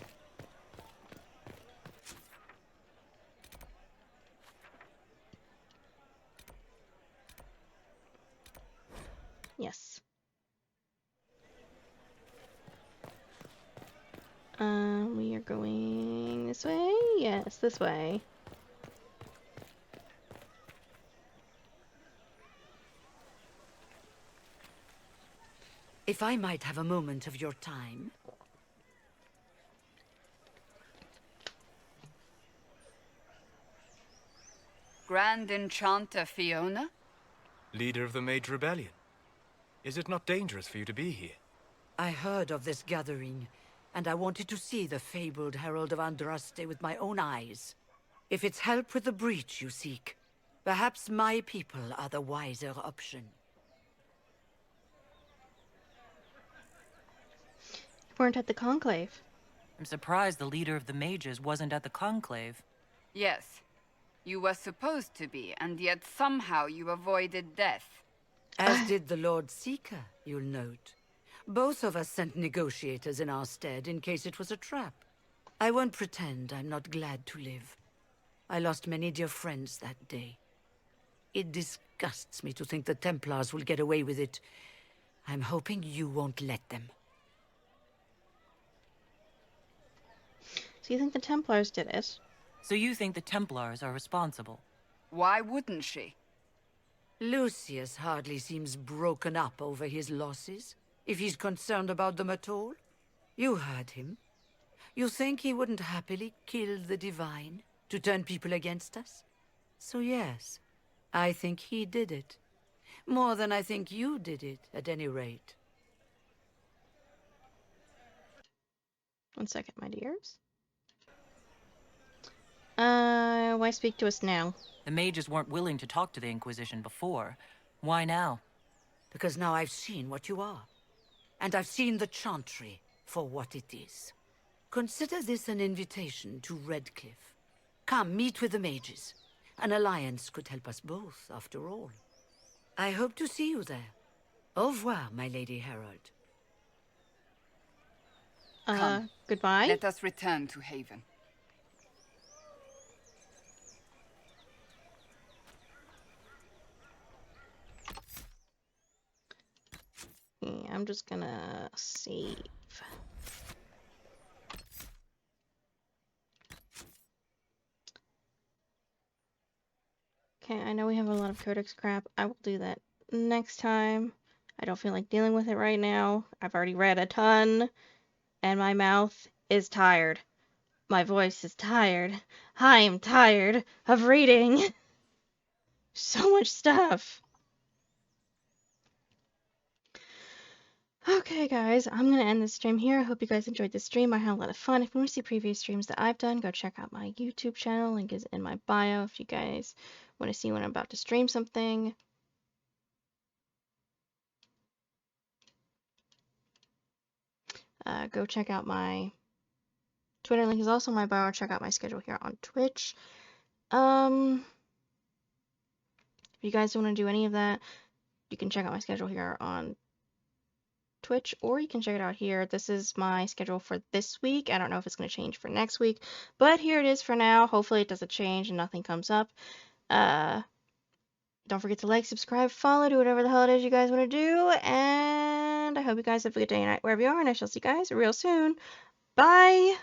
Yes. We are going this way? Yes, this way. If I might have a moment of your time. Grand Enchanter Fiona? Leader of the Mage Rebellion. Is it not dangerous for you to be here? I heard of this gathering, and I wanted to see the fabled Herald of Andraste with my own eyes. If it's help with the breach you seek, perhaps my people are the wiser option. You weren't at the Conclave. I'm surprised the leader of the mages wasn't at the Conclave. Yes. You were supposed to be, and yet somehow you avoided death. As did the Lord Seeker, you'll note. Both of us sent negotiators in our stead in case it was a trap. I won't pretend I'm not glad to live. I lost many dear friends that day. It disgusts me to think the Templars will get away with it. I'm hoping you won't let them. So you think the Templars did it? So you think the Templars are responsible? Why wouldn't she? Lucius hardly seems broken up over his losses, if he's concerned about them at all. You heard him. You think he wouldn't happily kill the Divine to turn people against us? So yes, I think he did it. More than I think you did it, at any rate. 1 second, my dears. Why speak to us now? The mages weren't willing to talk to the Inquisition before. Why now? Because now I've seen what you are. And I've seen the Chantry for what it is. Consider this an invitation to Redcliffe. Come, meet with the mages. An alliance could help us both, after all. I hope to see you there. Au revoir, my Lady Herald. Come. Goodbye? Let us return to Haven. Yeah, I'm just gonna save. Okay, I know we have a lot of codex crap. I will do that next time. I don't feel like dealing with it right now. I've already read a ton, and my mouth is tired. My voice is tired. I am tired of reading so much stuff. Okay, guys, I'm going to end this stream here. I hope you guys enjoyed this stream. I had a lot of fun. If you want to see previous streams that I've done, go check out my YouTube channel. Link is in my bio if you guys want to see when I'm about to stream something. Go check out my Twitter. Link is also in my bio. Check out my schedule here on Twitch. If you guys want to do any of that, you can check out my schedule here on Twitch, or you can check it out here. This is my schedule for this week. I don't know if it's going to change for next week, but here it is for now. Hopefully it doesn't change and nothing comes up. Don't forget to like, subscribe, follow, do whatever the hell it is you guys want to do, and I hope you guys have a good day and night wherever you are, and I shall see you guys real soon. Bye!